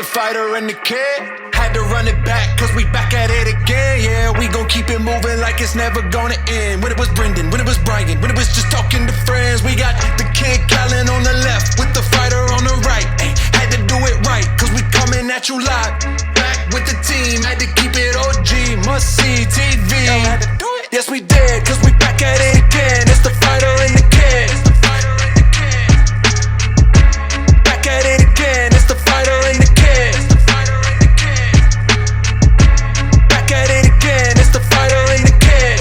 the fighter and the kid. Had to run it back, cause we back at it again. Yeah, we gon' keep it moving like it's never gonna end. When it was Brendan, when it was Bryan, when it was just talking to friends. We got the kid Callan on the left, with the fighter on the right. Ay, had to do it right, cause we coming at you live. Back with the team, had to keep it OG, must see TV. Had to do it. Yes, we did, cause we back at it again. It's the fighter and the kid. Back at it again, it's the fighter and the kid. Back at it again, it's the fighter and the kid.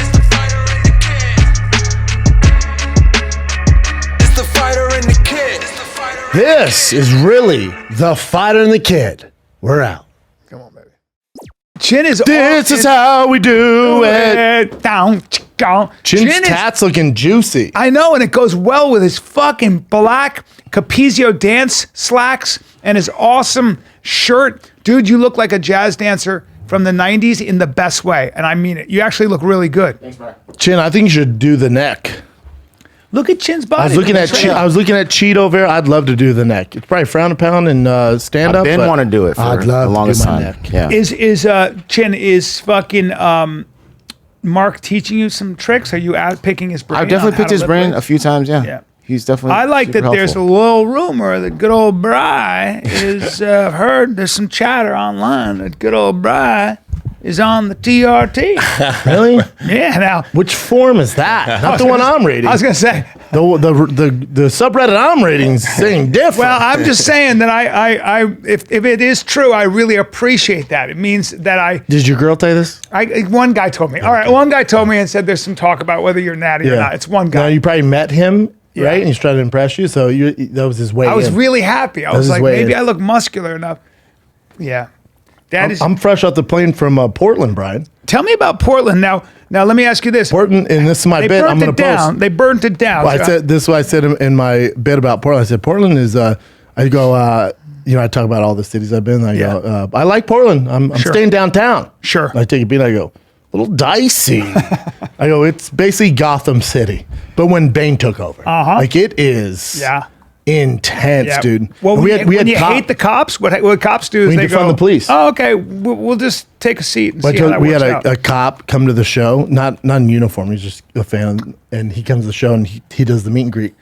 It's the fighter and the kid. This is really the fighter and the kid. We're out. Come on, baby. Chin is This is how we do it. Down. Chin's tats looking juicy. I know, and it goes well with his fucking black Capizio dance slacks and his awesome shirt. Dude, you look like a jazz dancer from the 90s in the best way. And I mean it. You actually look really good. Thanks, Bryan. Chin, I think you should do the neck. Look at Chin's body. I was looking at Cheat over here. I'd love to do the neck. It's probably frowned upon in stand up. I didn't want to do it for I'd the love longest to do my time. neck. Yeah. Chin, is fucking Mark teaching you some tricks? Are you out picking his brain? I've definitely on how picked to his lift brain weights? a few times. Yeah. Yeah. He's definitely. I like super that there's a helpful. little rumor that good old Bry is, I've heard there's some chatter online that good old Bry is on the TRT. Really? Yeah, now. Which form is that? Not the one I'm rating. I was going to say. The subreddit I'm rating is saying different. Well, I'm just saying that if it is true, I really appreciate that. It means that Did your girl tell you this? one guy told me. All right, one guy told me and said there's some talk about whether you're natty or not. It's one guy. No, you probably met him, right? And he's trying to impress you. So that was his way. I was in. really happy. I was his like, way maybe in. I look muscular enough. Yeah. I'm fresh off the plane from Portland, Bryan. Tell me about Portland. Now let me ask you this. Portland, and this is my bit. I'm going to post. They burnt it down. Well, I said this is what I said in my bit about Portland. I said Portland is. I go. I talk about all the cities I've been. I go. I like Portland. I'm staying downtown. Sure. I take a beat. I go. A little dicey. I go. It's basically Gotham City, but when Bane took over, like it is. Yeah. Intense, dude. Well, we had you hate the cops, what cops do is We they go, defund the police. Oh, okay, we'll just take a seat and see how that we works had out. a cop come to the show, not in uniform. He's just a fan, and he comes to the show and he does the meet and greet.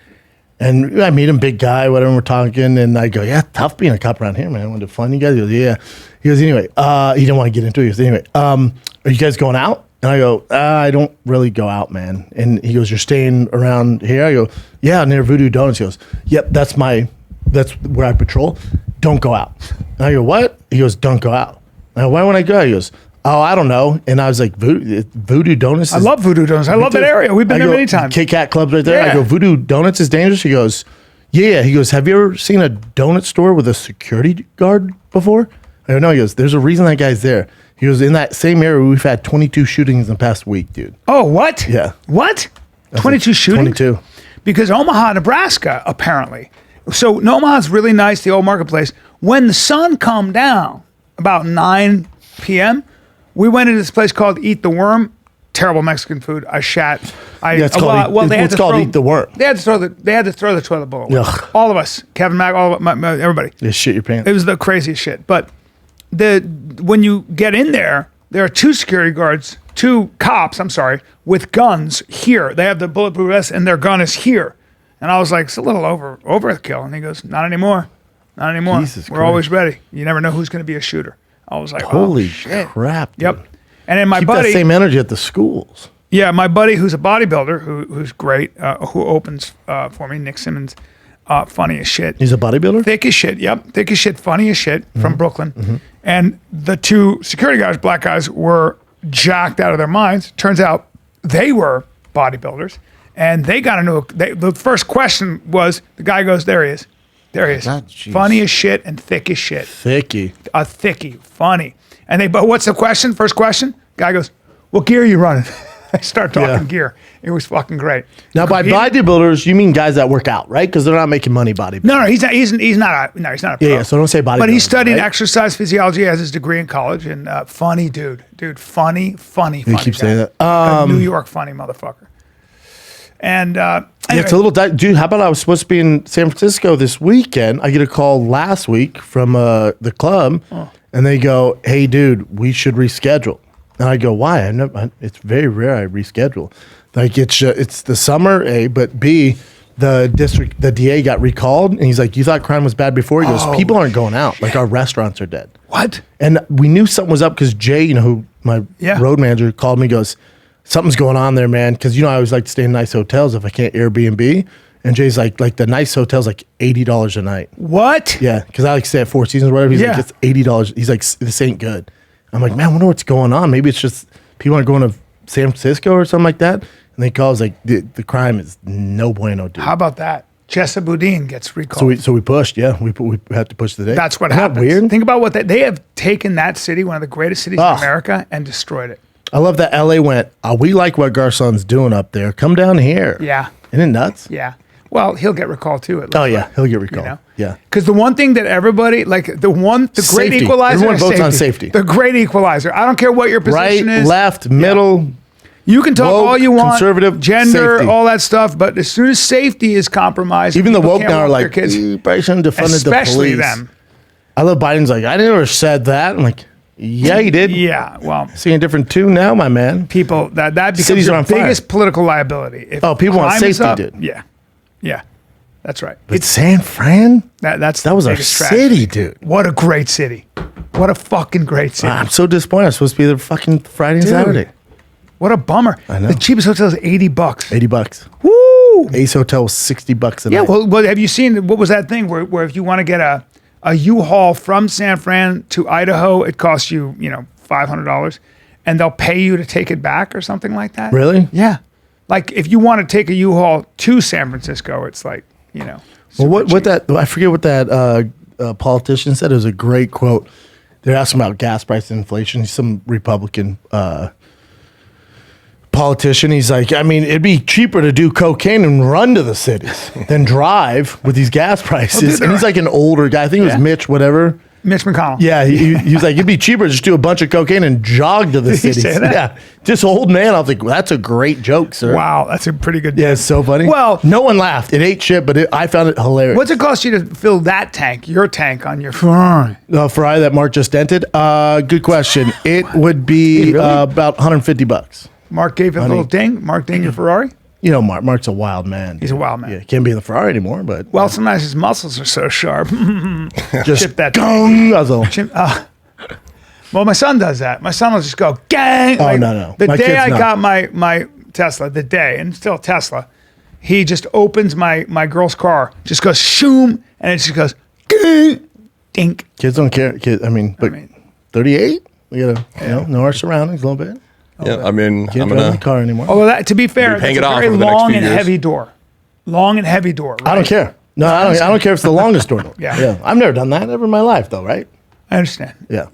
And I meet him, big guy, whatever. We're talking, and I go, "Yeah, tough being a cop around here, man. Want to fun you guys?" He goes, "Yeah." He goes, "Anyway, he didn't want to get into it." He goes, "Anyway, are you guys going out?" And I go, "I don't really go out, man." And he goes, "You're staying around here?" I go, "Yeah, near Voodoo Donuts." He goes, "Yep, that's where I patrol. Don't go out." And I go, "What?" He goes, "Don't go out." I go, "Why won't I go?" He goes, "Oh, I don't know." And I was like, Voodoo Donuts? I love Voodoo Donuts. I love that area. We've been there many times. Kit Kat Club's right there. Yeah. I go, "Voodoo Donuts is dangerous?" He goes, "Yeah." He goes, "Have you ever seen a donut store with a security guard before?" I go, "No." He goes, "There's a reason that guy's there." He goes, "In that same area, we've had 22 shootings in the past week, dude." Oh, what? Yeah. What? 22 shootings? 22. Because Omaha, Nebraska, apparently. So Omaha's really nice, the old marketplace. When the sun come down, about 9 p.m., we went into this place called Eat the Worm. Terrible Mexican food. I shat. It's called Eat the Worm. They had to throw the toilet bowl away. Ugh. All of us, Kevin Mack, everybody. You shit your pants. It was the craziest shit. But when you get in there are two security guards, two cops, with guns here. They have the bulletproof vest and their gun is here. And I was like, it's a little overkill. And he goes, not anymore. Not anymore. Jesus We're Christ. always ready. You never know who's going to be a shooter. I was like, Holy oh, shit. crap, dude. Yep. And then my Keep buddy, that same energy at the schools. yeah, my buddy who's a bodybuilder, who's great, who opens for me, Nick Simmons, funny as shit. He's a bodybuilder? Thick as shit, yep. Thick as shit, funny as shit, from Brooklyn. And the two security guys, black guys, were jacked out of their minds. Turns out they were bodybuilders. And they got into the first question was, the guy goes, there he is. There he is. God, jeez. Funny as shit and thick as shit. Thicky. A thickie, funny. And but what's the question? First question? Guy goes, what gear are you running? I start talking gear. It was fucking great. Now, by bodybuilders, you mean guys that work out, right? Because they're not making money bodybuilding. No, he's not a pro. Yeah, so don't say bodybuilder. But he studied right? exercise physiology, has his degree in college, and funny dude. Dude, funny You keep guy. saying that. A New York funny motherfucker. And Yeah, anyway, it's a little dude. How about I was supposed to be in San Francisco this weekend? I get a call last week from the club, and they go, "Hey, dude, we should reschedule." And I go, "Why?" It's very rare I reschedule. Like it's the summer, A, but B, the DA got recalled, and he's like, "You thought crime was bad before?" He goes, "People aren't going out. Like our restaurants are dead." what? And we knew something was up because Jay, who my Yeah. road manager, called me, goes, "Something's going on there, man." Because I always like to stay in nice hotels if I can't Airbnb. And Jay's like the nice hotel's like $80 a night. What? Yeah, because I like to stay at Four Seasons or whatever. He's Yeah. like, it's $80. He's like, this ain't good. I'm like, man, I wonder what's going on. Maybe it's just people aren't going to San Francisco or something like that. And they call us like, the crime is no bueno, dude. How about that? Chesa Boudin gets recalled. So we pushed, yeah. We had to push the date. That's what Isn't happens. that weird? Think about what they have taken that city, one of the greatest cities in America, and destroyed it. I love that LA went, we like what Garcon's doing up there. Come down here. Yeah. Isn't it nuts? Yeah. Well, he'll get recalled too. Oh, yeah. He'll get recalled. Yeah. Because the one thing that everybody, like the great Safety. equalizer, Everyone is votes on safety. The great equalizer. I don't care what your Right, position is. left, middle. You can talk woke, all you want, conservative, gender, safety. all that stuff, but as soon as safety is compromised, Even the people woke can't now are walk their like, kids, you probably shouldn't have defunded the especially police. them. I love Biden's like, I never said that. I'm like, yeah, you did. Yeah, well, Singing a different tune now, my man. people that becomes Cities are your on fire. biggest political liability. If People want crime is safety, up, dude. Yeah, that's right. But San Fran? That's That the was our biggest tragedy. city, dude. What a great city! What a fucking great city! I'm so disappointed. I'm supposed to be there fucking Friday and Dude. Saturday. What a bummer! I know. The cheapest hotel is $80. $80. Woo! Ace Hotel was $60 a Yeah. night. Well, have you seen what was that thing where if you want to get a U-Haul from San Fran to Idaho, it costs you $500, and they'll pay you to take it back or something like that? Really? Yeah. Like if you want to take a U-Haul to San Francisco, it's like Well, what that I forget what that politician said. It was a great quote. They're asking about gas price inflation. He's some Republican politician. He's like, I mean, it'd be cheaper to do cocaine and run to the cities than drive with these gas prices. And he's like an older guy. I think it was Yeah. Mitch, whatever. Mitch McConnell. Yeah, he was like, it'd be cheaper to just do a bunch of cocaine and jog to the he cities. say that? Yeah, just old man. I was like, well, that's a great joke, sir. Wow, that's a pretty good. Yeah, it's so funny. Well- no one laughed. It ate shit, but I found it hilarious. What's it cost you to fill that tank, your tank on your Ferrari? Ferrari that Mark just dented? Good question. It would be about $150. Mark gave it a little ding. Mark ding your Ferrari. Mark's a wild man. He's a wild man. Yeah, can't be in the Ferrari anymore, but Well, sometimes his muscles are so sharp. just chip that gong, guzzle. Well, my son does that. My son will just go gang. Oh, no. The My day kid's I not. got my Tesla, and still Tesla, he just opens my girl's car, just goes shoom, and it just goes gang, dink. Kids don't care. But 38, we gotta know our surroundings a little bit. Yeah, I mean, Can't I'm drive gonna. the car anymore. Although to be fair, Be paying it's a it off very over the next long few and years. heavy door. Long and heavy door. I don't right? care. No, I don't care if it's the longest door. Yeah. I've never done that ever in my life, though, right? I understand. Yeah.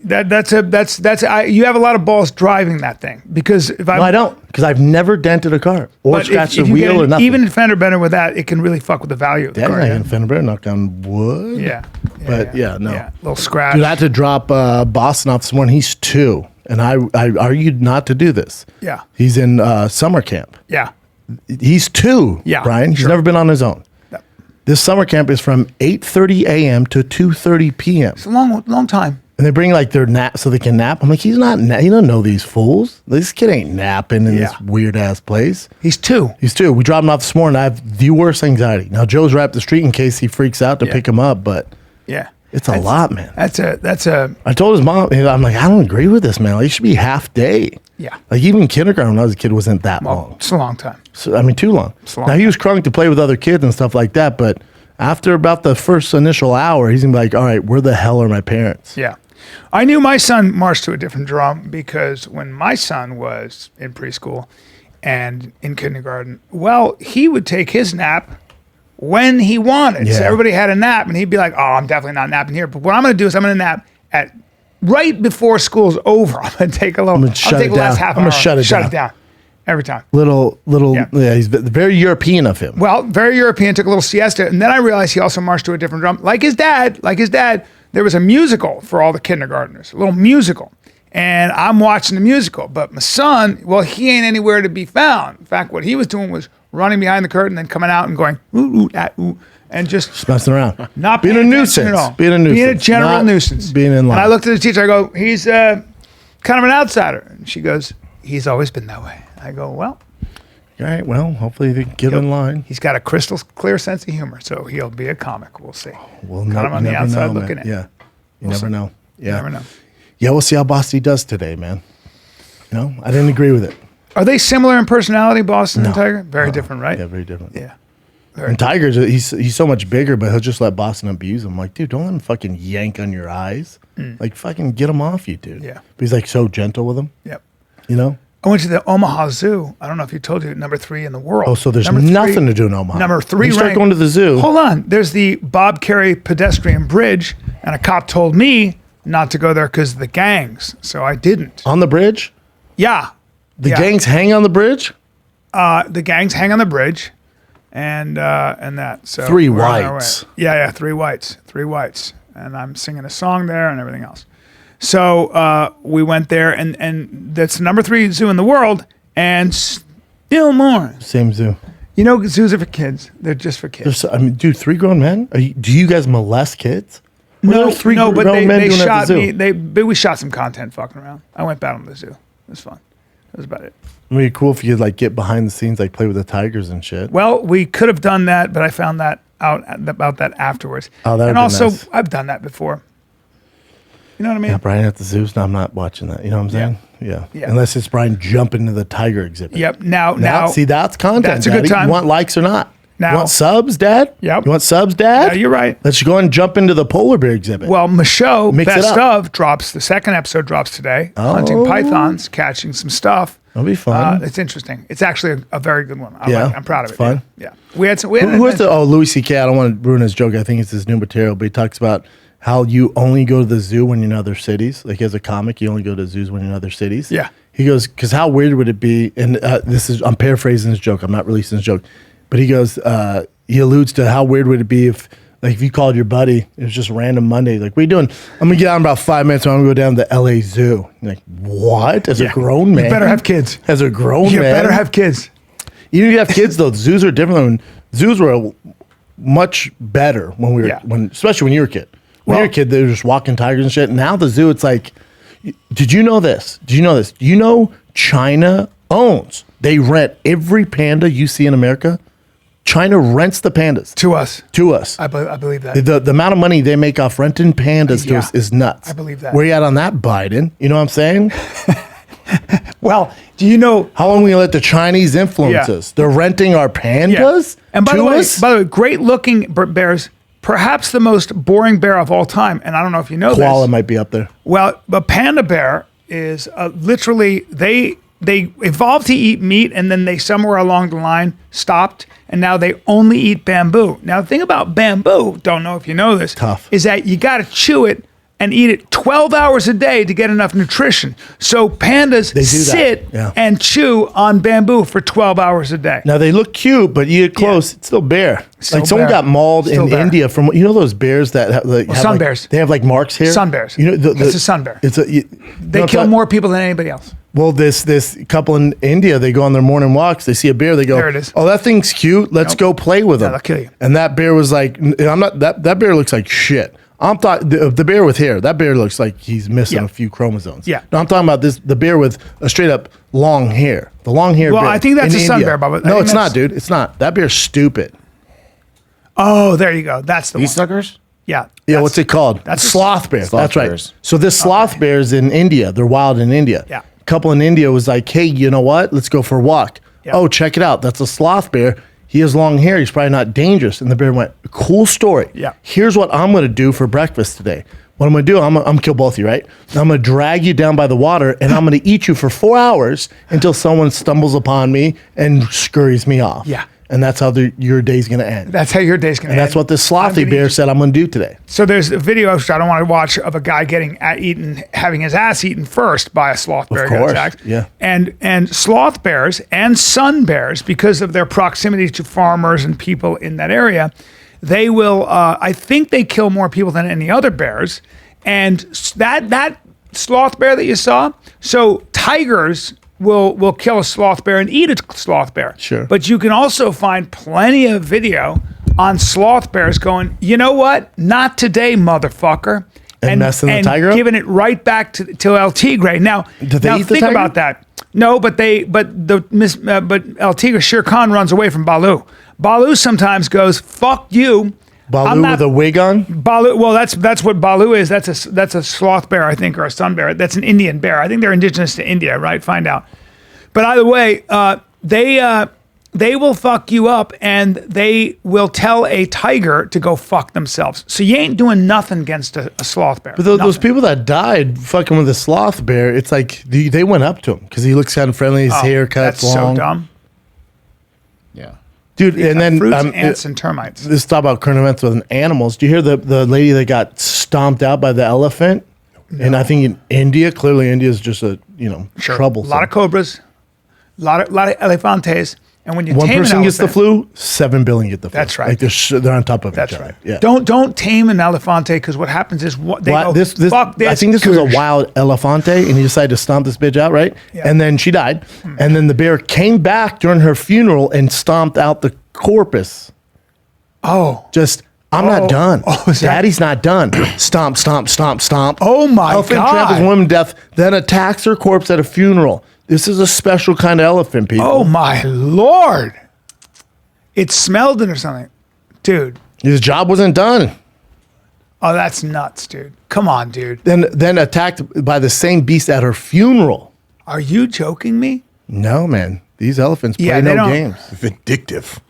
You have a lot of balls driving that thing because if No, I don't, because I've never dented a car or scratched a you get wheel or an nothing. even fender bender with that, it can really fuck with the value of the Daddy's car. not Yeah. getting fender bender, knock on wood. Yeah. But no. Yeah. Little scratch. Dude, I had to drop Boston off this morning. He's 2, and I argued not to do this. Yeah. He's in summer camp. Yeah. He's 2, Yeah, Brian. He's sure. never been on his own. Yeah. This summer camp is from 8:30 a.m. to 2:30 p.m. It's a long time. And they bring like their nap so they can nap. I'm like, he's not. He don't know these fools. This kid ain't napping in this weird ass place. He's 2. He's 2. We dropped him off this morning. I have the worst anxiety. Now Joe's right up the street in case he freaks out to pick him up, but Yeah. it's a lot, man. That's a I told his mom, I'm like, I don't agree with this, man. Like, it should be half day. Yeah. Like even kindergarten when I was a kid wasn't that long. it's a long time. So too long. a long Now he was crunk to play with other kids and stuff like that, but after about the first initial hour, he's gonna be like, all right, where the hell are my parents? Yeah. I knew my son marched to a different drum because when my son was in preschool and in kindergarten, well, he would take his nap when he wanted. So Yeah. everybody had a nap and he'd be like, oh, I'm definitely not napping here. But what I'm going to do is I'm going to nap at right before school's over. I'm going to take a little, gonna shut I'll take it the last down. half I'm hour. gonna shut it down. Every time. Little, Yeah. he's very European of him. Well, very European, took a little siesta. And then I realized he also marched to a different drum. Like his dad, there was a musical for all the kindergartners, a little musical. And I'm watching the musical. But my son, well, he ain't anywhere to be found. In fact, what he was doing was running behind the curtain, then coming out and going, ooh, ooh, ah, ooh, and just messing around. not being a paying nuisance. attention at all. Being a nuisance. Being a general Not nuisance. Being in line. And I looked at the teacher, I go, he's kind of an outsider. And she goes, he's always been that way. I go, well, All right, well, hopefully they get in line. he's got a crystal clear sense of humor, so he'll be a comic. We'll see. We'll kind of on the never outside know, looking man. in. Yeah. You never know. Yeah. You never know. Yeah, we'll see how Boston does today, man. You know, I didn't agree with it. Are they similar in personality, Boston and Tiger? Very different, right? Yeah, very different. Yeah. And Tiger's, he's so much bigger, but he'll just let Boston abuse him. Like, dude, don't let him fucking yank on your eyes. Like, fucking get him off you, dude. Yeah. But he's like so gentle with him, Yep. you know? I went to the Omaha Zoo. I don't know if you told you, number 3 in the world. Oh, so there's Number nothing 3 to do in Omaha. Number 3 When you start ranked- going to the zoo. Hold on. There's the Bob Carey pedestrian bridge, and a cop told me not to go there because of the gangs. So I didn't. On the bridge? Yeah. The Yeah. gangs hang on the bridge? The gangs hang on the bridge, and that. So 3 we're on our whites. way. Yeah, 3 whites, and I'm singing a song there and everything else. So we went there, and that's number 3 zoo in the world, and still more. Same zoo. You know, zoos are for kids. They're just for kids. I mean, dude, 3 grown men? Do you guys molest kids? What No, are 3 no, but grown men they doing at the shot zoo? me. We shot some content fucking around. I went back to the zoo. It was fun. That was about it. It'd be cool if you could like get behind the scenes, like play with the tigers and shit. Well, we could have done that, but I found that out about that afterwards. Oh, that would've and been also, nice. I've done that before. You know what I mean? Yeah, Brian at the zoo. No, I'm not watching that. You know what I'm saying? Yeah. Yeah. Unless it's Brian jumping into the tiger exhibit. Yep. Now, See, that's content. That's a good Daddy. time. You want likes or not? Now- You want subs, Dad? Yep. You want subs, Dad? Yeah, you're right. Let's go and jump into the polar bear exhibit. Well, Michaud, Mix it Best up. of, drops. The second episode drops today. Oh. Hunting pythons, catching some stuff. That'll be fun. It's interesting. It's actually a very good one. Yeah, I'm proud of it's it. fun. Yeah. We had some. Who was the? Oh, Louis C.K. I don't want to ruin his joke. I think it's his new material, but he talks about how you only go to the zoo when you're in other cities. Like as a comic, you only go to zoos when you're in other cities. Yeah. He goes, because how weird would it be? And I'm paraphrasing his joke. I'm not releasing his joke, but he goes, he alludes to how weird would it be if, like, if you called your buddy, it was just random Monday, like, what are you doing? I'm gonna get out in about 5 minutes. I'm gonna go down to the LA Zoo. You're like, what? As a grown man, You better have kids. As a grown You man, better have kids. even if you have kids, though, zoos are different. Zoos were much better when we were, Yeah. especially when you were a kid. When you were a kid, they were just walking tigers and shit. Now the zoo, it's like, did you know this? Did you know this? You know, China owns. They rent every panda you see in America. China rents the pandas To us. to us. I believe that. The amount of money they make off renting pandas to Yeah. us is nuts. I believe that. Where you at on that, Biden? You know what I'm saying? Well, do you know? How long we gonna let the Chinese influence Yeah. us? They're renting our pandas And by to the way, us? great looking bears. Perhaps the most boring bear of all time. And I don't know if you know Koala this. might be up there. Well, a panda bear is literally they evolved to eat meat, and then they somewhere along the line stopped, and now they only eat bamboo. Now the thing about bamboo, don't know if you know this, Tough. is that you got to chew it and eat it 12 hours a day to get enough nutrition. So pandas do that, sit yeah. and chew on bamboo for 12 hours a day. Now they look cute, but you get close, it's still bear. Still like someone bear. got mauled Still in bear. India from those bears that have, like, have sun like- bears. They have like marks here. Sun bears. You know, It's a sun bear. It's a. They kill more people than anybody else. Well, this couple in India, they go on their morning walks. They see a bear. They go, There it is. "Oh, that thing's cute. Let's Nope. go play with him." they'll kill you. And that bear was like, "I'm not that bear looks like shit." I'm talking the bear with hair. That bear looks like he's missing Yeah. a few chromosomes. Yeah. No, I'm talking about the bear with a straight up long hair. The long hair. Well, bear I think that's in a sun India. bear, Bubba. I No, think it's not, that's- dude. It's not. That bear's stupid. Oh, there you go. That's the Meat one. suckers? Yeah. Yeah, that's- what's it called? that's a sloth bear. Sloth That's right. bears. So this sloth bears in India, they're wild in India. Yeah. A couple in India was like, "Hey, you know what? Let's go for a walk." Yeah. Oh, check it out. That's a sloth bear. He has long hair. He's probably not dangerous. And the bear went, "Cool story. Yeah. Here's what I'm going to do for breakfast today. What I'm going to do, I'm going to kill both of you, right? I'm going to drag you down by the water, and I'm going to eat you for 4 hours until someone stumbles upon me and scurries me off." Yeah. And that's how your day's going to end. That's how your day's going to And end. that's what this I'm slothy gonna bear eat- said I'm going to do today. So there's a video which I don't want to watch of a guy getting eaten, having his ass eaten first by a sloth bear. course, Got attacked. yeah. And sloth bears and sun bears, because of their proximity to farmers and people in that area, they will. I think they kill more people than any other bears, and that sloth bear that you saw. So tigers will kill a sloth bear and eat a sloth bear. Sure. But you can also find plenty of video on sloth bears going, you know what? Not today, motherfucker. And messing the tiger up? Giving it right back to El Tigre. Now, Do they eat the think tiger? about that. No, but El Tigre, Shere Khan runs away from Baloo. Baloo sometimes goes, fuck you. Baloo with a wig on? Baloo, well, that's what Baloo is. That's a sloth bear, I think, or a sun bear. That's an Indian bear. I think they're indigenous to India, right? Find out. But either way, they will fuck you up, and they will tell a tiger to go fuck themselves. So you ain't doing nothing against a sloth bear. But those people that died fucking with a sloth bear, it's like they went up to him because he looks kind of friendly. His haircut's that's long. so dumb. Yeah. Dude, and then Fruits, ants, and termites. Let's talk about current events with animals. Do you hear the lady that got stomped out by the elephant? No. And I think in India, clearly India is just troublesome. A lot of cobras, a lot of elefantes. And when you one tame person an gets the elephant, flu, 7 billion get the flu. That's right. Like they're on top of That's each other. right. Yeah. Don't tame an elefante, because what happens is they go, fuck this. I think this was a goosh." wild elefante, and he decided to stomp this bitch out, right? Yeah. And then she died. And then the bear came back during her funeral and stomped out the corpus. Oh. I'm not done. is that- Daddy's not done. Stomp, stomp, stomp, stomp. Oh my Elephant God. tramples woman to death, then attacks her corpse at a funeral. This is a special kind of elephant, people. Oh my Lord. It smelled it or something. Dude. His job wasn't done. Oh, that's nuts, dude. Come on, dude. Then attacked by the same beast at her funeral. Are you joking me? No, man. These elephants play Yeah, they no don't- games. Vindictive.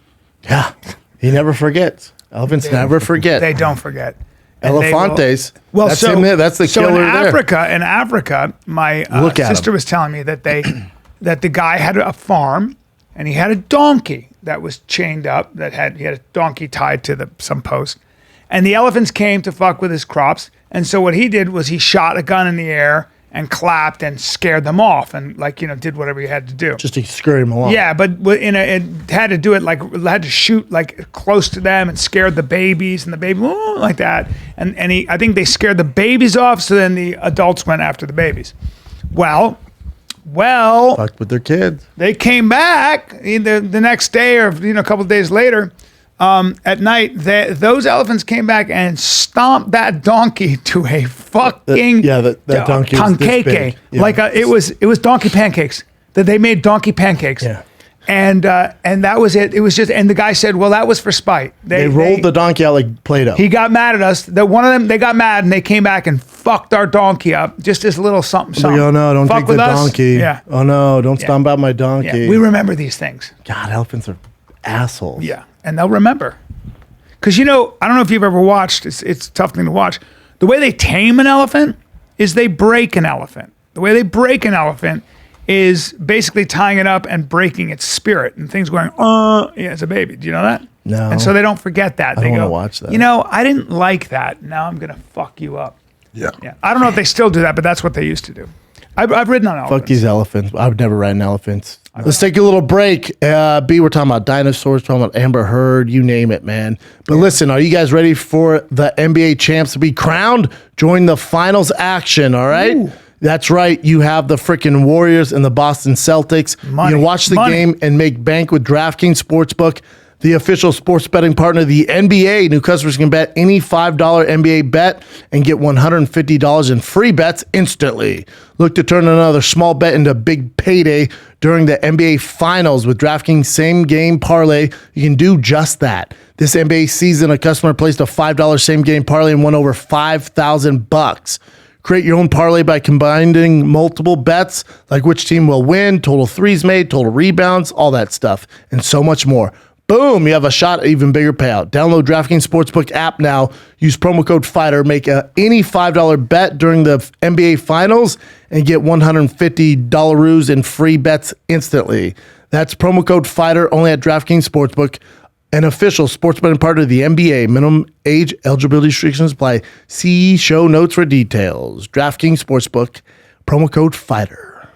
Yeah. He never forgets. Elephants never forget. They don't forget. And they will- Elefantes. Well, that's so him there. That's the so killer in there. Africa, my Look at sister him. was telling me that that the guy had a farm and he had a donkey that was chained up. He had a donkey tied to some post, and the elephants came to fuck with his crops. And so what he did was he shot a gun in the air and clapped and scared them off, and did whatever he had to do. Just to scurry him along. Yeah, but it had to do it had to shoot close to them and scared the babies, and the baby like that. And I think they scared the babies off, so then the adults went after the babies. Well, Fucked with their kids. they came back either the next day or a couple of days later. At night, those elephants came back and stomped that donkey to a fucking that donkey was this pancake. big. Yeah. It was donkey pancakes that they made donkey pancakes. Yeah. And that was it. It was just, and the guy said, well, that was for spite. They rolled the donkey out like Play-Doh. He got mad at us. That one of them, they got mad and they came back and fucked our donkey up. Just this little something. Like, oh no, don't Fuck take the with us? donkey. Yeah. Oh no, don't stomp out my donkey. Yeah. We remember these things. God, elephants are assholes. Yeah, and they'll remember. Because I don't know if you've ever watched. It's a tough thing to watch. The way they tame an elephant is they break an elephant. The way they break an elephant is basically tying it up and breaking its spirit and things going, yeah, it's a baby. Do you know that? No. And so they don't forget that. I They don't go, wanna watch that. I didn't like that. Now I'm gonna fuck you up. Yeah. Yeah. I don't know if they still do that, but that's what they used to do. I've ridden on elephants. Fuck these elephants. I would never ride an elephant. Let's take a little break. B, we're talking about dinosaurs, talking about Amber Heard, you name it, man. But listen, are you guys ready for the NBA champs to be crowned? Join the finals action, all right? Ooh. That's right. You have the freaking Warriors and the Boston Celtics. Money. You can watch the Money. game and make bank with DraftKings Sportsbook, the official sports betting partner of the NBA. New customers can bet any $5 NBA bet and get $150 in free bets instantly. Look to turn another small bet into a big payday during the NBA Finals with DraftKings Same Game Parlay. You can do just that. This NBA season, a customer placed a $5 Same Game Parlay and won over $5,000. Create your own parlay by combining multiple bets, like which team will win, total threes made, total rebounds, all that stuff, and so much more. Boom, you have a shot at even bigger payout. Download DraftKings Sportsbook app now. Use promo code FIGHTER. Make any $5 bet during the NBA Finals and get $150 in free bets instantly. That's promo code FIGHTER only at DraftKings Sportsbook, an official sports betting partner of the NBA. Minimum age eligibility restrictions apply. See show notes for details. DraftKings Sportsbook, promo code FIGHTER.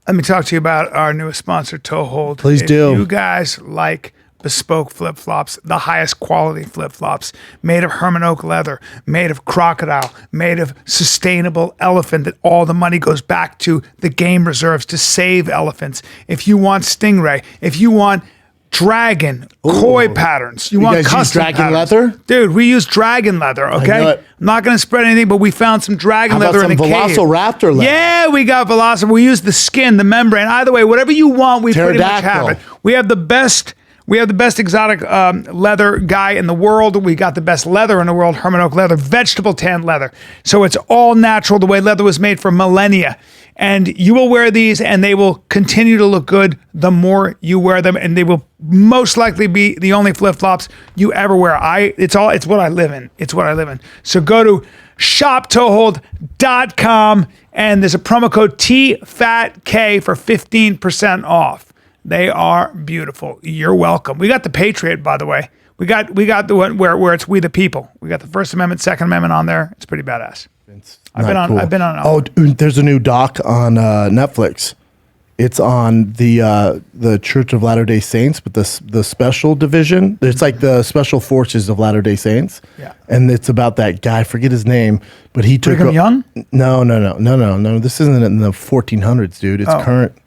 Let me talk to you about our newest sponsor, Toehold. Please If do. you guys like bespoke flip-flops, the highest quality flip-flops, made of Herman oak leather, made of crocodile, made of sustainable elephant, that all the money goes back to the game reserves to save elephants. If you want stingray, if you want dragon, koi patterns, you want guys use custom dragon patterns. leather? Dude, we use dragon leather, know okay? it. I'm not going to spread anything, but we found some dragon How about leather in some the cave. Velociraptor leather? Yeah, we got Velociraptor. We use the skin, the membrane. Either way, whatever you want, we pretty much have it. Pterodactyl. We have the best. We have the best exotic leather guy in the world. We got the best leather in the world, Herman oak leather, vegetable tan leather. So it's all natural, the way leather was made for millennia. And you will wear these and they will continue to look good the more you wear them. And they will most likely be the only flip-flops you ever wear. It's what I live in. It's what I live in. So go to shoptoehold.com and there's a promo code TFATK for 15% off. They are beautiful. You're welcome. We got the Patriot, by the way. We got the one where it's we the people. We got the First Amendment, Second Amendment on there. It's pretty badass. I've been on. Oh, there's a new doc on Netflix. It's on the Church of Latter-day Saints, but the special division. It's like the special forces of Latter-day Saints. Yeah. And it's about that guy. I forget his name, but he took Brigham Young? No. This isn't in the 1400s, dude. It's current.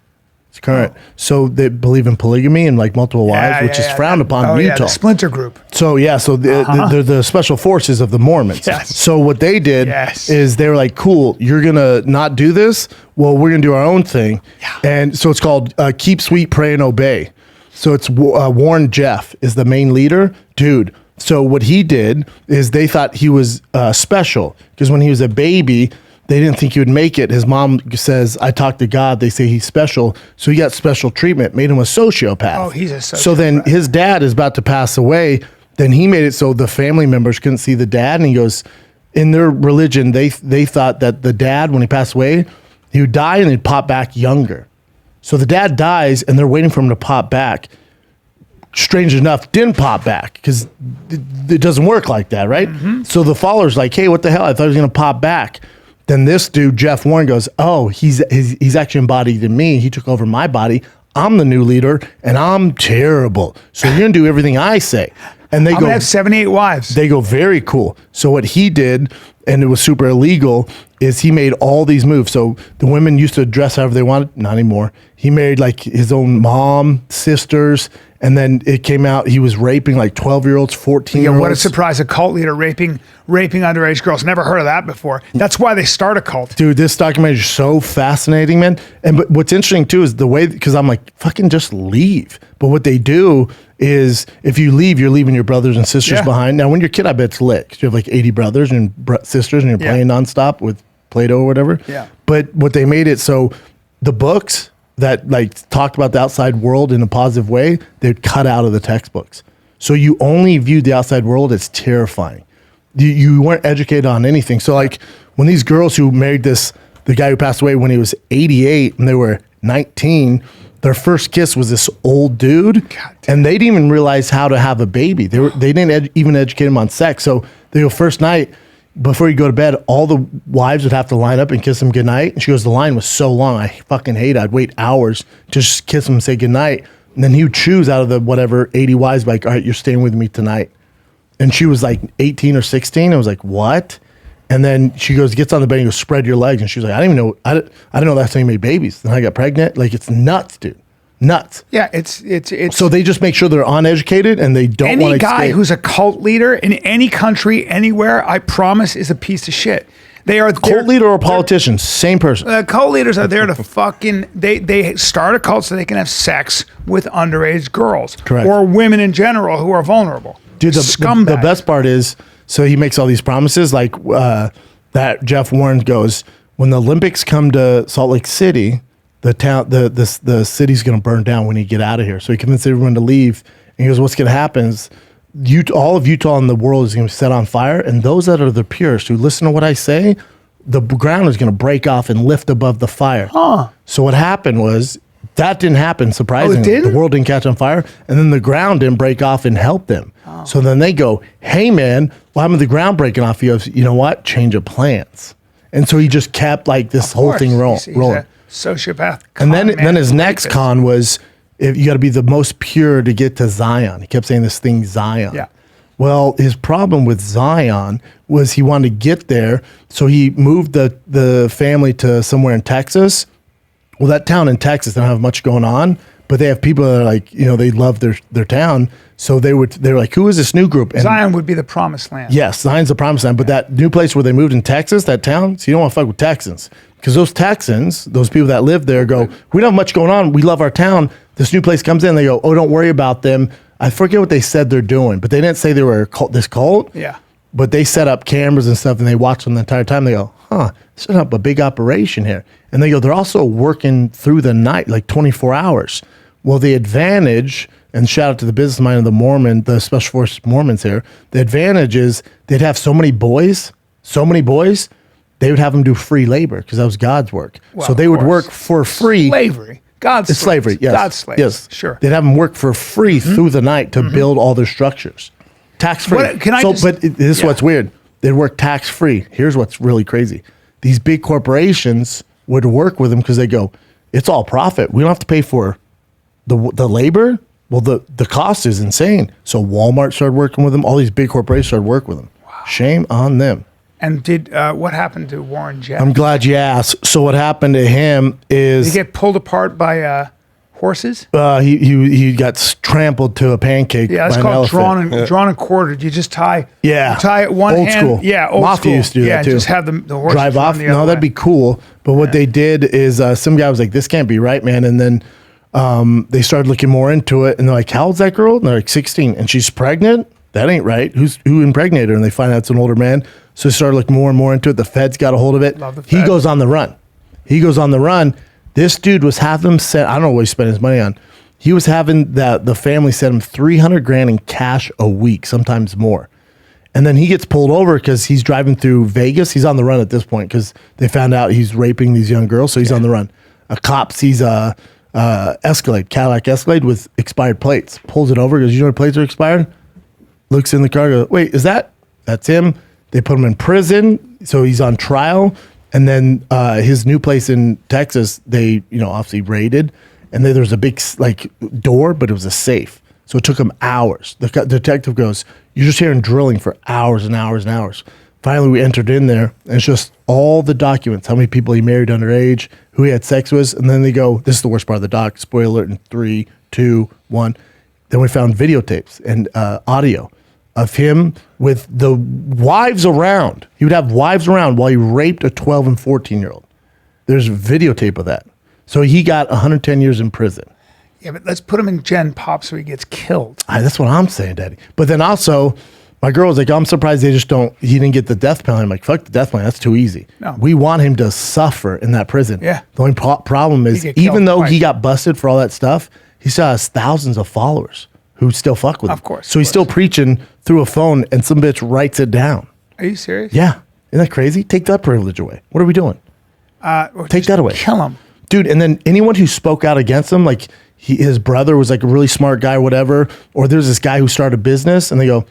It's current. So they believe in polygamy and like multiple wives, which is frowned upon in Utah. The splinter group. So they're the special forces of the Mormons. Yes. So what they did is they were like, cool, you're gonna not do this. Well, we're gonna do our own thing. Yeah. And so it's called Keep Sweet, Pray and Obey. So it's Warren Jeff is the main leader, dude. So what he did is they thought he was special because when he was a baby, they didn't think he would make it. His mom says, I talked to God. They say he's special. So he got special treatment, made him a sociopath. Oh, he's a sociopath. So then his dad is about to pass away. Then he made it so the family members couldn't see the dad. And he goes, in their religion, they thought that the dad, when he passed away, he would die and he'd pop back younger. So the dad dies and they're waiting for him to pop back. Strange enough, didn't pop back because it doesn't work like that, right? Mm-hmm. So the follower's like, hey, what the hell? I thought he was going to pop back. Then this dude, Jeff Warren, goes, oh, he's actually embodied in me. He took over my body. I'm the new leader, and I'm terrible. So you're going to do everything I say. And they I'm going to have 78 wives. They go, very cool. So what he did, and it was super illegal, is he made all these moves. So the women used to dress however they wanted. Not anymore. He made like his own mom, sisters, and then it came out he was raping like 12-year-olds, 14-year-olds. Yeah, what a surprise. A cult leader raping underage girls. Never heard of that before. That's why they start a cult. Dude, this documentary is so fascinating, man. But what's interesting too is the way, because I'm like, fucking just leave. But what they do is if you leave, you're leaving your brothers and sisters behind. Now, when you're a kid, I bet it's lit because you have like 80 brothers and sisters and you're playing nonstop with Play-Doh or whatever. Yeah. But what they made it so the books that like talked about the outside world in a positive way, they'd cut out of the textbooks. So you only viewed the outside world as terrifying. You weren't educated on anything. So like when these girls who married the guy who passed away when he was 88 and they were 19, their first kiss was this old dude, and they didn't even realize how to have a baby. They didn't even educate them on sex. So they go first night, before you go to bed, all the wives would have to line up and kiss him goodnight. And she goes, the line was so long, I fucking hate it. I'd wait hours to just kiss him and say goodnight. And then he would choose out of the whatever 80 wives, like, all right, you're staying with me tonight. And she was like 18 or 16. I was like, what? And then she goes, gets on the bed and goes, spread your legs. And she's like, I didn't even know, I didn't know that's how you made babies. Then I got pregnant. Like, it's nuts, dude. Nuts. Yeah, it's so they just make sure they're uneducated and they don't want to any guy who's a cult leader in any country, anywhere, I promise, is a piece of shit. They are cult leader or politician, same person. Cult leaders are there to fucking they start a cult so they can have sex with underage girls. Correct. Or women in general who are vulnerable. Dude, the best part is, so he makes all these promises like that Jeff Warren goes, when the Olympics come to Salt Lake City, the city's going to burn down when you get out of here. So he convinced everyone to leave. And he goes, what's going to happen is all of Utah and the world is going to be set on fire. And those that are the purest who listen to what I say, the ground is going to break off and lift above the fire. Huh. So what happened was that didn't happen, surprisingly. Oh, it didn't? The world didn't catch on fire. And then the ground didn't break off and help them. Oh. So then they go, hey, man, why happened to the ground breaking off? He goes, you know what? Change of plans. And so he just kept like this whole thing rolling. Sociopath. And then his next con was if you got to be the most pure to get to Zion. He kept saying this thing, Zion. Yeah. Well, his problem with Zion was he wanted to get there, so he moved the family to somewhere in Texas. Well, that town in Texas, they don't have much going on, but they have people that are like, they love their town. So they're like, who is this new group? And Zion would be the promised land. yes, Zion's the promised land, but that new place where they moved in Texas, that town, so you don't want to fuck with Texans. Because those Texans, those people that live there go, we don't have much going on. We love our town. This new place comes in, they go, oh, don't worry about them. I forget what they said they're doing, but they didn't say they were a cult, this cult. Yeah. But they set up cameras and stuff, and they watch them the entire time. They go, set up a big operation here. And they go, they're also working through the night, like 24 hours. Well, the advantage, and shout out to the business mind of the Special Forces Mormons here, the advantage is they'd have so many boys, they would have them do free labor because that was God's work. Well, so they would work for free. Slavery. God's It's slavery, yes. God's slaves. Yes. Sure. They'd have them work for free through the night to build all their structures. Tax-free. But this is what's weird. They'd work tax-free. Here's what's really crazy. These big corporations would work with them because they go, it's all profit. We don't have to pay for the labor. Well, the cost is insane. So Walmart started working with them. All these big corporations started working with them. Wow. Shame on them. And what happened to Warren Jeffs? I'm glad you asked. So what happened to him is Did he get pulled apart by horses? he got trampled to a pancake. Yeah, that's by called an drawn and quartered. You just tie. Yeah, You tie it one old hand. school. Yeah, old Mafia school. used to do that too. Just have the horses drive off. run the other No, that'd way. be cool. But what they did is some guy was like, "This can't be right, man." And then they started looking more into it, and they're like, "How old's that girl?" And they're like, 16, and she's pregnant. That ain't right. Who impregnated her? And they find out it's an older man. So they started looking more and more into it. The feds got a hold of it. Love the He feds. goes on the run. This dude was having him sent. I don't know what he spent his money on. He was having the family send him $300,000 in cash a week, sometimes more. And then he gets pulled over because he's driving through Vegas. He's on the run at this point because they found out he's raping these young girls. So he's on the run. A cop sees a Cadillac Escalade with expired plates, pulls it over, goes, "You know what plates are expired?" Looks in the car, goes, "Wait, that's him?" They put him in prison, so he's on trial. And then his new place in Texas, they obviously raided, and then there's a big door, but it was a safe. So it took him hours. The detective goes, "You're just hearing drilling for hours and hours and hours." Finally, we entered in there, and it's just all the documents, how many people he married underage, who he had sex with, and then they go, this is the worst part of the doc, spoiler alert in 3, 2, 1. Then we found videotapes and audio of him with the wives around. He would have wives around while he raped a 12 and 14-year-old. There's videotape of that. So he got 110 years in prison. Yeah, but let's put him in Gen Pop so he gets killed. That's what I'm saying, Daddy. But then also, my girl was like, "I'm surprised he didn't get the death penalty." I'm like, fuck the death penalty. That's too easy. No. We want him to suffer in that prison. Yeah. The only problem is, get even killed though he twice. got busted for all that stuff, he still has thousands of followers who still fuck with him. Of course, So of he's still preaching through a phone, and some bitch writes it down. Are you serious? Yeah. Isn't that crazy? Take that privilege away. What are we doing? Or Take just that away. Kill him. Dude, and then anyone who spoke out against him, like his brother was like a really smart guy or whatever, or there's this guy who started a business, and they go,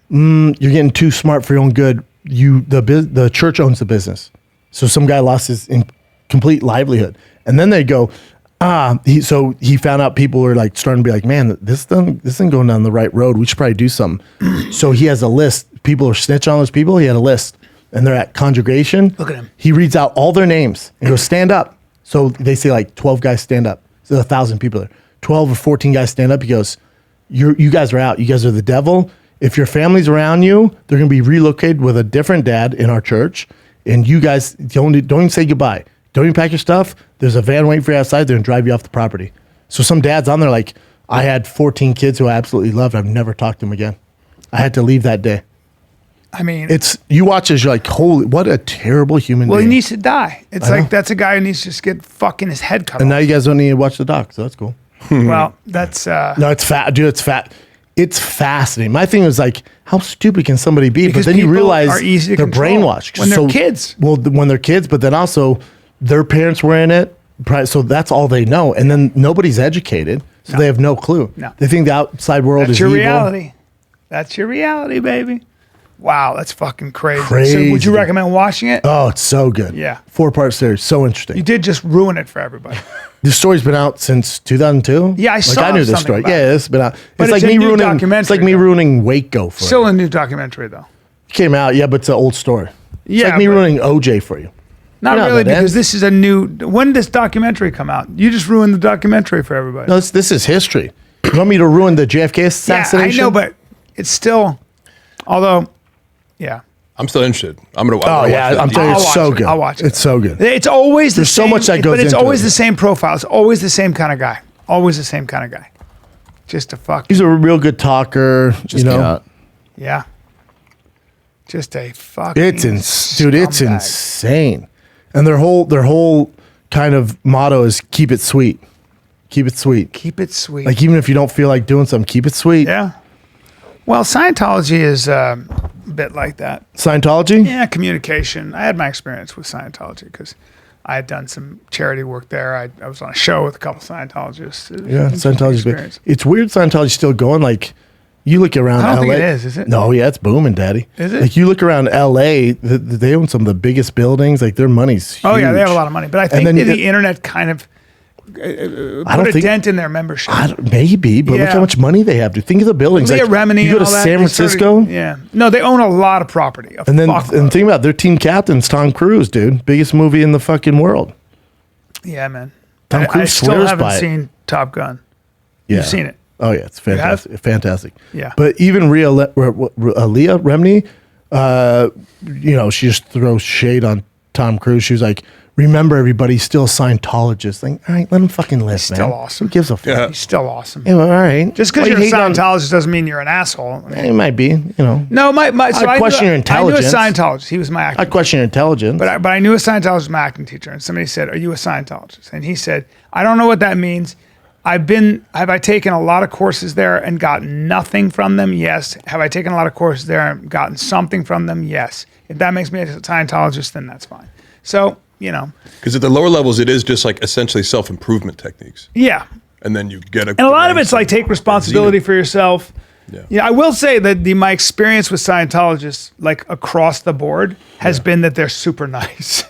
"You're getting too smart for your own good. The church owns the business." So some guy lost his complete livelihood. And then they go, so he found out people were like starting to be like, "Man, this isn't going down the right road. We should probably do something." So he has a list. People are snitching on those people. He had a list, and they're at conjugation. Look at him. He reads out all their names and goes, "Stand up." So they say like 12 guys stand up. So 1,000 people there. 12 or 14 guys stand up. He goes, you guys are out. You guys are the devil. If your family's around you, they're going to be relocated with a different dad in our church. And you guys don't even say goodbye. Don't even pack your stuff. There's a van waiting for you outside. They're going to drive you off the property. So some dad's on there like, "I had 14 kids who I absolutely loved. I've never talked to them again. I had to leave that day." I mean, You watch this, you're like, holy, what a terrible human well, being. he needs to die. It's I like know. that's a guy who needs to just get fucking his head cut And off. now you guys don't need to watch the doc, so that's cool. Well, that's No, it's fat, dude. It's fat. It's fascinating. My thing was like, how stupid can somebody be? Because but then you people realize are easy to they're control brainwashed when they're kids. Well, when they're kids, but then also their parents were in it, so that's all they know. And then nobody's educated, so they have no clue. No. They think the outside world that's is your evil. reality. That's your reality, baby. Wow, that's fucking crazy. So Crazy. would you recommend watching it? Oh, it's so good. Yeah. 4-part series, so interesting. You did just ruin it for everybody. This story's been out since 2002. Yeah, I saw I knew this something story. about Yeah, it. it's been out. But It's like it's a me new ruining. documentary, It's like me though. ruining Waco for Still you. a new documentary though. Came out, yeah, but it's an old story. It's Yeah, like me but- ruining OJ for you. Not You know how really, that because ends. this is a new. When did this documentary come out? You just ruined the documentary for everybody. No, this is history. You want me to ruin the JFK assassination? Yeah, I know, but it's still. Although, yeah. I'm still interested. I'm gonna. Oh yeah, I'm telling you, I'll it's so watch it. good. I'll watch it. It's so good. It's always the There's so same, much that goes but it's into always it. the same profile. It's always the same kind of guy. Always the same kind of guy. Just a fuck. He's a real good talker. Just you know, came out. Yeah. Just a fucking. dude, it's scumbag. insane. And their whole kind of motto is keep it sweet. Keep it sweet. Keep it sweet. Like even if you don't feel like doing something, keep it sweet. Yeah. Well, Scientology is a bit like that. Scientology? Yeah, communication. I had my experience with Scientology because I had done some charity work there. I was on a show with a couple Scientologists. It was Yeah, an interesting Scientology's big. experience. It's weird Scientology's still going. Like you look around I don't LA. think it is it? No, yeah, it's booming, daddy. Is it? Like you look around LA, they own some of the biggest buildings. Like their money's huge. Oh, yeah, they have a lot of money. But I think then that you the internet kind of I put don't a think dent in their membership. maybe, but look Yeah. how much money they have. Dude, think of the buildings. Leah Like, Remini you go and to all that, San they started- Francisco, yeah. No, they own a lot of property. and then think about it, their team captain's Tom Cruise, dude. Biggest movie in the fucking world. Yeah, man. Tom I Cruise still swears haven't by it. seen Top Gun. Yeah. You've seen it. Oh yeah, it's have? fantastic. Fantastic. Yeah. But even Leah Remini, you know, she just throws shade on Tom Cruise. She was like, "Remember, everybody, he's still a Scientologist." Like, all right, let him fucking live, man. still awesome. Who gives a fuck? Yeah. He's still awesome. Yeah, well, all right. Just Why because you you're a hating on- Scientologist doesn't mean you're an asshole. I mean, It might be, you know. no, so I'd question your I intelligence. knew a Scientologist. He was my acting I question your intelligence. But I knew a Scientologist, my acting teacher, and somebody said, "Are you a Scientologist?" And he said, "I don't know what that means. Have I taken a lot of courses there and gotten nothing from them? Yes. Have I taken a lot of courses there and gotten something from them? Yes. If that makes me a Scientologist, then that's fine." So, you know, Because at the lower levels, it is just like essentially self-improvement techniques, yeah. and then you get a. And a lot of it's like take responsibility for yourself. Yeah. I will say that my experience with Scientologists, like across the board, has been that they're super nice.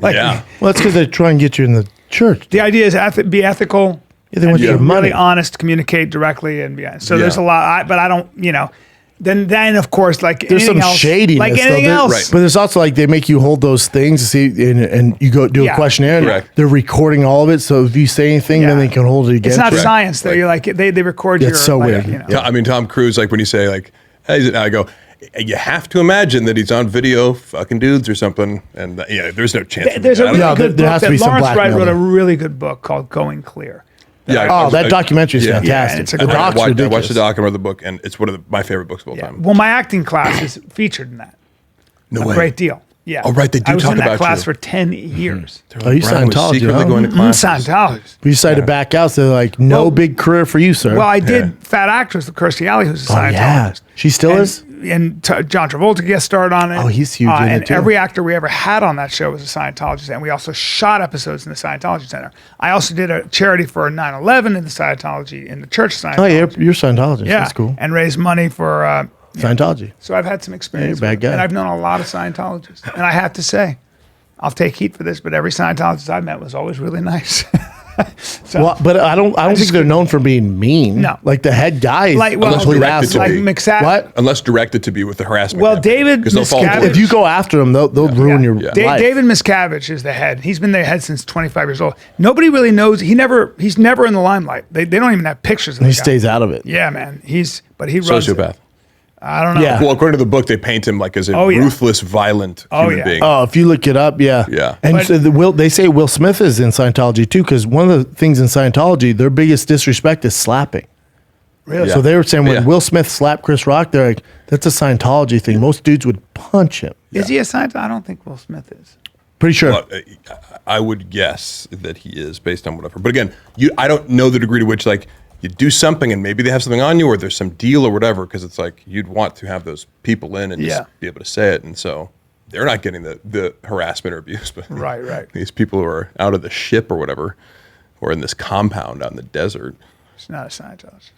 Like, Yeah. Well, that's because they try and get you in the church. the idea is be ethical. Yeah, they want and your be money. really honest, communicate directly, and be honest. So Yeah. there's a lot, but I don't, you know. Then of course, like There's anything some else, shadiness. like though. anything There- else. Right. But there's also like they make you hold those things to see, and you go do Yeah. a questionnaire. And Correct. they're recording all of it, so if you say anything, then Yeah. they can hold it against It's not you. science though. You're like they record Yeah, your. it's so like, weird. You know. Yeah. I mean, Tom Cruise, like when you say like, hey, I go, you have to imagine that he's on video fucking dudes or something, and yeah, there's no chance. for There's me. a I really don't know. Yeah, good there book has to that be some Lawrence Wright blackmail wrote a there. really good book called Going Clear. Yeah, Oh, that documentary's yeah. fantastic. Yeah, and it's a the great- doc's I watched ridiculous. the doc and read the book, and it's one of my favorite books of all Yeah. time. Well, my acting class is featured in that. No A way. great deal. Yeah. Oh, right, they do I was talk in that about class you. for 10 years. Oh, you Bryan was Scientology, secretly huh? going to classes. Scientologist. We decided to back out, so they're like, no Well- big career for you, sir. Well, I did Fat Actress with Kirstie Alley, who's a Oh, Scientologist. yeah. She still and, is? And John Travolta guest starred on it. Oh, he's huge in and it, too. every actor we ever had on that show was a Scientologist, and we also shot episodes in the Scientology Center. I also did a charity for 9/11 in the Scientology, in the Church of Scientology. Oh, yeah, you're Scientologist. Yeah, That's cool. and raised money for. Scientology. So I've had some experience. Hey, bad with it, guy. And I've known a lot of Scientologists, and I have to say, I'll take heat for this, but every Scientologist I met was always really nice. So, Well, but I don't think they're known for being mean. No. Like the head guy is like, well, Unless complete directed asshole. to like be. McSat. What? Unless directed to be with the harassment. Well, campaign, David 'cause they'll fall into Miscavige- it. If you go after them, they'll ruin your Yeah. life. David Miscavige is the head. He's been the head since 25 years old. Nobody really knows. He's never in the limelight. They don't even have pictures of He the guy. stays out of it. Yeah, man. He runs it. Sociopath. I don't know. Yeah. Well, according to the book, they paint him like as a Oh, yeah. ruthless, violent human yeah. being. Oh, if you look it up, yeah. Yeah. And But- so they say Will Smith is in Scientology too, because one of the things in Scientology, their biggest disrespect is slapping. Really? Yeah. So they were saying when Yeah. Will Smith slapped Chris Rock, they're like, that's a Scientology thing. Most dudes would punch him. Is he a Scientologist? I don't think Will Smith is. Pretty sure. Well, I would guess that he is based on what I've heard. But again, I don't know the degree to which like you do something and maybe they have something on you or there's some deal or whatever, because it's like you'd want to have those people in and Yeah. just be able to say it. And so they're not getting the harassment or abuse, but Right. these people who are out of the ship or whatever, or in this compound out in the desert. He's not a Scientologist.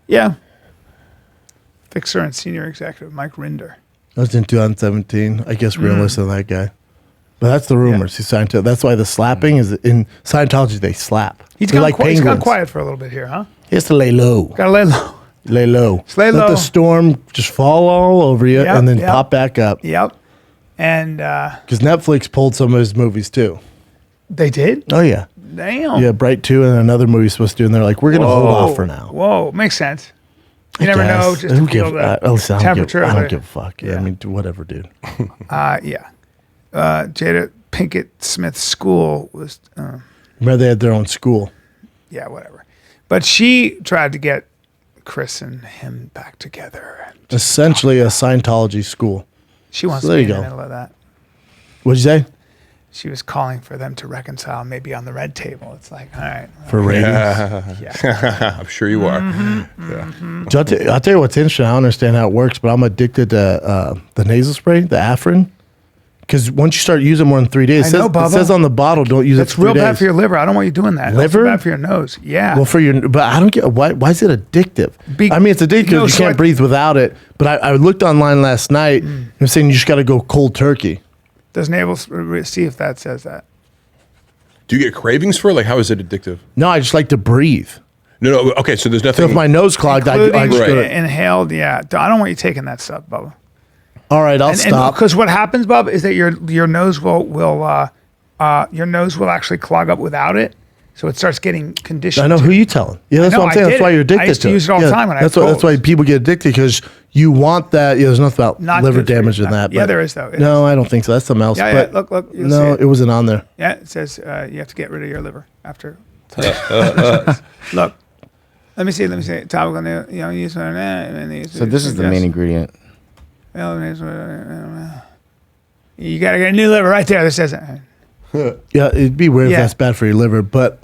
Yeah. Fixer and senior executive Mike Rinder. That was in 2017. I guess realistic than that guy. But that's the rumors. He's Scientology. That's why the slapping is in Scientology. They slap. He's They're he's gone quiet for a little bit here, huh? He has to lay low. Gotta lay low. Lay low. Lay Let low. the storm just fall all over you Yep, and then yep. pop back up. Yep. And Because Netflix pulled some of his movies too. they did? Oh yeah. Damn. Yeah, Bright 2 and another movie supposed to do, and they're like, we're gonna hold off for now. Whoa, makes sense. You I never know. guess. Just Who to feel gives- the listen, I temperature. don't of give the- a fuck. Yeah, I mean, whatever, dude. Yeah. Jada Pinkett Smith's school was, Remember they had their own school. yeah, whatever. But she tried to get Chris and him back together. And Essentially a Scientology school. she wants So to there be you in the go. middle of that. What'd you say? She was calling for them to reconcile, maybe on the red table. It's like, all right. For ratings. Yeah. I'm sure you are. Mm-hmm. I'll tell you what's interesting. I don't understand how it works, but I'm addicted to the nasal spray, the Afrin. Because once you start using more than 3 days, I know, it Bubba. says on the bottle, don't use That's it for 3 real days. bad for your liver. I don't want you doing that. Liver? It's bad for your nose. Yeah. Well, but I don't get why is it addictive? I mean, it's addictive No, because you so can't breathe without it. But I looked online last night and it was saying you just got to go cold turkey. Does Naval see if that says that? Do you get cravings for it? Like, how is it addictive? No, I just like to breathe. No. Okay, so there's So nothing. if my nose clogged, I Including just Right. go to, inhaled. Yeah. I don't want you taking that stuff, Bubba. all right, I'll stop. Because what happens, Bob, is that your nose will actually clog up without it, so it starts getting conditioned. I know to- who you telling. Yeah, that's know, what I'm I saying. did That's why it. you're addicted I used to it. use it all the time when I that's had why. That's why colds. people get addicted because you want that. Yeah, there's nothing about Not liver good for you. damage in No. that. Yeah, but- there is, though. It No, I don't think so. That's something else. Yeah, but look. You'll no, see it wasn't on there. Yeah, it says you have to get rid of your liver after. Look, let me see. Topical, use So this is the main ingredient. You gotta get a new liver right there. This says, Yeah, it'd be weird Yeah. if that's bad for your liver, but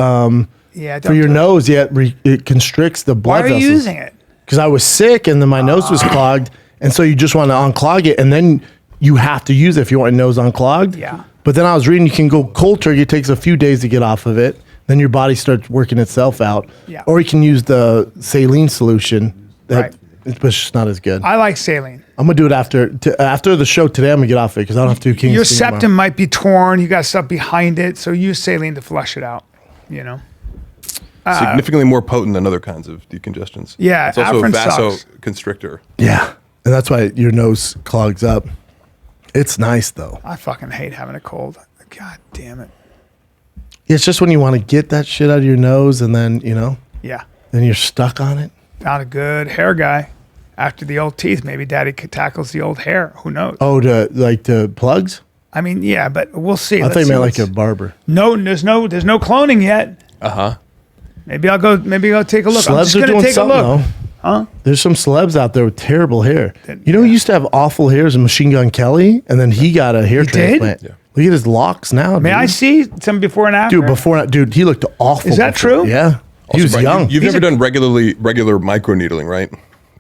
yeah. for your nose, yeah, it constricts the Why blood are you vessels. using it? Because I was sick and then my nose was clogged, and so you just want to unclog it, and then you have to use it if you want your nose unclogged. Yeah. But then I was reading you can go cold turkey. It takes a few days to get off of it. Then your body starts working itself out. Yeah. Or you can use the saline solution. Right. But it's just not as good. I like saline. I'm gonna do it after the show today. I'm gonna get off it because I don't have to do King's Your King septum tomorrow. might be torn. You got stuff behind it, so use saline to flush it out. You know. Significantly more potent than other kinds of decongestants. Yeah, It's also a Afrin sucks. vasoconstrictor. Yeah, and that's why your nose clogs up. It's nice though. I fucking hate having a cold. God damn it. It's just when you want to get that shit out of your nose, and then Yeah. then you're stuck on it. Found a good hair guy. After the old teeth, maybe Daddy tackles the old hair. Who knows? Oh, the plugs? I mean, yeah, but we'll see. I thought you meant like a barber. No, there's no cloning yet. Maybe I'll go take a look. I'm Celebs just are gonna doing take a something look. though. Huh? There's some celebs out there with terrible hair. You know who used to have awful hairs? Machine Gun Kelly, and then he got a hair did? transplant. Yeah. Look at his locks now. May dude. I see some before and after? Dude, he looked awful. Is that before. true? Yeah. He Also, was Brian, young. You've He's never a- done regular microneedling, right?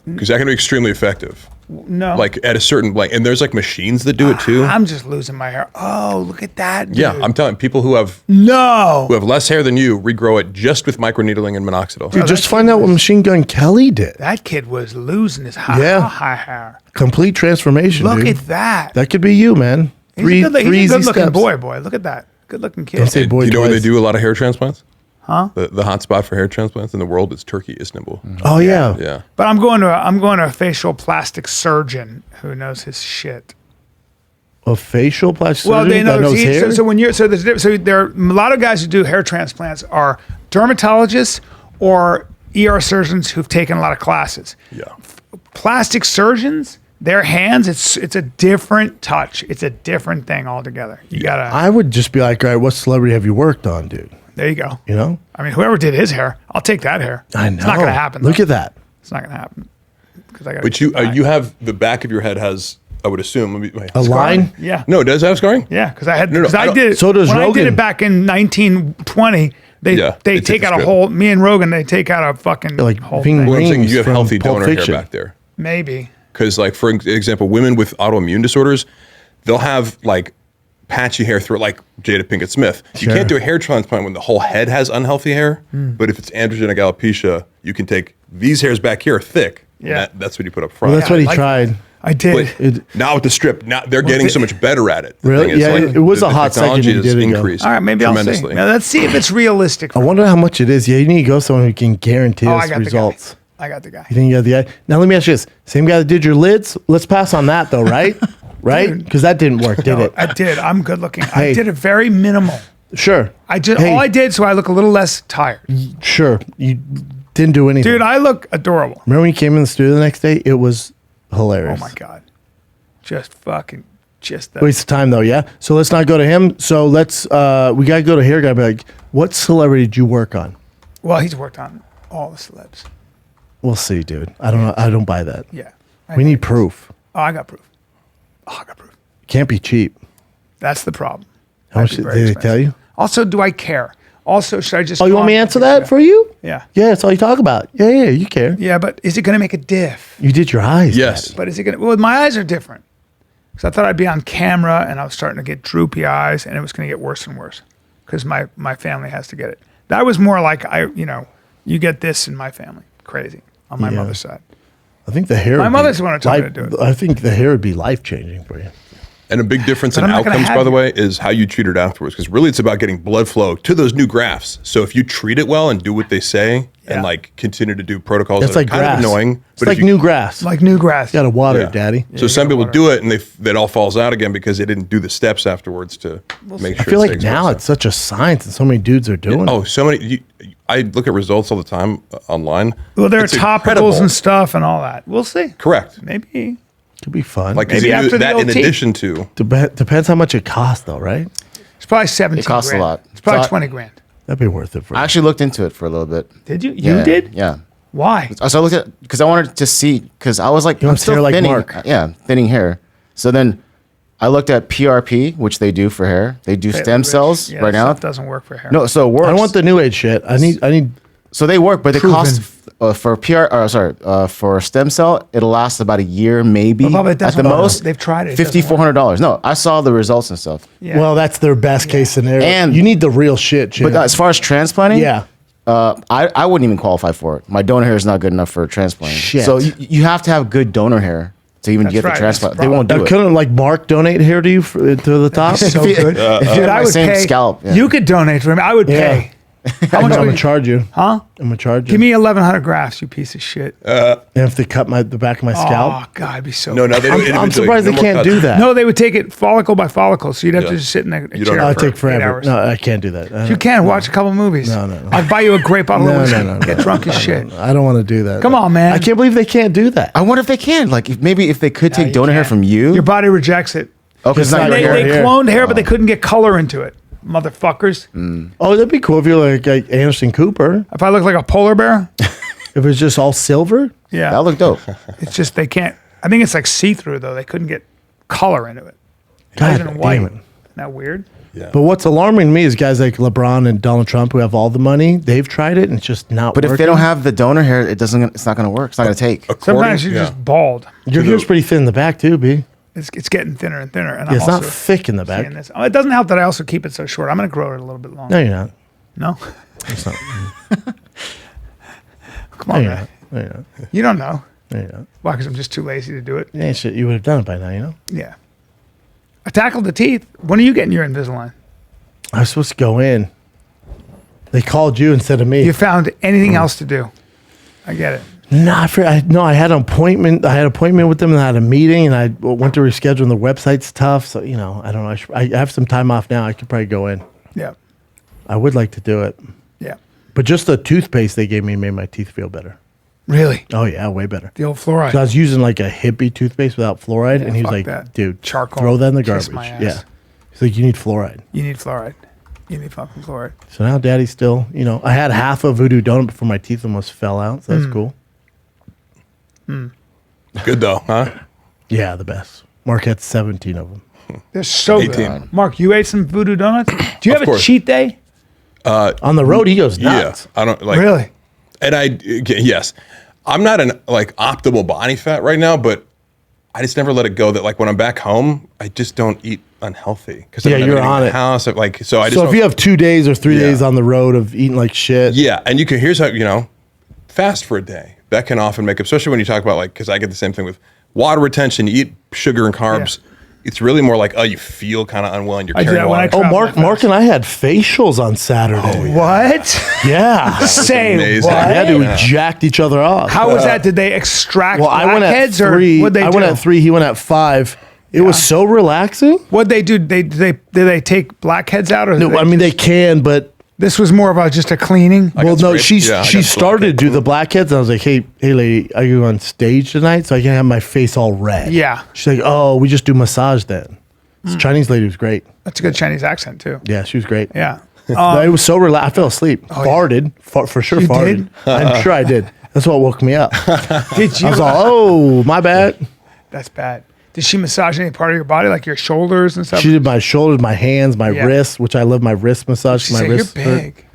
Because that can be extremely effective. No. Like at a certain and there's like machines that do it too. I'm just losing my hair. Oh, look at that. Dude. Yeah, I'm telling people who have No. less hair than you regrow it just with microneedling and minoxidil. Dude, just find out what Machine Gun Kelly did. That kid was losing his high hair. Complete transformation. Look dude. at that. That could be you, man. He's a good easy looking steps. boy. Look at that. Good looking kid. Don't say boy Do you know where they twice. do a lot of hair transplants? Huh? The hot spot for hair transplants in the world is Turkey, Istanbul. Oh yeah. Yeah. But I'm going to a facial plastic surgeon who knows his shit. A facial plastic Well, surgeon they that know. knows See, hair. so when you're so there are a lot of guys who do hair transplants are dermatologists or ER surgeons who've taken a lot of classes. Yeah. Plastic surgeons, their hands, it's a different touch. It's a different thing altogether. You gotta. I would just be like, all right, what celebrity have you worked on, dude? There you go. You know? I mean, whoever did his hair, I'll take that hair. I know. It's not gonna happen. Look though. at that. It's not gonna happen. Because I got. But you have the back of your head has, I would assume, wait, A line? Yeah. No, it does have scarring? Yeah, because I had. No, Because I I don't- did it. So does when I did Rogan. it back in 1920. They Yeah, they it take takes out a good. whole. Me and Rogan, they take out a fucking Like whole Ping thing. Well, I'm saying Rings you have from healthy Pulp donor Fiction. hair back there. Maybe. Because, like, for example, women with autoimmune disorders, they'll have like patchy hair through it, like Jada Pinkett Smith. You Sure. can't do a hair transplant when the whole head has unhealthy hair. But if it's androgenic alopecia, you can take these hairs back here thick. and Yeah. that's what you put up front. Well, that's Yeah, what he I like tried. I did. But now with the strip, now they're getting so much better at it. The Really? thing is, Yeah, it was a hot second technology you has did it, though. increased All right, maybe I'll see. tremendously. Now, let's see if it's realistic. I wonder how much it is. Yeah, you need to go somewhere who can guarantee I us got results. the guy. I got the guy. You think you got the guy? Now let me ask you this: same guy that did your lids? Let's pass on that though, right? Right? Dude. Because that didn't work, did No, it? I did. I'm good looking. I Hey. did it very minimal. Sure. I just Hey. all I did so I look a little less tired. Sure. You didn't do anything. Dude, I look adorable. Remember when you came in the studio the next day? It was hilarious. Oh my god. Just fucking just the Waste of time though, yeah. So let's not go to him. So let's we gotta go to hair guy. Be like, what celebrity did you work on? Well, he's worked on all the celebs. We'll see, dude. I don't know. I don't buy that. Yeah. We need proof. Oh, I got proof. Oh, I got proof. Can't be cheap. That's the problem. How much That'd be did very they tell you? Also, do I care? Also, should I just Oh, you want me to answer that for you? Yeah. Yeah, that's all you talk about. Yeah, yeah, you care. Yeah, but is it going to make a diff? You did your eyes. Yes. But is it going to, well, my eyes are different. Because I thought I'd be on camera and I was starting to get droopy eyes and it was going to get worse and worse because my family has to get it. That was more like, you get this in my family. Crazy. On my Yeah. mother's side. I think the hair. My would mother's be the one who told me life- to do it. I think the hair would be life changing for you. And a big difference in I'm not gonna outcomes, have by the you. way, is how you treat it afterwards. Because really, it's about getting blood flow to those new grafts. So if you treat it well and do what they say, Yeah. and like continue to do protocols That's that like are kind grass. of annoying, It's if like you- new grass. Like new grass. You gotta water Yeah. it, daddy. So some gotta people water do it and it all falls out again because they didn't do the steps afterwards to make sure. I feel it like stays now well. it's such a science, and so many dudes are doing Oh, it. so many. I look at results all the time online. Well, there are It's topicals incredible. and stuff and all that. We'll see. Correct. Maybe. Could be fun. Like 'cause Maybe you do after the that in OT. addition to. Depends how much it costs, though, right? It's probably 17 It costs a grand. lot. It's probably So I- 20 grand. That'd be worth it for. I actually looked into it for a little bit. Did you? Yeah, You did? Yeah. Why? So I looked at because I wanted to see because I was like, I'm want still hair like thinning. Mark. Yeah, thinning hair. So then I looked at PRP, which they do for hair. They do stem cells Yeah, right that now. stuff doesn't work for hair. No, so it works. I want the new age shit. I need. So they work, but they Proven. cost for stem cell. It'll last about a year, maybe But Bubba, it at doesn't the work. most. They've tried it. It doesn't $5,400. No, I saw the results and stuff. Yeah. Well, that's their best case scenario. And- you need the real shit, Jim. But as far as transplanting, yeah, I wouldn't even qualify for it. My donor hair is not good enough for transplanting. Shit. So you have to have good donor hair to even That's get right, the that's the transplant. They won't do it. couldn't like Mark donate hair to you to the top? so If you- good. Dude, I my would same pay. scalp, yeah. You could donate to him. I would Yeah. pay. How much I'm would gonna you? charge you. Huh? I'm gonna charge you. Give me 1,100 grafts, you piece of shit. And if they cut the back of my scalp. Oh God, it'd be so. No, they do it I'm individually. surprised No they more can't cuts. do that. No, they would take it follicle by follicle, so you'd have to Yeah. just sit in a You chair. don't know. I'll for take 8 forever. hours. No, I can't do that. You can watch a couple movies. No. I'll buy you a great bottle of whiskey. Get drunk as shit. I don't want to do that. Come on, man. I can't believe they can't do that. I wonder if they can. Like, if they could take you donor hair can't. from you. Your body rejects it. Okay, it's not It's your They, not hair. they hair. cloned hair, but they couldn't get color into it. Motherfuckers. Oh, that'd be cool if you're like Anderson Cooper. If I look like a polar bear, If it's just all silver. yeah. That look dope. It's just they can't. I think it's like see-through though. They couldn't get color into it. Not God even white. damn it. Isn't that weird? But what's alarming to me is guys like LeBron and Donald Trump who have all the money. They've tried it and it's just not But working. if they don't have the donor hair, it's not going to work. It's not going to take. Sometimes you're yeah. just bald. Your hair's pretty thin in the back too, B. It's getting thinner and thinner. And Yeah, it's I'm not also thick in the back. seeing this. Oh, it doesn't help that I also keep it so short. I'm going to grow it a little bit No, longer. you're not. No? It's not. Come No, on, you're man. not. No, you're not. You don't know. No, you're not. Why? Because I'm just too lazy to do it. Yeah, shit, you would have done it by now, you know? Yeah. I tackled the teeth. When are you getting your Invisalign? I was supposed to go in. They called you instead of me. You found Mm. anything else to do? I get it. No, I had an appointment. I had an appointment with them and I had a meeting and I went to reschedule and the website's tough. So, you know, I don't know. I have some time off now. I could probably go in. Yeah. I would like to do it. Yeah. But just the toothpaste they gave me made my teeth feel better. Really? Oh, yeah, way better. The old fluoride. So I was using like a hippie toothpaste without fluoride. And he was fuck like, that. dude, Charcoal. throw that in the Kiss garbage. my ass. Yeah. He's like, you need fluoride. You need fluoride. You need fucking fluoride. So now daddy's still, you know, I had half a Voodoo Donut before my teeth almost fell out. So that's cool. Good though, huh? Yeah, the best. Mark had 17 of them. They're so 18. good. Mark, you ate some Voodoo Donuts? Do you have a course. cheat day? On the road, he goes nuts. Yeah, I don't like. Really? And yes, I'm not an like optimal body fat right now, but I just never let it go that like when I'm back home, I just don't eat unhealthy because Yeah, you're on it. House so I just So if don't- you have 2 days or 3 Yeah. days on the road of eating like shit, yeah, and here's how fast for a day that can often make up, especially when you talk about like because I get the same thing with water retention, you eat sugar and carbs. It's really more like, oh, you feel kind of unwell and you're do carrying that when I water. Oh, travel Mark and I had facials on Saturday. What? Yeah. Say amazing. what? Yeah, dude, we jacked each other off. How was that? Did they extract Well, I went at blackheads or 3. what'd they do? I went at 3. He went at 5. It was so relaxing. What'd they do? Did they take blackheads out or? No, I mean they can, but this was more of just a cleaning. well, no, scraped. I she got started to do the blackheads, and I was like, hey, lady, are you on stage tonight? So I can't have my face all red. Yeah. She's like, oh, we just do massage then. This Chinese lady was great. That's a good Chinese accent too. Yeah, she was great. Yeah. But it was so relaxed. I fell asleep. Farted. For sure You farted. did? I'm sure I did. That's what woke me up. Did you? I was all, oh, my bad. That's bad. Did she massage any part of your body, like your shoulders and stuff? She did my shoulders, my hands, my Yeah. wrists, which I love my wrist massage. She My said, wrists you're hurt. big.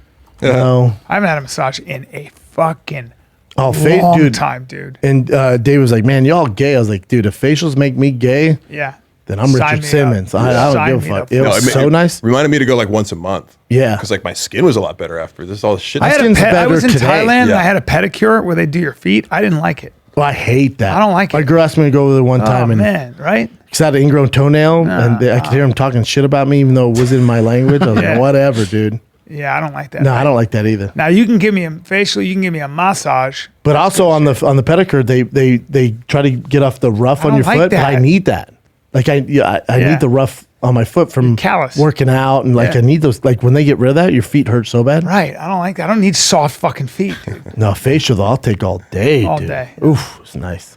No. I haven't had a massage in a fucking Oh, long dude. time, dude. And Dave was like, man, y'all gay. I was like, dude, if facials make me gay, Yeah. then I'm Sign Richard me up. Simmons. I Sign don't give me a fuck. up. It was so nice. Reminded me to go like once a month. Yeah. Because like my skin was a lot better after this. All the shit. I had a skin's I was in better today. Thailand and Yeah. I had a pedicure where they do your feet. I didn't like it. Well, I hate that. I don't like My it. girl asked me to go there one Oh time, and man, right? because I had an ingrown toenail, and I could hear him talking shit about me, even though it was in my language. I was Yeah. like, whatever, dude. Yeah, I don't like that. No, I don't like that either. Now you can give me a facial, you can give me a massage. But also on the pedicure, they try to get off the rough on don't your like foot. But I that. need that. Like I Yeah. need the rough on my foot from callous. working out, and like Yeah. I need those. Like when they get rid of that, your feet hurt so bad. Right. I don't like that. I don't need soft fucking feet, dude. No, facial though, I'll take all day. All dude. day. Oof, it's nice.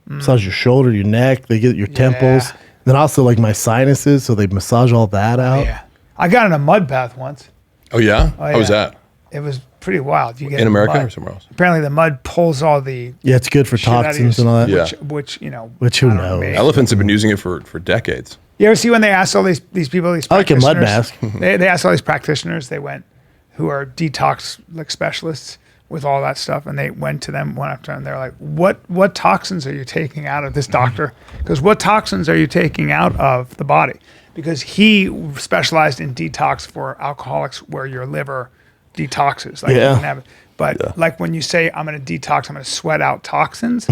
Massage your shoulder, your neck. They get your temples. Then also like my sinuses, so they massage all that out. Yeah. I got in a mud bath once. Oh yeah? How was yeah. that? It was pretty wild. You get In America mud. or somewhere else? Apparently the mud pulls all the Yeah, it's good for shit out of toxins your- and all that. Yeah. which you know. Which who I don't know, knows? maybe. Elephants have been using it for decades. You ever see when they asked all these people, these I like a mud practitioners- mask. they asked all these practitioners, they went, who are detox like specialists with all that stuff, and they went to them one after, and they're like, what toxins are you taking out of this doctor? Because what toxins are you taking out of the body? Because he specialized in detox for alcoholics, where your liver detoxes. Like Yeah. you can have it. But like when you say I'm going to detox, I'm going to sweat out toxins.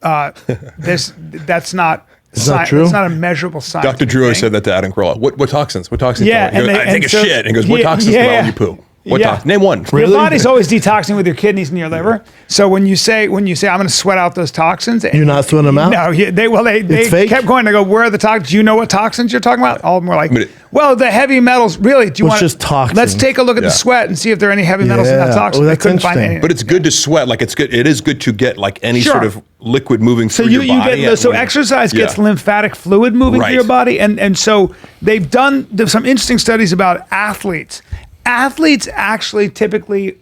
That's not. not true? It's not a measurable science. Dr. Drew always said that to Adam Carolla. What toxins? What toxins? Yeah, He goes, and they- I take and a so- shit. And he goes, what yeah, toxins yeah, come out yeah. when you poo? What Yeah. toxins? Name one. Your body's always detoxing with your kidneys and your liver. So when you say I'm going to sweat out those toxins, You're not sweating them out? No, they fake? kept going. They go, where are the toxins? Do you know what toxins you're talking about? All of them were like, mean, well, the heavy metals. Really? Do you Well, want? it's just toxins. Let's take a look at Yeah. the sweat and see if there are any heavy metals in that Yeah. toxin. Oh, They that's couldn't find interesting. any. But it's good to sweat. Like it's good. It is good to get like any Sure. sort of liquid moving So through you your body. get so exercise gets lymphatic fluid moving Right. through your body, and so they've done some interesting studies about athletes. Athletes actually typically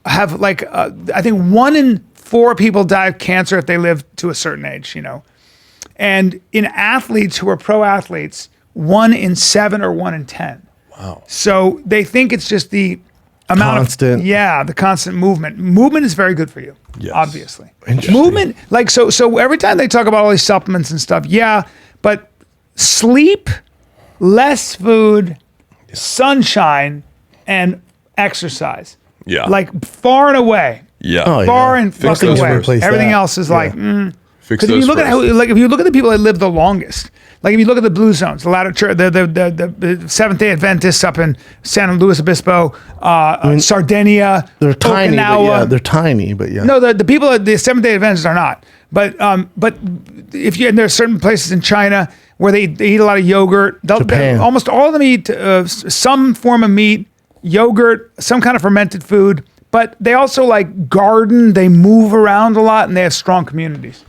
have like I think 1 in 4 people die of cancer if they live to a certain age, and in athletes who are pro athletes, 1 in 7 or 1 in 10. Wow. So they think it's just the amount Constant. of the constant movement. Movement is very good for you, Yes. obviously. Interesting. Movement, like so every time they talk about all these supplements and stuff, but sleep, less food, sunshine, and exercise. Yeah. Like far and away. Yeah. Oh, yeah. Far and Fix fucking those away. first. Replace Everything that. else is like, Fix because if you those look at first. how, like, if you look at the people that live the longest, like if you look at the blue zones, the latter church, the Seventh Day Adventists up in San Luis Obispo, Sardinia, They're tiny, but Okinawa. yeah, they're tiny, but yeah. No, the people at the Seventh Day Adventists are not. But if you and there are certain places in China where they eat a lot of yogurt. Japan. Almost all of them eat some form of meat, yogurt, some kind of fermented food. But they also like garden. They move around a lot, and they have strong communities.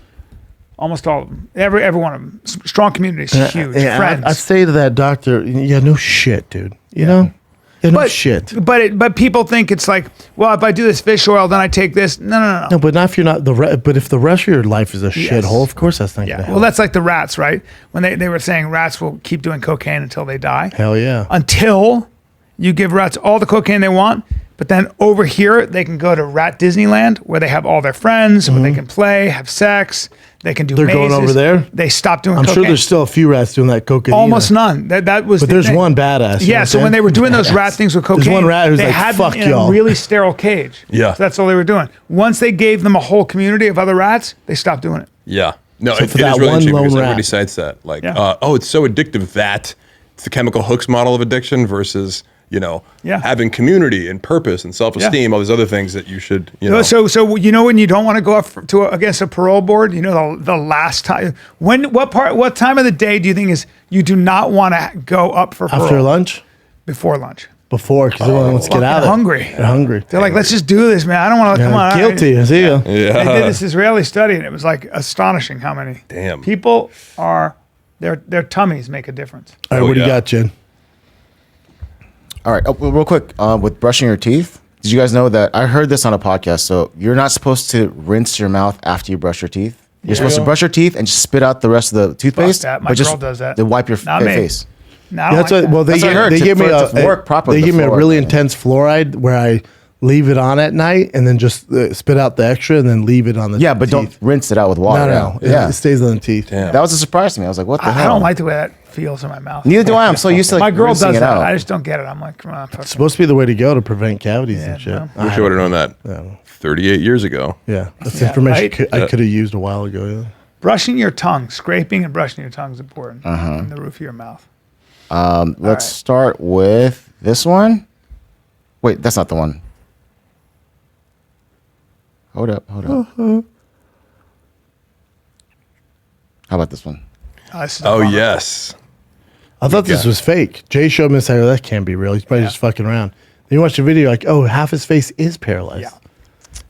Almost all of them. Every one of them. Strong communities. Huge. Yeah, Friends. I say to that doctor, yeah, no shit, dude. You know? Yeah, no shit. But people think it's like, well, if I do this fish oil, then I take this. No. No, but not if you're not but if the rest of your life is a shithole, of course that's not gonna help. Well, that's like the rats, right? When they were saying rats will keep doing cocaine until they die. Hell yeah. Until you give rats all the cocaine they want, but then over here they can go to Rat Disneyland where they have all their friends, where they can play, have sex, they can do. They're going mazes. over there? They stopped doing. I'm cocaine. sure there's still a few rats doing that cocaine. almost none. That was. But the there's thing. one badass. you know Yeah, what so I'm when they were doing saying? those rat things with cocaine, one rat who's they like, had "Fuck them in y'all." a really sterile cage. Yeah. So that's all they were doing. Once they gave them a whole community of other rats, they stopped doing it. Yeah. No, So it for is that really one interesting lone because rat. everybody cites that. Like, Yeah. it's so addictive that it's the chemical hooks model of addiction versus, Yeah. having community and purpose and self-esteem, all these other things that you should, So when you don't want to go up against a parole board, the last time what time of the day do you think is you do not want to go up for parole? After lunch? Before lunch. Before, because everyone wants to get Fucking out of it. hungry. They're hungry. They're like, let's just do this, man. I don't want to come on. Guilty. See ya. They did this Israeli study, and it was like astonishing how many Damn. people are their tummies make a difference. All right, Oh, what do you yeah. got, Jen? All right, well, real quick, with brushing your teeth, did you guys know that I heard this on a podcast? So you're not supposed to rinse your mouth after you brush your teeth. You're supposed to brush your teeth and just spit out the rest of the toothpaste. that. My but just girl does that. Then wipe your Not me. face. No, I don't That's like what. that. Well, they That's what I heard, they to- give me for it to work properly, They give the me a fluoride. really intense fluoride where I leave it on at night and then just spit out the extra and then leave it on the Yeah, but teeth. don't rinse it out with water. No. Yeah. It stays on the teeth. Damn. That was a surprise to me. I was like, what the I hell? don't like the way that feels in my mouth. Neither do I. I'm so used to like My girl rinsing does it that. out. I just don't get it. I'm like, come on, fuck. It's supposed to be the way to go to prevent cavities Yeah, and shit. no. Wish I would have known that 38 years ago. Yeah, that's information right? I could have used a while ago. Yeah. Brushing your tongue, scraping and brushing your tongue is important Uh-huh. in the roof of your mouth. Let's start with this one. Wait, that's not the one. Hold up. How about this one? This is a Oh, bummer. yes. I thought this was fake. Jay showed me this. I go, that can't be real. He's probably just fucking around. Then you watch the video, like, oh, half his face is paralyzed. Yeah.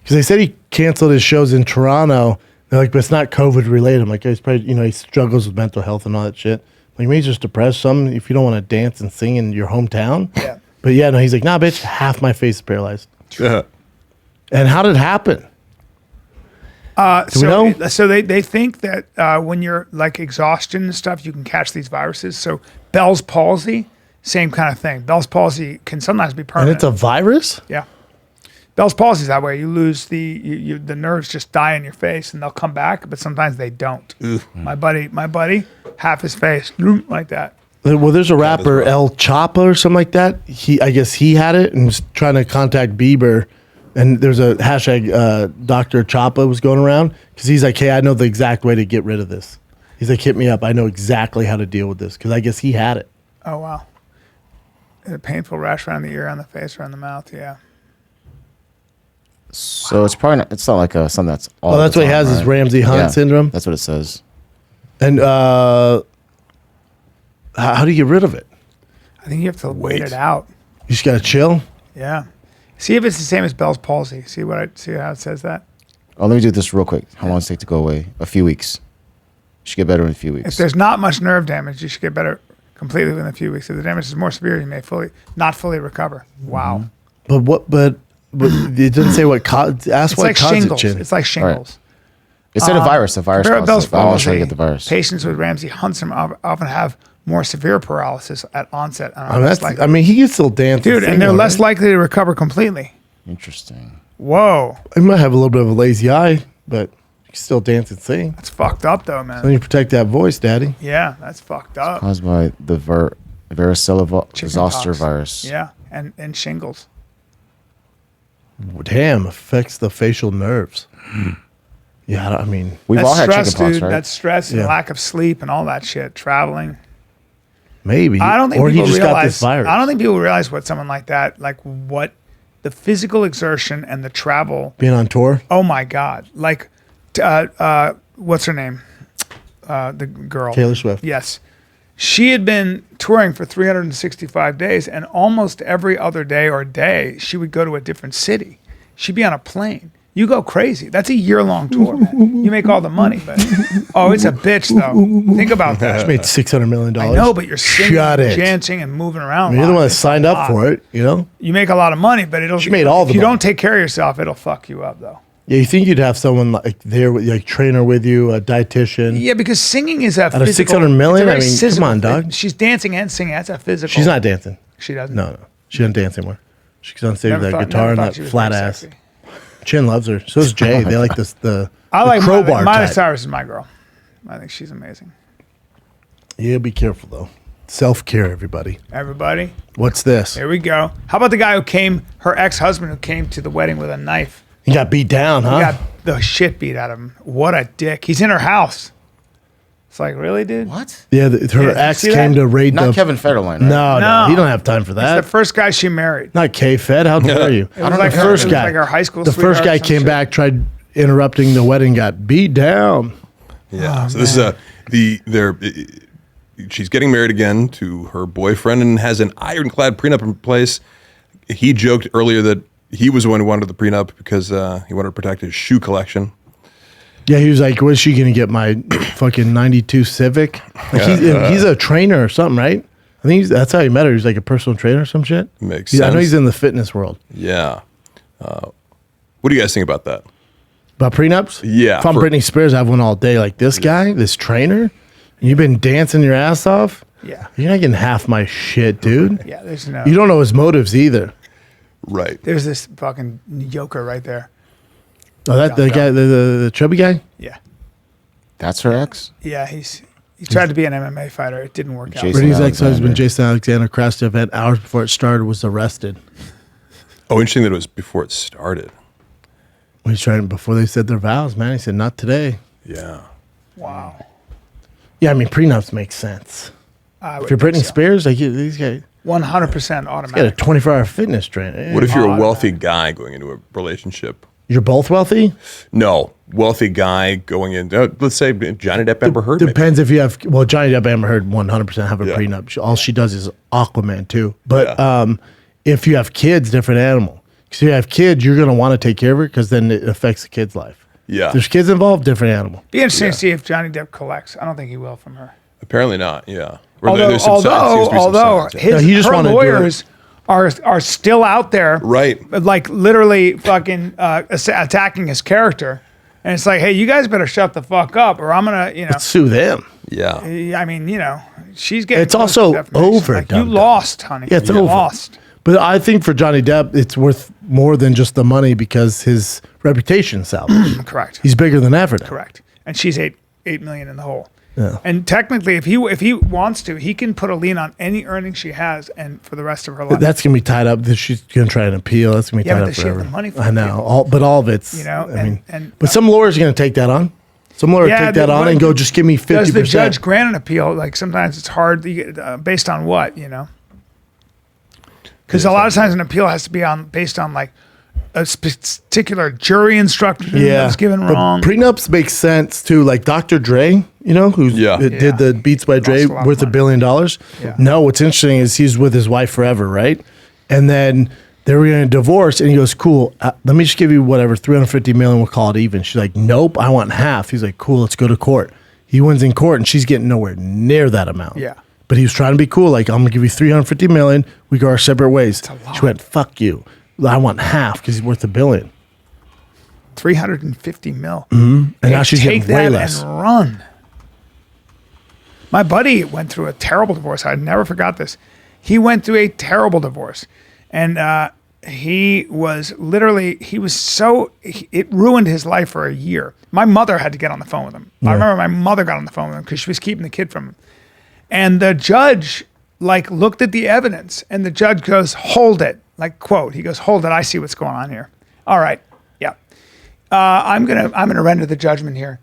Because they said he canceled his shows in Toronto. They're like, but it's not COVID related. I'm like, he's probably, he struggles with mental health and all that shit. Like, maybe he's just depressed. If you don't want to dance and sing in your hometown. Yeah. But yeah, no, he's like, nah, bitch, half my face is paralyzed. Yeah. And how did it happen? Do we know? So they think that when you're like exhaustion and stuff, you can catch these viruses. So Bell's palsy, same kind of thing. Bell's palsy can sometimes be And permanent. it's a virus? Yeah. Bell's palsy is that way. You lose the nerves just die in your face and they'll come back, but sometimes they don't. My buddy, half his face like that. Well, there's a rapper, El Chapa or something like that. I guess he had it and was trying to contact Bieber. And there's a hashtag Dr. Chapa was going around because he's like, hey, I know the exact way to get rid of this. He's like, hit me up. I know exactly how to deal with this because I guess he had it. Oh, wow. A painful rash around the ear, on the face, around the mouth. Yeah. So it's probably not, it's not like something that's all. Well, that's the what he time, has is right? Ramsey Hunt Yeah, syndrome. That's what it says. And how do you get rid of it? I think you have to wait it out. You just got to chill? Yeah. See if it's the same as Bell's palsy. See how it says that? Oh, let me do this real quick. How long does it take to go away? A few weeks. You should get better in a few If weeks. there's not much nerve damage, you should get better completely within a few weeks. If the damage is more severe, you may not fully recover. Wow. But it doesn't say what caused. Ask It's what like caused shingles. it, Chin. It's like shingles. It said a virus. A virus. Compare Bell's caused it. I'm not trying palsy. to get the virus. Patients with Ramsey Hunt syndrome often have more severe paralysis at onset. He can still dance. Dude, sing, and they're though, less right? likely to recover completely. Interesting. Whoa. He might have a little bit of a lazy eye, but you can still dance and sing. That's fucked up, though, man. Then you protect that voice, Daddy. Yeah, that's fucked up. Caused by the varicella zoster Chickenpox. virus. Yeah, and shingles. Damn, affects the facial nerves. Yeah, I mean, We've all had stress, chickenpox, dude. right? That's stress and Yeah. lack of sleep and all that shit. Traveling. maybe. I don't think or he people just realize. got this virus. I don't think people realize what someone like that, like what the physical exertion and the travel. Being on tour. Oh my God! Like, what's her name? The girl. Taylor Swift. Yes. She had been touring for 365 days, and almost every other day or day, she would go to a different city. She'd be on a plane. You go crazy. That's a year-long tour, man. You make all the money, but it's a bitch, though. Think about She that. made $600 million. I know, but you're singing, Shut it. dancing, and moving around. You're a the lot. one that It's signed a up lot. for it, you know? You make a lot of money, but it'll. She made all the If you money. don't take care of yourself, it'll fuck you up, though. Yeah, you think you'd have someone like there, with like trainer with you, a dietitian. Yeah, because singing is a of physical. 600 million? it's a very I mean, physical come on, thing. dog. She's dancing and singing. That's a physical. She's not dancing. She doesn't. No. She doesn't dance anymore. She's on stage with Never that thought- guitar never and thought that she was flat very ass. sexy. Chin loves her. So does Jay. They like this the crowbar Miley type. Cyrus is my girl. I think she's amazing. Yeah, be careful though. Self-care, everybody. Everybody, What's this? here we go. How about the guy who came, her ex-husband who came to the wedding with a knife? He got beat down, huh? He got the shit beat out of him. What a dick. He's in her house. It's like, really, dude? What? Yeah, her Yeah, ex see came that? to raid Not the. Kevin Federline, right? No, No. he don't have time for It's that. the first guy she married. Not K-Fed. How dare you? It was like the her- first it was guy. like her high school The first sweetheart guy or some came shit. back, tried interrupting the wedding, got beat down. Yeah. So this is she's getting married again to her boyfriend and has an ironclad prenup in place. He joked earlier that he was the one who wanted the prenup because he wanted to protect his shoe collection. Yeah, he was like, "What's she gonna get? My fucking '92 Civic?" Like he's a trainer or something, right? I think that's how he met her. He's like a personal trainer or some shit. Makes I know sense. he's in the fitness world. Yeah. What do you guys think about that? About prenups? Yeah, If I'm for- Britney Spears, I have one all day. Like this guy, this trainer, and you've been dancing your ass off. Yeah. You're not getting half my shit, dude. Yeah, there's no. You don't know his motives either. Right. There's this fucking yoker right there. Oh, that the guy, the chubby guy. Yeah. That's her ex? Yeah, he tried to be an MMA fighter. It didn't work out. Jason Britney's Alexander. ex-husband, Jason Alexander, crashed the event hours before it started, was arrested. Oh, interesting that it was before it started. He's trying before they said their vows, man. He said, "Not today." Yeah. Wow. Yeah, I mean prenups make sense. I If you're Britney Spears, like these guys 100% got a automatic. 24-hour fitness trainer. What if you're a wealthy guy going into a relationship? You're both wealthy? No, wealthy guy going into, let's say Johnny Depp, Amber Heard. maybe. Depends if you have. Well, Johnny Depp, Amber Heard, 100% have a Yeah. prenup. All she does is Aquaman too. But Yeah. if you have kids, different animal. Because if you have kids, you're gonna want to take care of her because then it affects the kid's life. Yeah. If there's kids involved, different animal. Be interesting to see if Johnny Depp collects. I don't think he will from her. Apparently not. Yeah. Or Although, there's some signs- seems to be some signs, yeah. No, he just her wanted to do lawyers are still out there, Right. Like literally fucking attacking his character, and it's like, hey, you guys better shut the fuck up, or I'm gonna, Sue them. Yeah. I mean, she's getting. It's close to also defamation. over, Like, you dum-dum. lost, honey. Yeah, it's you over. lost. But I think for Johnny Depp, it's worth more than just the money because his reputation's salvaged. Correct. He's bigger than ever now. Correct. And she's $8 million in the hole. Yeah. And technically, if he wants to, he can put a lien on any earnings she has, and for the rest of her life. That's gonna be tied up. She's gonna try and appeal. That's gonna be Yeah, tied but up does she have forever. the money for I it? know. All of it's. and but some lawyers are gonna take that on. Some lawyer Yeah, take that the- on and go, just give me 50%. does the judge grant an appeal? Like sometimes it's hard based on what, Because a lot of times an appeal has to be based on like a particular jury instruction that's given But wrong. prenups make sense too. Like Dr. Dre, who Yeah. did the Beats by Dre Lost a lot of worth $1 money. billion. Yeah. No, what's interesting is he's with his wife forever, right? And then they were going to divorce, and he goes, "Cool, let me just give you whatever, $350 million. We'll call it even." She's like, "Nope, I want half." He's like, "Cool, let's go to court." He wins in court, and she's getting nowhere near that amount. Yeah. But he was trying to be cool, like, "I'm gonna give you $350 million. We go our separate ways." She went, "Fuck you. I want half because he's worth $1 billion." $350 million. And now she's Take getting way that less. and run. My buddy went through a terrible divorce. I never forgot this. He went through a terrible divorce, and it ruined his life for a year. My mother had to get on the phone with him. I remember my mother got on the phone with him because she was keeping the kid from him. And the judge looked at the evidence, and the judge goes, "Hold it." Like, quote, he goes, "Hold it. I see what's going on here. All right. Yeah. I'm gonna render the judgment here.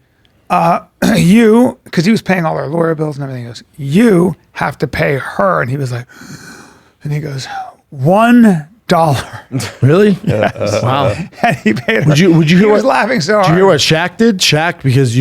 You," because he was paying all our lawyer bills and everything. He goes, "You have to pay her." And he was like, and he goes, $1. Really? Wow. And he paid her. Would you hear He was what- laughing so Did hard. you hear what Shaq did? Shaq, because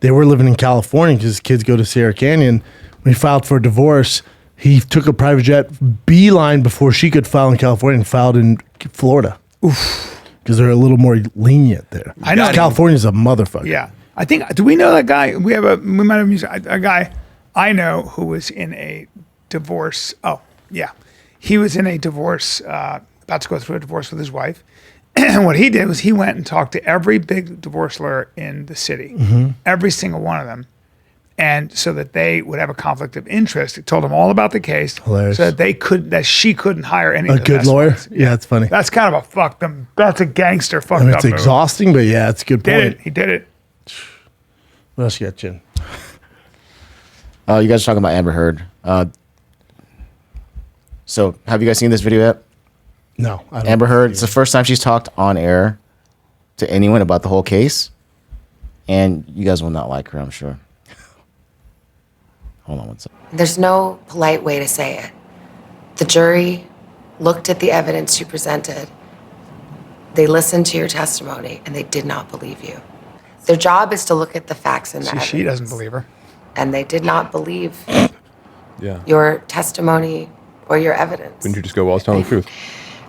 they were living in California because his kids go to Sierra Canyon. When he filed for a divorce, he took a private jet beeline before she could file in California and filed in Florida. Oof. Because they're a little more lenient there. I know. California's a motherfucker. Yeah. I think, do we know that guy? We might have used a guy I know who was in a divorce. Oh, yeah. He was in a divorce, about to go through a divorce with his wife. And what he did was he went and talked to every big divorce lawyer in the city, every single one of them. And so that they would have a conflict of interest. He told them all about the case. Hilarious. So that she couldn't hire any A of the good best lawyer? ones. Yeah, it's funny. That's kind of that's a gangster fucked I mean, up it's move. exhausting, but yeah, it's a good Did point. it. He did it. What else you got, Chin? You guys are talking about Amber Heard. So, have you guys seen this video yet? No, I don't. Amber Heard, it's the first time she's talked on air to anyone about the whole case. And you guys will not like her, I'm sure. Hold on one second. There's no polite way to say it. The jury looked at the evidence you presented. They listened to your testimony, and they did not believe you. Their job is to look at the facts and the evidence. She doesn't believe her. And they did not believe Yeah. your testimony or your evidence. Wouldn't you just go, well, I was telling the truth?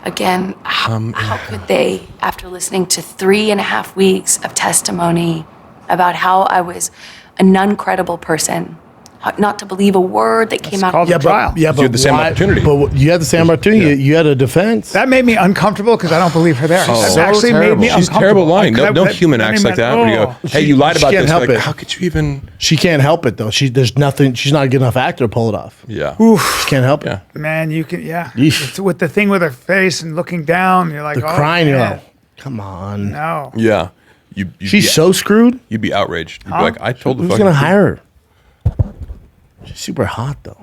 Again, how could they, after listening to 3.5 weeks of testimony about how I was a non-credible person, not to believe a word that came out called of a trial. Yeah, but You had the same why- opportunity. But you had the same opportunity. You had a defense. That made me uncomfortable because I don't believe her there. That So actually made terrible. me She's uncomfortable. terrible lying. Like, No that human made acts me like that. Where you go, oh. hey, you lied she about can't this. help Like, it. how could you even? She can't help it though. There's nothing. She's not a good enough actor to pull it off. Yeah. She can't help Yeah. it. Man, you can, yeah. Yeesh. It's with the thing with her face and looking down, you're like, The oh, crying, you're man. like, come on. No. Yeah. You'd She's be, so screwed. You'd be outraged. You'd be like, I told the Who's fucking gonna truth. hire her? She's super hot though.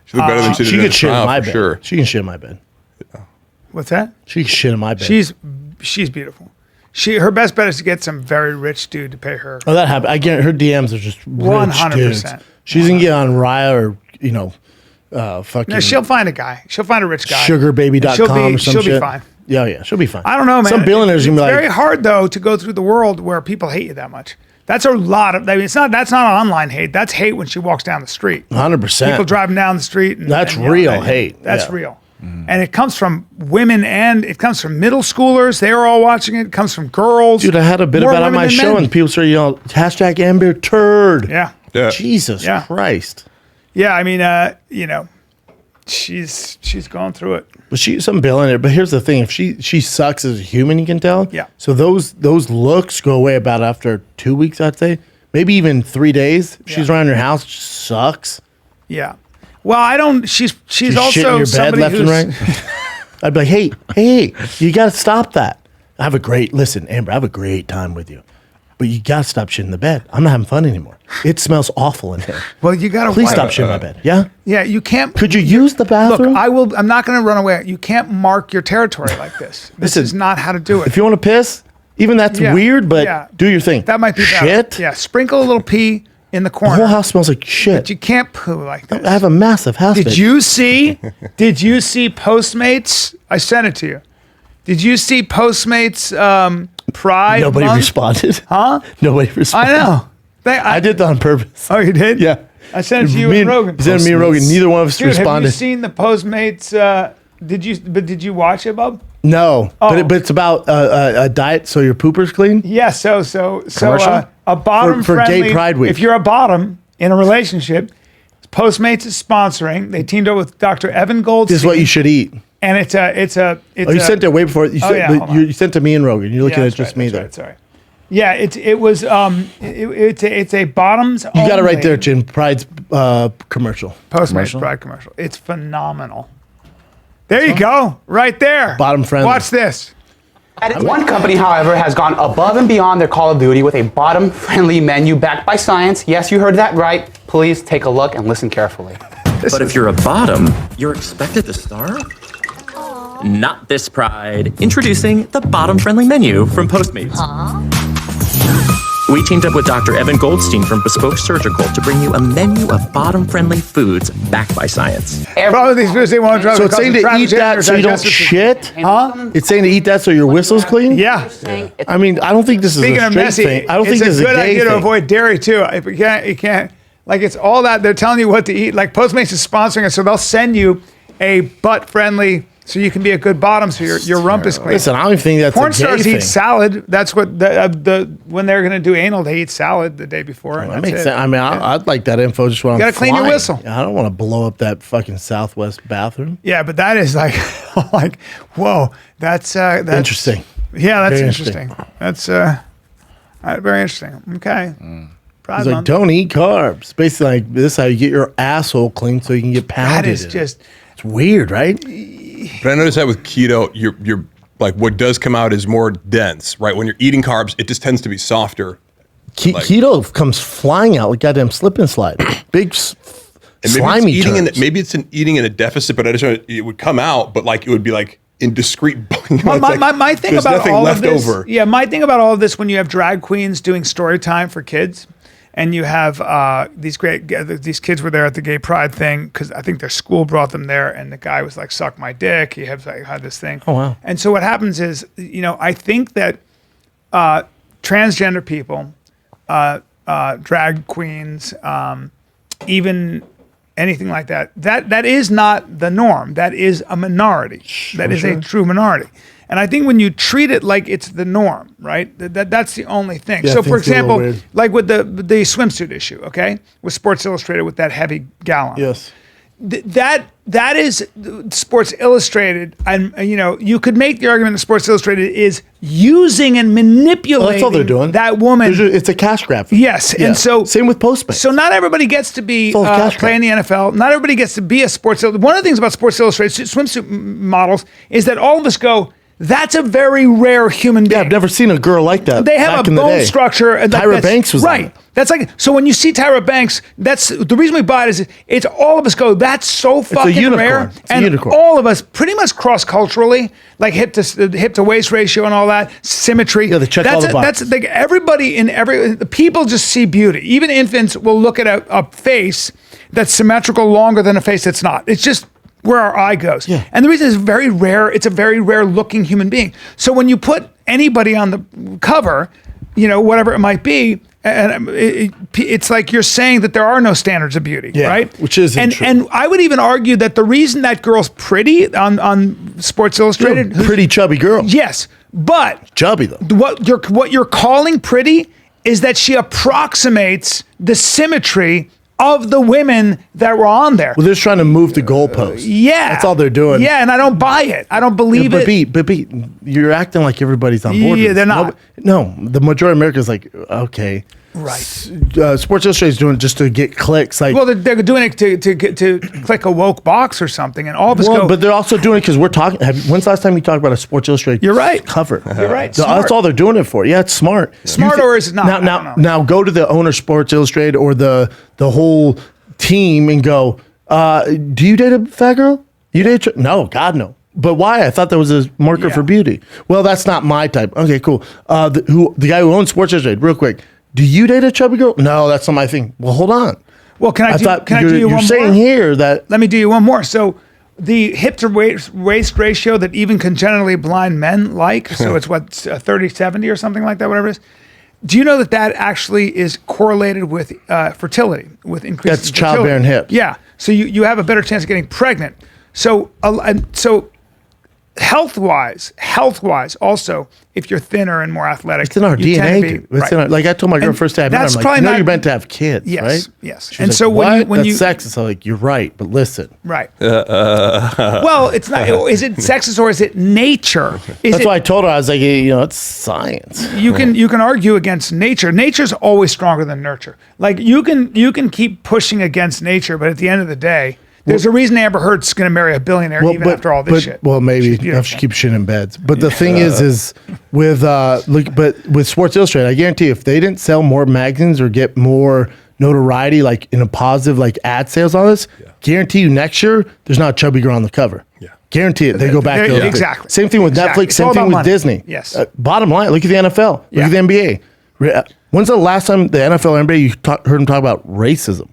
She looked better than she did She in could the shit in trial, my for bed. sure. She can shit in my bed. What's that? She can shit in my bed. She's beautiful. Her best bet is to get some very rich dude to pay her. Oh, that happened. I get her DMs are just rich 100%. dudes. She's gonna get on Raya or fucking No, she'll find a guy. She'll find a rich guy. sugarbaby.com She'll be- or some she'll be shit. fine. Yeah, she'll be fine. I don't know, man. Some billionaires gonna be It's like, very hard though to go through the world where people hate you that much. That's a lot of. I mean, that's not online hate. That's hate when she walks down the street. 100%. People driving down the street. That's yelling real at you. hate, That's yeah. real. And it comes from women and it comes from middle schoolers. They were all watching it. It comes from girls. Dude, I had a bit More about it on women my than show, men. and people started yelling, hashtag Amber Turd. Yeah. Yeah. Jesus Yeah. Christ. Yeah. I mean, she's going through it. But she's some billionaire. But here's the thing: if she sucks as a human, you can tell. Yeah. So those looks go away about after 2 weeks, I'd say, maybe even 3 days. If she's Yeah. around your house, she sucks. Yeah. Well, I don't. She's She's also shitting your bed somebody left who's, and right. I'd be like, hey, you got to stop that. Listen, Amber, I have a great time with you. But you got to stop shitting in the bed. I'm not having fun anymore. It smells awful in here. Well, you got to Please stop shitting in my bed. Yeah? Yeah, you can't. Could you use the Look, bathroom? I'm not going to run away. You can't mark your territory like this. This Listen, is not how to do it. If you want to piss, even that's Yeah, weird, but yeah. do your thing. That might be better. shit. Yeah, sprinkle a little pee in the The corner. whole house smells like shit. But you can't poo like this. I have a massive house. Did babe. you see Postmates? I sent it to you. Did you see Postmates Pride Nobody Month? responded. Huh? Nobody responded. I know. I did that on purpose. Oh, you did? Yeah. I sent it to you Me and Rogan. You sent me and Rogan. Neither one of us Dude, responded. have you seen the Postmates? Did you watch it, Bub? No, Oh. but it's about a diet so your pooper's clean. Yeah, so Commercial? a bottom For Gay friendly. Pride Week. If you're a bottom in a relationship, Postmates is sponsoring. They teamed up with Dr. Evan Goldstein. This is what you should eat. And it's Oh, you sent it way before. You sent, yeah, but hold on. you sent to me and Rogan. You're looking at just me there. Right, sorry. Yeah, it's a bottoms. You got it right there, Jim. Pride's commercial. Postmates Commercial? Pride commercial. It's phenomenal. There you go, right there. Bottom friendly. Watch this. One company, however, has gone above and beyond their Call of Duty with a bottom-friendly menu backed by science. Yes, you heard that right. Please take a look and listen carefully. But if you're a bottom, you're expected to starve? Not this pride. Introducing the bottom-friendly menu from Postmates. We teamed up with Dr. Evan Goldstein from Bespoke Surgical to bring you a menu of bottom-friendly foods backed by science. Problem with these foods, they won't drive. So it's saying to eat that so you don't shit? Huh? It's saying to eat that so your whistle's clean? Yeah. I mean, I don't think this is Speaking a of straight messy, thing. I don't think it's this is a a good gay idea to thing. avoid dairy too. If you can't. Like it's all that they're telling you what to eat. Like Postmates is sponsoring it, so they'll send you a butt-friendly, so you can be a good bottom, so your rump is clean. Listen, I don't even think that's Porn a gay stars thing. eat salad. That's what when they're going to do anal, they eat salad the day before. And That that's makes it. sense. I mean, I'd like that info just when I'm gotta clean your flying. whistle. I don't want to blow up that fucking Southwest bathroom. Yeah, but that is like, like, whoa, that's Interesting. Yeah, that's Very interesting. That's very interesting. Okay. Pride It's like, Month. don't eat carbs. Basically, like, this is how you get your asshole clean so you can get pounded. That is in it. just. It's weird, right? But I noticed that with keto, you're like what does come out is more dense, right? When you're eating carbs, it just tends to be softer. Like- Keto comes flying out like goddamn slip and slide. Big And maybe slimy it's eating turds. maybe it's an eating in a deficit, but I just it would come out, but like it would be like in discrete. My thing there's about nothing all left of this, over. yeah, my thing about all of this when you have drag queens doing story time for kids, and you have these kids were there at the gay pride thing because I think their school brought them there, and the guy was like, "Suck my dick." He had this thing. Oh, wow. And so what happens is, I think that transgender people, drag queens, even anything like that is not the norm. That is a minority. That is a true minority. And I think when you treat it like it's the norm, right? That's the only thing. Yeah, So, for things get a little example, weird. like with the swimsuit issue, okay, with Sports Illustrated with that heavy gown. Yes. That is Sports Illustrated, and you could make the argument that Sports Illustrated is using and manipulating That's all they're doing. that woman. It's a cash grab. Yes, Yeah. and so same with Postmates. So not everybody gets to be all a cash play in the NFL. Not everybody gets to be a Sports Illustrated. One of the things about Sports Illustrated swimsuit models is that all of us go, that's a very rare human being. Yeah, I've never seen a girl like that. They have back a in the bone day. structure. Tyra Banks was on right. it. That's like, so when you see Tyra Banks, that's the reason we buy it is it's all of us go, that's so fucking unicorn. rare. It's a And unicorn. all of us pretty much cross culturally, like hip to waist ratio and all that, symmetry. Yeah, they check all the boxes. That's like everybody people just see beauty. Even infants will look at a face that's symmetrical longer than a face that's not. It's just where our eye goes. Yeah. And the reason it's very rare, it's a very rare looking human being. So when you put anybody on the cover, whatever it might be, and it's like you're saying that there are no standards of beauty, Yeah, right? which isn't true. And I would even argue that the reason that girl's pretty on Sports Illustrated, Pretty chubby girl. yes, but Chubby though. what you're calling pretty is that she approximates the symmetry of the women that were on there. Well, they're just trying to move the goalpost. Yeah. That's all they're doing. Yeah, and I don't buy it. I don't believe it. But you're acting like everybody's on board. Yeah, with they're this. not. No, the majority of America is like, okay. Right. Sports Illustrated is doing it just to get clicks. Like, Well, they're doing it to click a woke box or something, and all of us go. but they're also doing it because we're talking. When's the last time you talked about a Sports Illustrated You're right. cover? You're right. That's Smart. all they're doing it for. Yeah, it's smart. Smart or is it not? I don't know. Now go to the owner of Sports Illustrated or the whole team and go, do you date a fat girl? You date no, God no. But why? I thought that was a marker for beauty. Well, that's not my type. Okay, cool. The guy who owns Sports Illustrated, real quick. Do you date a chubby girl? No, that's not my thing. Well, hold on. Well, can I do you you're one saying more? here that Let me do you one more. So the hip to waist ratio that even congenitally blind men like, so it's 30-70 or something like that, whatever it is. Do you know that actually is correlated with fertility, with increased That's childbearing hips. Yeah. So you have a better chance of getting pregnant. So health-wise, also, if you're thinner and more athletic, it's in our you tend DNA. to be- It's in our, like I told my girl And first day I met her, that's I'm like, probably you're not- meant to have kids, Yes, right? yes. She's And like, so when what? you That's sexist. I'm like, you're right, but listen. right. Well, it's not. Is it sexist or is it nature? That's why I told her, I was like, it's science. You can argue against nature. Nature's always stronger than nurture. Like you can keep pushing against nature, but at the end of the day, there's a reason Amber Heard's going to marry a billionaire after all this shit. Well, maybe She's beautiful. if she keeps shit in beds. But the thing is with with Sports Illustrated, I guarantee if they didn't sell more magazines or get more notoriety, like in a positive, like ad sales on this, guarantee you next year there's not a chubby girl on the cover. Yeah. Guarantee it. They go back to Yeah, exactly. Same thing with Exactly. Netflix. It's Same all thing about with money. Disney. Yes. Bottom line, look at the NFL. Yeah. Look at the NBA. When's the last time the NFL or NBA you heard them talk about racism?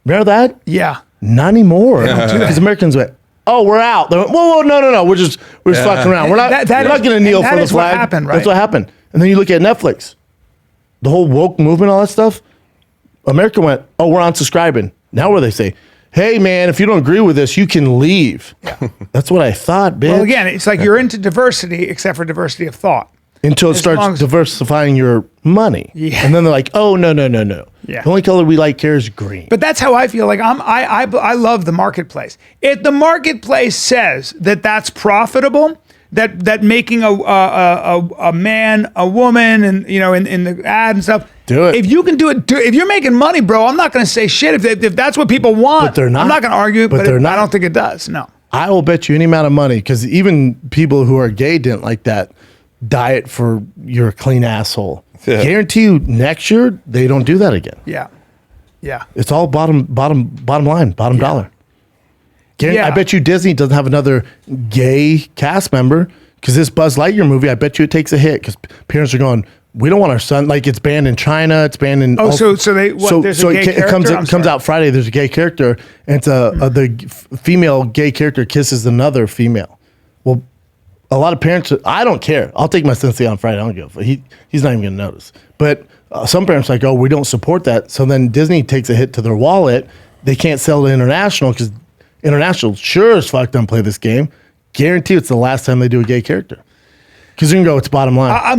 Remember that? Yeah. Not anymore. Because Americans went, oh, we're out. They went, whoa, no. We're just fucking around. We're not That we're not is- going to kneel and for that the is what flag. happened, That's right? what happened. And then you look at Netflix, the whole woke movement, all that stuff. America went, oh, we're unsubscribing. Now what do they say? Hey, man, if you don't agree with this, you can leave. That's what I thought, bitch. Well, again, it's like you're into diversity, except for diversity of thought. Until it as long starts as- diversifying your money. Yeah. And then they're like, oh, no. Yeah. The only color we like here is green. But that's how I feel. Like I love the marketplace. If the marketplace says that that's profitable, that making a man, a woman, and in the ad and stuff. Do it. If you can do it, if you're making money, bro, I'm not going to say shit. If that's what people want, But they're not. I'm not going to argue. But they're not. I don't think it does. No. I will bet you any amount of money, because even people who are gay didn't like that diet for you're a clean asshole. Yeah. Guarantee you next year they don't do that again. Yeah. Yeah. It's all bottom line, bottom dollar. Yeah. I bet you Disney doesn't have another gay cast member, because this Buzz Lightyear movie, I bet you it takes a hit because parents are going, we don't want our son, like it's banned in China, it's banned in. So there's a gay it comes out Friday. There's a gay character, and it's the female gay character kisses another female. Well, a lot of parents, I don't care. I'll take my son to see it on Friday. I don't give a fuck. He's not even gonna notice. But some parents are like, oh, we don't support that. So then Disney takes a hit to their wallet. They can't sell to international because international sure as fuck don't play this game. Guarantee it's the last time they do a gay character. Because you can go, it's bottom line. I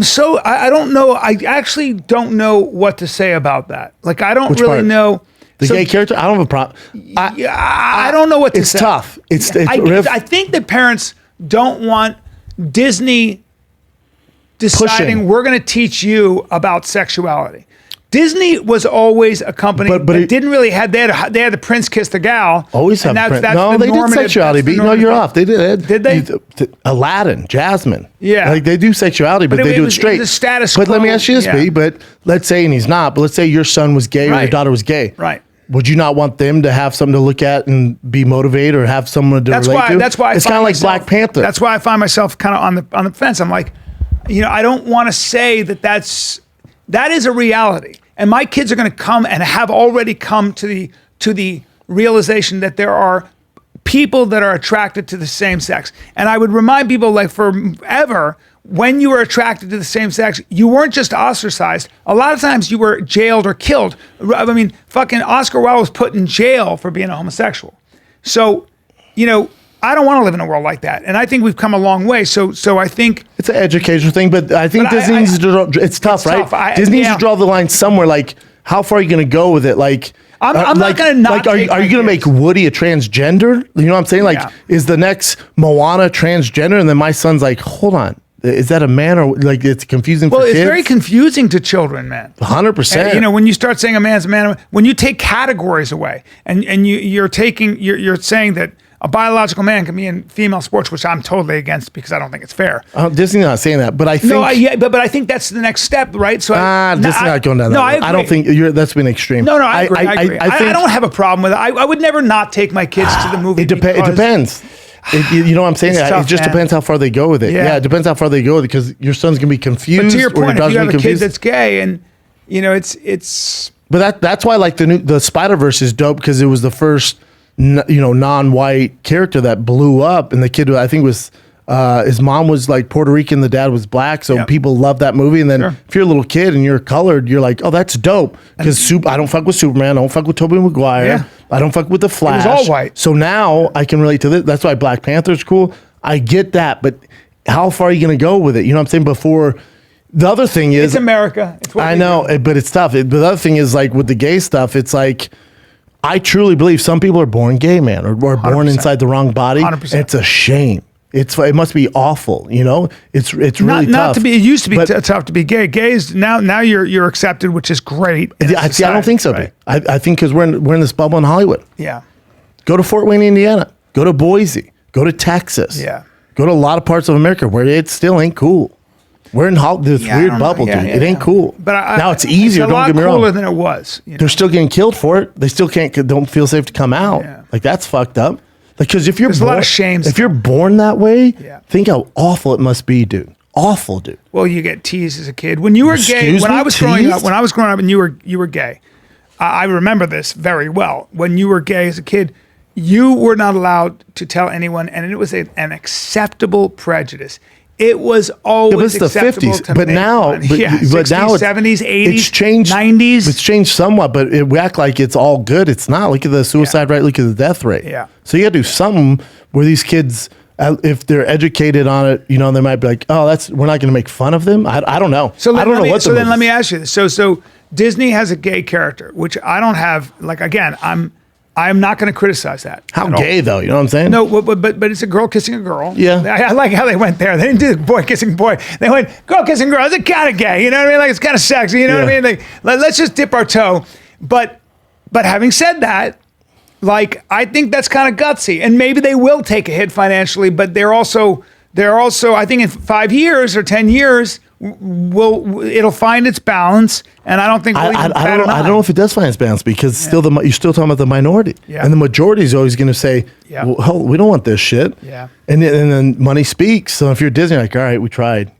don't know. I actually don't know what to say about that. Like, I don't Which really part? know. The gay character? I don't have a problem. I don't know what to say. It's tough. I think that parents don't want Disney deciding Pushing. we're going to teach you about sexuality. Disney was always a company that didn't really have. They had the prince kiss the gal. Always have that's, prince. that's No, the they did normative- sexuality, that's the but no, you're normative- off. They did. Did they? Aladdin, Jasmine. Yeah. Like they do sexuality, but they do it was straight. the status But let me quo, ask you this, yeah. B, but let's say, and he's not, but let's say your son was gay or your Right. daughter was gay. Right. Would you not want them to have something to look at and be motivated or have someone to relate to? That's why it's kind of like Black Panther. That's why I find myself kind of on the fence. I'm like, I don't want to say that is a reality, and my kids are going to come and have already come to the realization that there are people that are attracted to the same sex. And I would remind people, like, forever, when you were attracted to the same sex, you weren't just ostracized. A lot of times you were jailed or killed. I mean, fucking Oscar Wilde was put in jail for being a homosexual. So, I don't want to live in a world like that. And I think we've come a long way. So I think it's an educational thing, but I think Disney needs to draw, it's tough, right? Disney needs to draw the line somewhere. Like, how far are you going to go with it? Like, I'm not going to not. Like, are you going to make Woody a transgender? You know what I'm saying? Like, is the next Moana transgender? And then my son's like, hold on. Is that a man or like it's confusing for kids? Well, it's very confusing to children, man. 100%. When you start saying a man's a man, when you take categories away and you're saying that a biological man can be in female sports, which I'm totally against because I don't think it's fair. Disney's not saying that, but I think but I think that's the next step, right? So Disney's not going down that way. I don't think that's been extreme. No, I agree. I agree. I don't have a problem with it. I would never not take my kids to the movie. It depends. You know what I'm saying? Tough, it just man. depends how far they go with it. Yeah, it depends how far they go with it because your son's gonna be confused. But to your point, if you have a kid confused. that's gay and it's. But that's why like the Spider-Verse is dope because it was the first non-white character that blew up, and the kid I think was his mom was like Puerto Rican, the dad was black, so people love that movie. And then if you're a little kid and you're colored, you're like, oh, that's dope because I don't fuck with Superman, I don't fuck with Tobey Maguire, I don't fuck with the Flash. It was all white. So now I can relate to this. That's why Black Panther's cool. I get that, but how far are you going to go with it? You know what I'm saying? Before the other thing is, it's America. It's what I know, but it's tough. But the other thing is like with the gay stuff, it's like. I truly believe some people are born gay, man, or born 100%. inside the wrong body. 100%. It's a shame. It must be awful, It's really tough. Not to be. It used to be tough to be gay. Gay is now you're accepted, which is great. I don't think so. Right? I think because we're in this bubble in Hollywood. Yeah. Go to Fort Wayne, Indiana. Go to Boise. Go to Texas. Yeah. Go to a lot of parts of America where it still ain't cool. We're in this weird bubble, dude. It ain't cool. But now it's easier. It's don't get me wrong. cooler than it was. They're still getting killed for it. They still don't feel safe to come out. Yeah. Like that's fucked up. Because if you're There's a lot of shames. If you're born that way, think how awful it must be, dude. Awful, dude. Well, you get teased as a kid. When you were gay, when I was growing up and you were gay, I remember this very well. When you were gay as a kid, you were not allowed to tell anyone, and it was an acceptable prejudice. It was always acceptable the 50s, to but make now, fun. but 60s, now 70s, 80s, it's changed. 90s. It's changed somewhat, but we act like it's all good. It's not. Look at the suicide rate. Look at the death rate. Yeah. So you got to do something where these kids, if they're educated on it, they might be like, oh, we're not going to make fun of them. I don't know. So I don't know what. So then let me ask you this. So Disney has a gay character, which I don't have. Like again, I'm not going to criticize that. How gay though? You know what I'm saying? No, but it's a girl kissing a girl. Yeah. I like how they went there. They didn't do boy kissing boy. They went girl kissing girl. It's kind of gay. You know what I mean? Like it's kind of sexy. You know what I mean? Like let's just dip our toe. But having said that, like I think that's kind of gutsy, and maybe they will take a hit financially. But they're also I think in 5 years or 10 years. It'll find its balance, and I don't think we'll I don't know if it does find its balance because you're still talking about the minority, and the majority is always going to say, well, hell, we don't want this shit, and then money speaks. So if you're Disney, like, all right, we tried,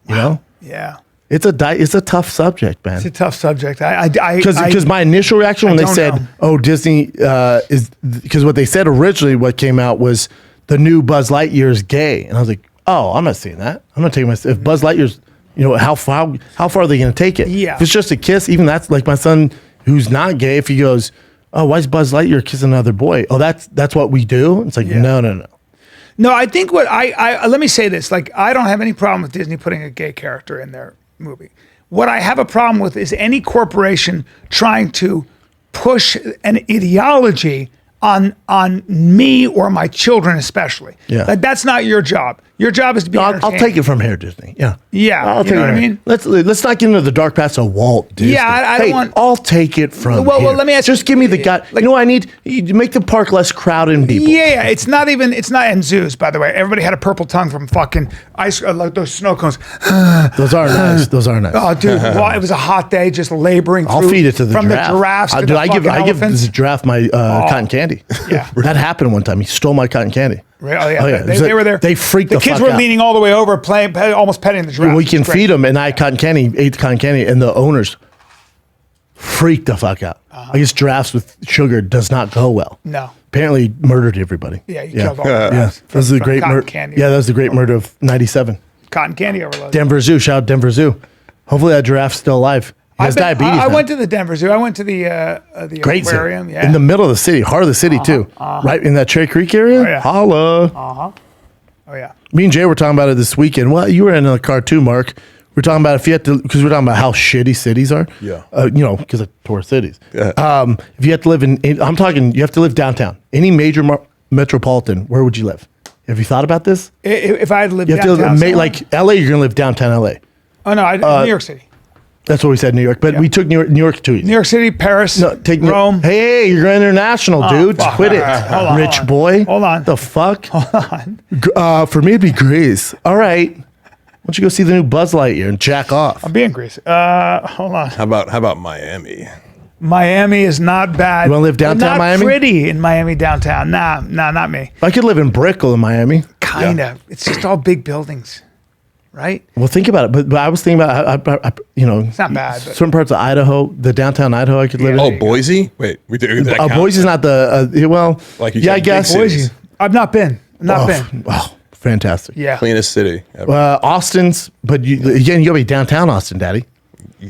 Yeah. It's a tough subject, man. It's a tough subject. Because my initial reaction when they don't said, know. "Oh, Disney is," because what they said originally, what came out was the new Buzz Lightyear is gay, and I was like, "Oh, I'm not seeing that. I'm not taking my if Buzz Lightyear's, how far are they going to take it? Yeah. If it's just a kiss, even that's like my son who's not gay. If he goes, "Oh, why is Buzz Lightyear kissing another boy? Oh, that's what we do." It's like, no. No, I think what I let me say this. Like, I don't have any problem with Disney putting a gay character in their movie. What I have a problem with is any corporation trying to push an ideology on me or my children, especially. Yeah. Like, that's not your job. Your job is to be. I'll entertaining. take it from here, Disney. Yeah. Yeah, I'll you take know it what I from here. mean? Let's not get into the dark paths of Walt Disney. Yeah, I don't Hey, want- I'll take it from Well, here. let me ask Just you- give me the guy. Like, I need you make the park less crowded and people. Yeah, it's not in zoos, by the way. Everybody had a purple tongue from fucking ice, like those snow cones. Those are nice. Those are nice. Oh, dude, well, it was a hot day, just laboring I'll through feed it to the from giraffe. the giraffes to Dude, the I fucking give elephants. the giraffe my cotton candy. Yeah. That happened one time. He stole my cotton candy. Right? Oh, yeah. Oh, yeah. They were there. They freaked the the kids fuck were out. leaning all the way over, almost petting the giraffe. We can It's great. feed them, and I had cotton candy, ate the cotton candy, and the owners freaked the fuck out. I guess giraffes with sugar does not go well. No. Apparently murdered everybody. Yeah, you killed all the Yeah, giraffes that was the from great cotton murder. candy. Yeah, that was the great murder of '97. Cotton candy overload. Denver Zoo. Shout out Denver Zoo. Hopefully that giraffe's still alive. He has diabetes. I now. went to the Denver Zoo. I went to the Great zoo. aquarium. Yeah. In the middle of the city, heart of the city too. Right in that Cherry Creek area. Oh, yeah. Holla. Oh yeah. Me and Jay were talking about it this weekend. Well, you were in the car too, Mark. We're talking about if you had to, because we're talking about how shitty cities are. Yeah. Because of tour cities. Yeah. If you have to live I'm talking, you have to live downtown. Any major metropolitan, where would you live? Have you thought about this? If I had lived You have downtown, to like LA. You're gonna live downtown LA. oh no, New York City, That's what we said, New York. But we took New York too easy. New York City, Paris, Rome. Hey, you're international, dude. fuck. Quit it, Hold on, rich hold on. boy. Hold on. The fuck? Hold on. For me, it'd be Greece. All right. Why don't you go see the new Buzz Lightyear and jack off? I'm being greasy. Hold on. How about Miami? Miami is not bad. You wanna live downtown not Miami? Pretty in Miami downtown. Nah, not me. I could live in Brickell in Miami. Kinda. It's just all big buildings, right? Well, think about it. But I was thinking about, It's not bad, but- certain parts of Idaho, the downtown Idaho, I could live Oh, in. Boise? Wait, we did that count? Boise's not the, well, Like you yeah, said, I big guess. cities. I've not been. Been. Oh, fantastic. Yeah. Cleanest city ever. Austin's, but you gotta be downtown Austin, Daddy.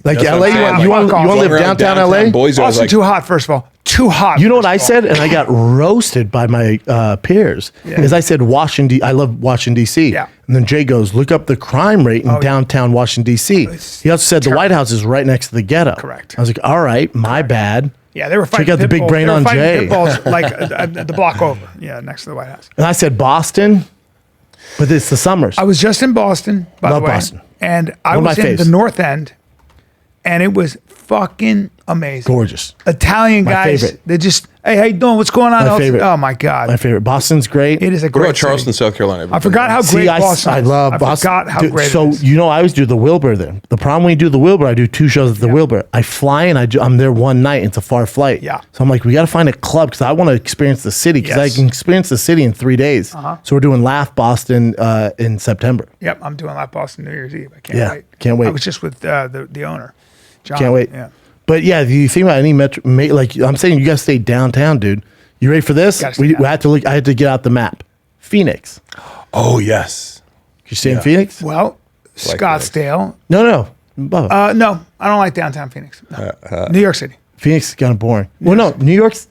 Like That's LA, what I'm saying. you want Fuck to off. live Around downtown LA? Boise, I was Austin like, too hot, first of all. Too hot. You know what I first of all. said, and I got roasted by my peers. Is I said I love Washington D.C. Yeah. And then Jay goes, look up the crime rate in downtown Washington D.C. It's He also said the White House is right next to the ghetto. Correct. I was like, all right, my bad. Yeah, they were fighting. Check out the pit big bulls. brain They were on fighting Jay. pit bulls, like the block over. Yeah, next to the White House. And I said Boston, but it's the summers. I was just in Boston, by Love the way, Boston. and I One of was my in faves. the North End, and it was fucking amazing. Gorgeous. Italian My guys. favorite. They just, hey, how you doing? What's going on? My favorite. Oh my god, My favorite. Boston's great. it is a what great. about Charleston, city. South Carolina? I forgot how great Boston. I is. love I Boston. forgot how Dude, great. so it is. I always do the Wilbur there. The problem when you do the Wilbur, I do 2 shows at the Wilbur. I fly and I'm there one night. It's a far flight. Yeah. So I'm like, we got to find a club because I want to experience the city because Yes. I can experience the city in 3 days. So we're doing Laugh Boston in September. Yep, I'm doing that Boston New Year's Eve. I can't Yeah, wait. can't wait. I was just with the owner. John. Can't wait. Yeah. But yeah, if you think about any metro, like I'm saying, you got to stay downtown, dude. You ready for this? Gotta stay We downtown. had to look. I had to get out the map. Phoenix. Oh yes. Could you stay in Phoenix? Well, Scottsdale. No. Bubba. No, I don't like downtown Phoenix. No. New York City. Phoenix is kind of boring. Well, no, New York's.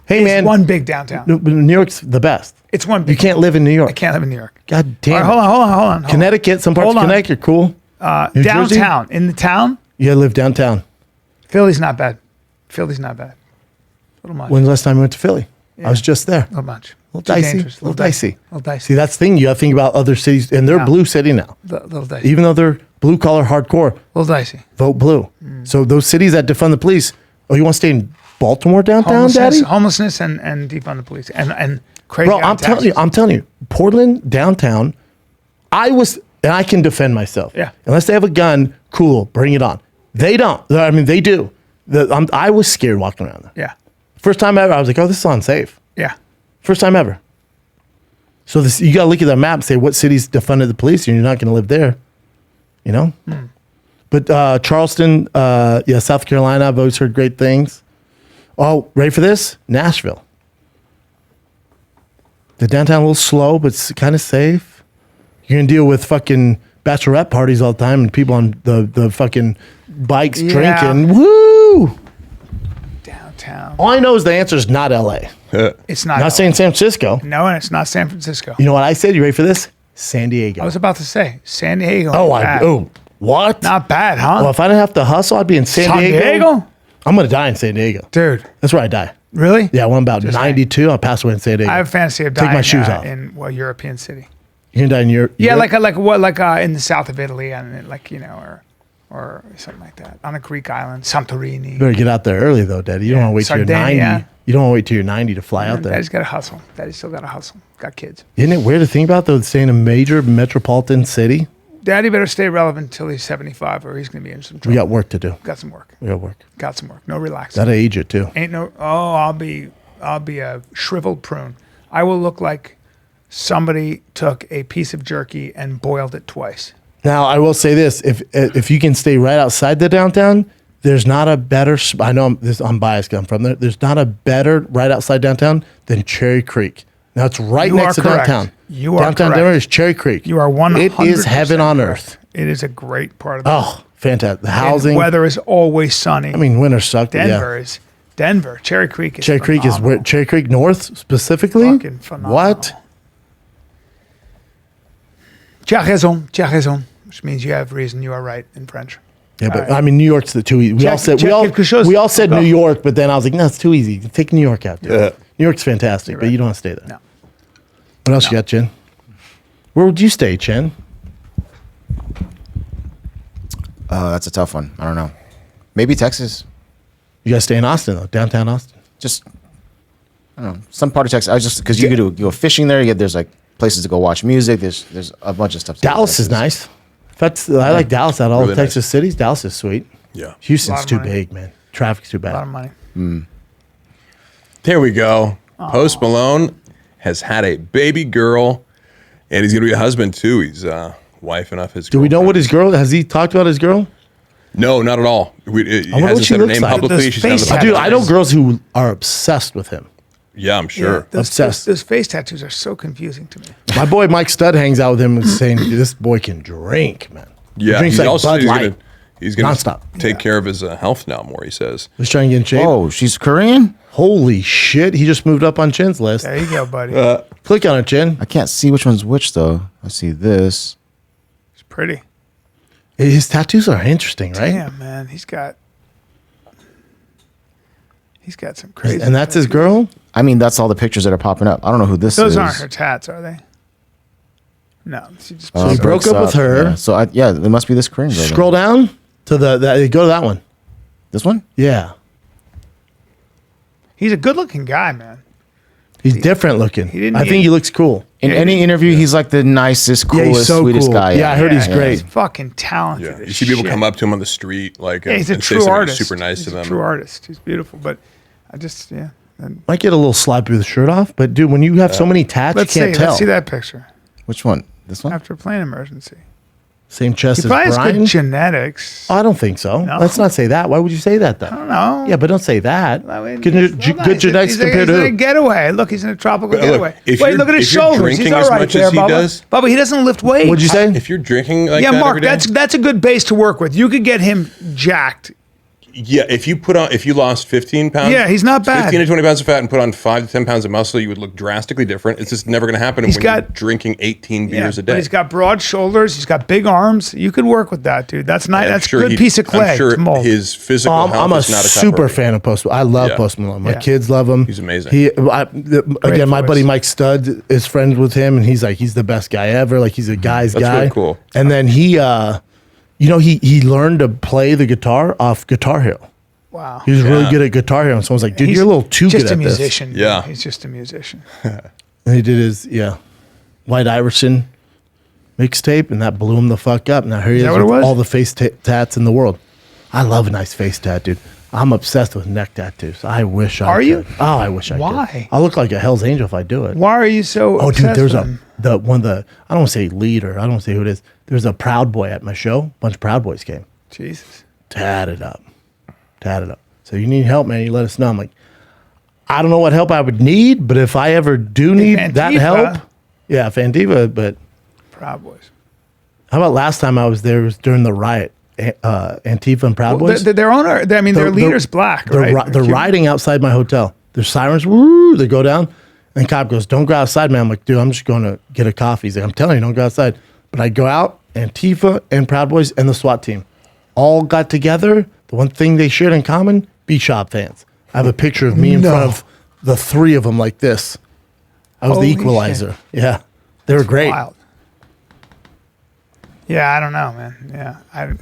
Hey, It's man. one big downtown. No, but New York's the best. It's one You big. can't live in New York. I can't live in New York. God All damn. right, it. hold on. Connecticut, some parts Hold of on. Connecticut, cool. New Jersey? Downtown, in the town, You gotta live downtown. Philly's not bad. Philly's not bad. A little much. When's the last time you went to Philly? I was just there. A little much. A little Too dicey. dangerous. A little dicey. A little dicey. See, that's the thing. You have to think about other cities, and they're Yeah. blue city now. Little dicey. Even though they're blue collar hardcore, A little dicey. vote blue. So those cities that defund the police. Oh, you want to stay in Baltimore downtown, Daddy? Homelessness and defund the police and crazy. Bro, I'm telling you, Portland downtown. And I can defend myself. Yeah. Unless they have a gun, cool, bring it on. They don't. I mean, they do. I was scared walking around there. Yeah. First time ever, I was like, oh, this is unsafe. Yeah. First time ever. So you got to look at the map and say what cities defunded the police, and you're not going to live there. You know? But Charleston, yeah, South Carolina, I've always heard great things. Oh, ready for this? Nashville. The downtown a little slow, but it's kind of safe. You're going to deal with fucking bachelorette parties all the time and people on the fucking bikes drinking. Woo! Downtown. All I know is the answer is not LA. It's not. Not saying San Francisco. No, and it's not San Francisco. You know what I said? You ready for this? San Diego. I was about to say San Diego. What? Not bad, huh? Well, if I didn't have to hustle, I'd be in San Diego. I'm going to die in San Diego. Dude. That's where I die. Really? Yeah, when I'm about 92, I'll pass away in San Diego. I have a fantasy of dying Take my shoes off. in a European city. You're going to die in Europe? Yeah, like in the south of Italy, and like, you know, or something like that, on a Greek island, Santorini. You better get out there early, though, Daddy. You don't want to wait till you're 90. Sardinia. You don't want to wait till you're 90 to fly out there. Daddy's got to hustle. Daddy's still got to hustle. Got kids. Isn't it weird to think about, though, staying in a major metropolitan city? Daddy better stay relevant until he's 75, or he's going to be in some trouble. We got work to do. Got some work. We got work. Got some work. No relaxing. Got to age it, too. Ain't no. Oh, I'll be a shriveled prune. I will look like somebody took a piece of jerky and boiled it twice. Now, I will say this. If you can stay right outside the downtown, there's not a better, I know I'm biased because I'm from there. There's not a better right outside downtown than Cherry Creek. Now, it's right next to downtown. You are downtown correct. Denver is Cherry Creek. You are 100%. It is heaven on earth. It is a great part of the Oh, fantastic. The housing. weather is always sunny. I mean, winter sucked. Denver is Denver. Cherry Creek is Cherry Creek is where Cherry Creek North specifically. Fucking phenomenal. What? Tu as raison, which means you have reason. You are right in French. Yeah, but I mean, New York's the too easy. We all said New York, but then I was like, no, it's too easy. Take New York out. Dude. New York's fantastic, but you don't want to stay there. No. What else you got, Chen? Where would you stay, Chen? That's a tough one. I don't know. Maybe Texas. You guys stay in Austin though, downtown Austin. Just I don't know, some part of Texas. I just because you go fishing there. There's like places to go watch music. There's a bunch of stuff. Dallas is nice. I like Dallas out of all Really the Texas cities. Dallas is sweet. Yeah. Houston's too big, man. Traffic's too A lot of bad. money. There we go. Post Malone has had a baby girl, and he's going to be a husband too. He's wifing up his. Do we know what his girl? Has he talked about his girl? No, not at all. He wonder what hasn't she said her looks name like. publicly. Those She's not face the Dude, I know girls who are obsessed with him. Yeah, I'm sure. Obsessed. Those face tattoos are so confusing to me. My boy Mike Stud hangs out with him and saying, this boy can drink, man. He Yeah, drinks he's like also Bud Light. he's gonna Nonstop. take care of his health now more. He says. He's trying to get in shape. Oh, she's Korean? Holy shit. He just moved up on Chin's list. There you go, buddy. Click on it, Chin. I can't see which one's which though. I see this. It's pretty. His tattoos are interesting, right? Damn, man, he's got some crazy. And that's his girl? I mean, that's all the pictures that are popping up. I don't know who this is. Those aren't her tats, are they? No, she just. So he broke up with her. Yeah. So it must be this Korean girl. then. Scroll down to go to that one. This one? Yeah. He's a good-looking guy, man. He's different looking. didn't I think need- he looks cool. In any interview, he's like the nicest, Yeah, coolest, he's so sweetest cool. guy. Yeah, I heard he's great. He's fucking talented. Yeah, as you see people shit. come up to him on the street, like, Yeah, he's a and say true something artist. super nice He's to them. a true artist. He's beautiful, but I just And Might get a little sloppy with the shirt off, but dude, when you have so many tats, let's you can't see. tell. Let's see that picture Which one? This one? after a plane emergency. Same chest He as probably has Bryan. good genetics. I don't think so. No? Let's not say that. Why would you say that though? I don't know. Yeah, but don't say that. I mean, good hold on. good genetics he's compared in a to who? getaway. Look, he's in a tropical But look, getaway. if Wait, you're- look at his if you're shoulders. He's drinking all as right much there, as he Bubba. does- Bubba, he doesn't lift weights. What'd you say? If you're drinking like Yeah, that Mark, every day, that's a good base to work with. You could get him jacked. yeah. If you lost 15 pounds, Yeah, he's not bad. 15 to 20 pounds of fat and put on 5 to 10 pounds of muscle, you would look drastically different. It's just never going to happen when you're drinking 18 beers a But day. he's got broad shoulders. He's got big arms. You could work with that, dude. That's nice. I'm That's sure a good piece of clay I'm sure to mold. his physical health I'm a is not a top super priority. fan of Post. I love Yeah. Post Malone. My Yeah. kids love him. He's amazing. Again, my voice. buddy Mike Stud is friends with him, and he's like, he's the best guy ever. Like, he's a guy's That's guy. really cool. And then he learned to play the guitar off Guitar Hero. Wow. He was really good at Guitar Hero. And someone's like, dude, He's you're a little too just good a at this. musician. Yeah. He's just a musician. And he did his White Iverson mixtape, and that blew him the fuck up. Now here he is that what it with was? all the face tats in the world. I love a nice face tat, dude. I'm obsessed with neck tattoos. I wish I Are could. you? Oh, I wish I could. Why? I look like a Hell's Angel if I do it. Why are you so Oh, dude, obsessed there's with him? I don't want to say leader. I don't want to say who it is. There's a Proud Boy at my show. A bunch of Proud Boys came. Jesus. Tatted up. So you need help, man. You let us know. I'm like, I don't know what help I would need, but if I ever do need that help, yeah, Fandiva. But Proud Boys. how about last time I was there? It was during the riot. Antifa and Proud Boys. Their owner. I mean, their leader's black. Right? They're riding outside my hotel. There's sirens. Woo! They go down, and the cop goes, "Don't go outside, man." I'm like, "Dude, I'm just going to get a coffee." He's like, "I'm telling you, don't go outside." But I go out. Antifa and Proud Boys and the SWAT team all got together. The one thing they shared in common: B-Shop fans. I have a picture of me in front of the three of them like this. I was Holy the equalizer. shit. Yeah, they were great. Wild. Yeah, I don't know, man. Yeah,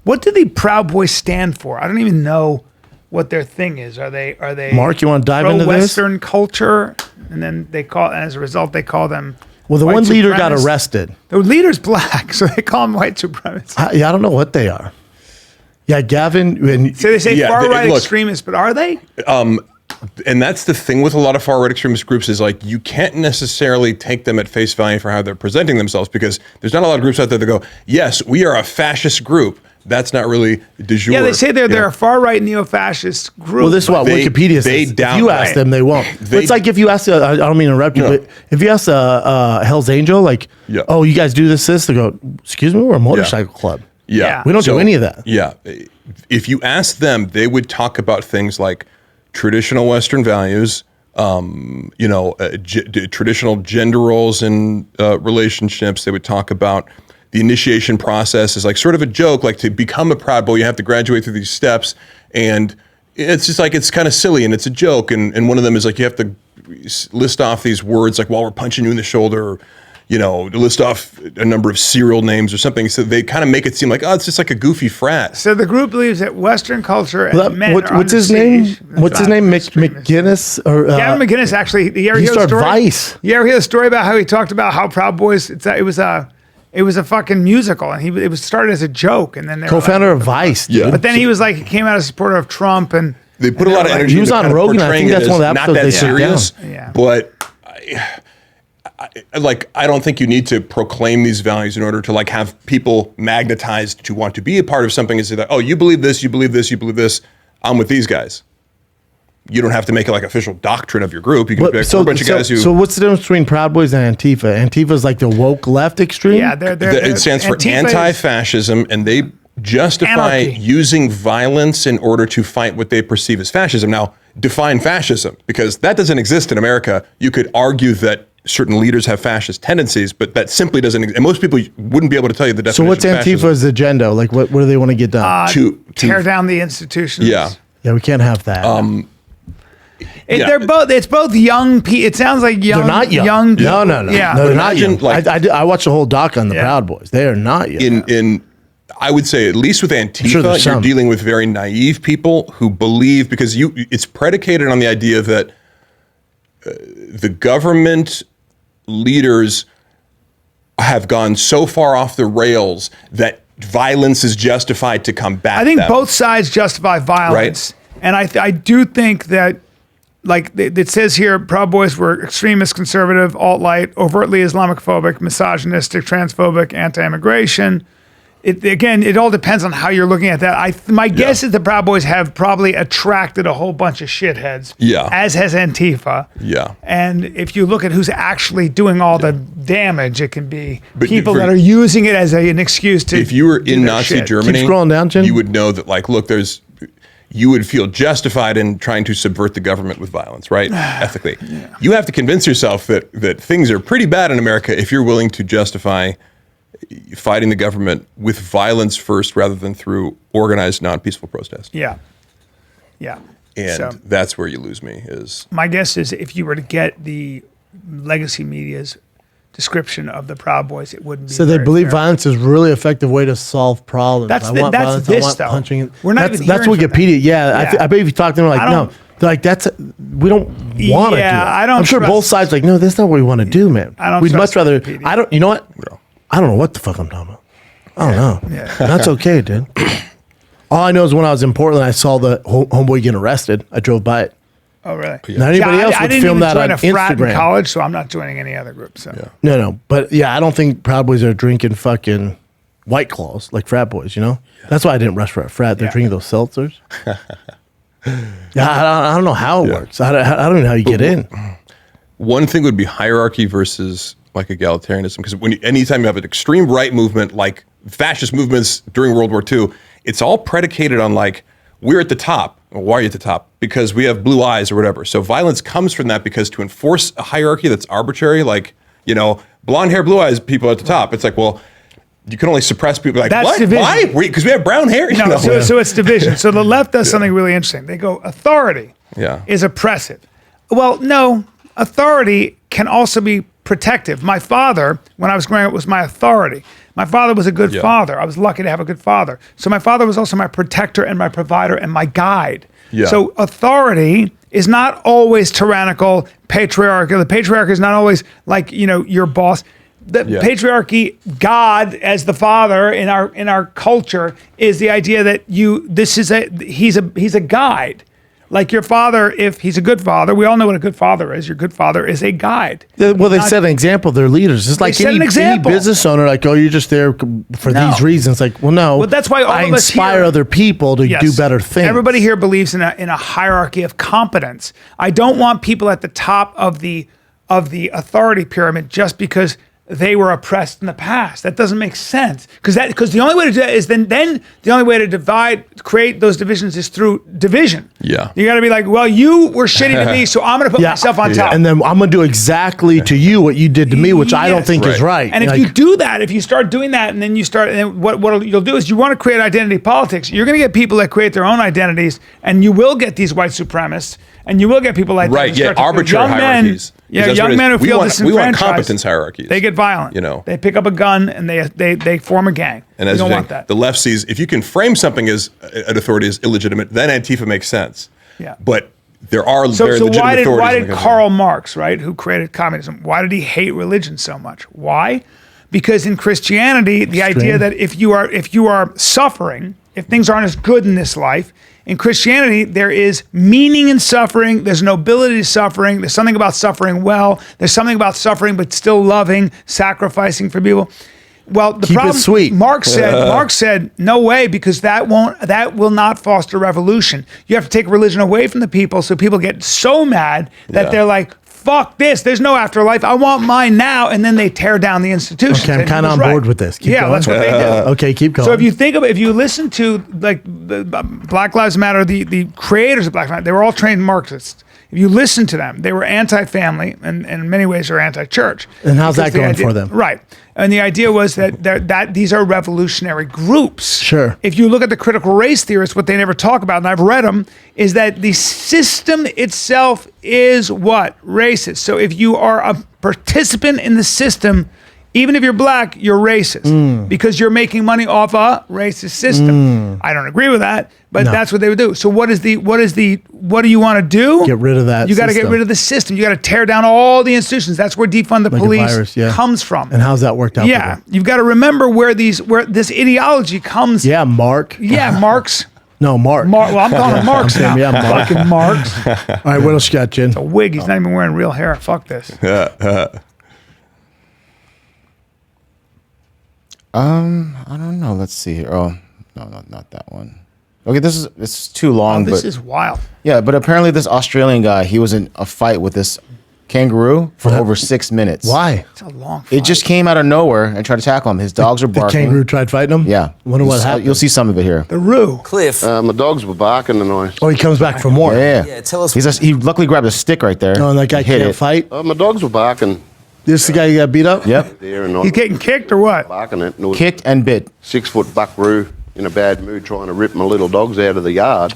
what do the Proud Boys stand for? I don't even know what their thing is. Are they Mark, you want to dive into this? Western culture, and then as a result, they call them. Well, the white one leader got supremacists. arrested. The leader's black, so they call them white supremacists. I don't know what they are. Yeah, Gavin. And So they say far-right look, extremists, but are they? And that's the thing with a lot of far right extremist groups is like you can't necessarily take them at face value for how they're presenting themselves because there's not a lot of groups out there that go, yes, we are a fascist group. That's not really de jure. Yeah, they say they're a far-right neo-fascist group. Well, this is what Wikipedia says. If you ask them, they won't. It's like if you ask, I don't mean to interrupt you, but if you ask Hell's Angel, like, oh, you guys do this, they go, excuse me, we're a motorcycle club. Yeah. We don't do any of that. Yeah. If you ask them, they would talk about things like traditional Western values, traditional gender roles in relationships. They would talk about the initiation process is like sort of a joke, like to become a Proud Boy, you have to graduate through these steps. And it's just like, it's kind of silly and it's a joke. And one of them is like, you have to list off these words, like while we're punching you in the shoulder, or, list off a number of serial names or something. So they kind of make it seem like, oh, it's just like a goofy frat. So the group believes that Western culture and men are what's his name? What's his name? McGinnis? Or Gavin McGinnis, actually. He started Vice. You ever hear the story about how he talked about how Proud Boys, it was a fucking musical, and it was started as a joke, and then they co-founder of Vice. Yeah. But then he was like, he came out as a supporter of Trump, and they put a lot of energy. He was on Rogan. I think that's one of the episodes they serious. Yeah. But I don't think you need to proclaim these values in order to like have people magnetized to want to be a part of something and say that, oh, you believe this, you believe this, you believe this. I'm with these guys. You don't have to make it like official doctrine of your group. You can pick a bunch of guys who. So what's the difference between Proud Boys and Antifa? Antifa is like the woke left extreme. Yeah, it stands for anti-fascism, and they justify using violence in order to fight what they perceive as fascism. Now, define fascism, because that doesn't exist in America. You could argue that certain leaders have fascist tendencies, but that simply doesn't exist. And most people wouldn't be able to tell you the definition. So what's Antifa's agenda? Like, what do they want to get done? To tear down the institutions. Yeah. Yeah, we can't have that. They're both. It's both young people. It sounds like young. They're not young. people. No. Yeah. No, they're not young. Like, I watched the whole doc on the Proud Boys. They are not young. I would say, at least with Antifa, you're dealing with very naive people who believe, because it's predicated on the idea that the government leaders have gone so far off the rails that violence is justified to combat I think them. both sides justify violence. Right. And I do think that, like it says here, Proud Boys were extremist, conservative, alt-right, overtly Islamophobic, misogynistic, transphobic, anti-immigration. It all depends on how you're looking at that. My guess is the Proud Boys have probably attracted a whole bunch of shitheads, as has Antifa. Yeah. And if you look at who's actually doing all the damage, it can be people that are using it as an excuse to. If you were in Nazi Germany, keep scrolling down, Jen. You would know that, like, look, you would feel justified in trying to subvert the government with violence, right? Ethically. Yeah. You have to convince yourself that things are pretty bad in America if you're willing to justify fighting the government with violence first rather than through organized, non-peaceful protest. Yeah. And that's where you lose me is. My guess is if you were to get the legacy media's description of the Proud Boys, it wouldn't be. So they believe violence is a really effective way to solve problems. That's violence, this though. Punching. We're not that's even hearing Wikipedia. Yeah. I bet if you talk to them, like, no. They're like, we don't want to do that. I don't. I'm sure both sides like, no, that's not what we want to do, man. I don't. We'd much rather. Wikipedia. You know what? I don't know what the fuck I'm talking about. I don't know. Yeah. That's okay, dude. All I know is when I was in Portland, I saw the homeboy getting arrested. I drove by it. Oh, really? Now anybody else would film that on I didn't even join a frat in Instagram. college, so I'm not joining any other group. So No, but yeah, I don't think Proud Boys are drinking fucking White Claws, like frat boys, you know? That's why I didn't rush for a frat. They're drinking those seltzers. I don't know how it works. I don't even know how you get in. One thing would be hierarchy versus like egalitarianism, because anytime you have an extreme right movement, like fascist movements during World War II, it's all predicated on like, we're at the top. Well, why are you at the top? Because we have blue eyes or whatever. So violence comes from that, because to enforce a hierarchy that's arbitrary, like, you know, blonde hair, blue eyes people at the top. It's like, well, you can only suppress people. Like, That's what? division. Why? Because we have brown hair. You know? So it's division. So the left does something really interesting. They go, authority is oppressive. Well, no, authority can also be protective. My father, when I was growing up, was my authority. My father was a good father. I was lucky to have a good father. So my father was also my protector and my provider and my guide. Yeah. So authority is not always tyrannical, patriarchal. The patriarchy is not always like, you know, your boss. The patriarchy, God as the father in our culture, is the idea that he's a guide. Like your father, if he's a good father, we all know what a good father is. Your good father is a guide. Well, they set an example. They're leaders. It's like any business owner, like, oh, you're just there for these reasons. Like, well, no. Well, that's why all I of us inspire here, other people to do better things. Everybody here believes in a hierarchy of competence. I don't want people at the top of the authority pyramid just because they were oppressed in the past. That doesn't make sense, because the only way to do that is then the only way to create those divisions is through division. Yeah, you got to be like, well, you were shitty to me, so I'm going to put myself on top, and then I'm going to do exactly to you what you did to me, which I don't think is right. And if you do that, if you start doing that, and then what you'll do is you want to create identity politics. You're going to get people that create their own identities, and you will get these white supremacists, and you will get people like arbitrary hierarchies. Young men who feel disenfranchized. We want competence hierarchies. They get violent. You know, they pick up a gun and they form a gang. And you don't want that. The left sees, if you can frame something as an authority as illegitimate, then Antifa makes sense. Yeah. But there are very legitimate authorities. Why did Karl Marx, right, who created communism, why did he hate religion so much? Why? Because in Christianity, the idea that if you are suffering, if things aren't as good in this life, in Christianity, there is meaning in suffering. There's nobility to suffering. There's something about suffering well. There's something about suffering, but still loving, sacrificing for people. Well, the problem, sweet. Marx said, no way, because that will not foster revolution. You have to take religion away from the people, so people get so mad that they're like, fuck this, there's no afterlife, I want mine now, and then they tear down the institutions. Okay, I'm kind of on board with this. Keep going. That's what they did. Okay, keep going. So if you listen to like the Black Lives Matter, the creators of Black Lives Matter, they were all trained Marxists. If you listen to them, they were anti-family, and in many ways they're anti-church. And how's that going for them? Right. And the idea was that these are revolutionary groups. Sure. If you look at the critical race theorists, what they never talk about, and I've read them, is that the system itself is what? Racist. So if you are a participant in the system, even if you're black, you're racist because you're making money off a racist system. I don't agree with that, but that's what they would do. So what do you want to do? Get rid of that. You got to get rid of the system. You got to tear down all the institutions. That's where defund the police comes from. And how's that worked out? Yeah, you've got to remember where this ideology comes. Yeah, Mark. Yeah, Marx. No, Mark. Well, I'm calling him Marx now. Yeah, Mark. Fucking Marx. All right, what else you got, Jen? A wig. He's not even wearing real hair. Fuck this. I don't know. Let's see here. Oh, no, not that one. Okay, it's too long. This is wild. Yeah, but apparently this Australian guy, he was in a fight with this kangaroo for over 6 minutes. Why? It's a long fight. It just came out of nowhere and tried to tackle him. His dogs were barking. The kangaroo tried fighting him? Yeah. Wonder what happened. You'll see some of it here. The Roo. Cliff. My dogs were barking and I... Oh, he comes back for more. Yeah. Tell us. He luckily grabbed a stick right there. Oh, and that guy can't fight? my dogs were barking. This is the guy you got beat up? Yep. There and He's getting kicked or what? barking it. And it was Kicked and bit. 6-foot buckaroo in a bad mood trying to rip my little dogs out of the yard.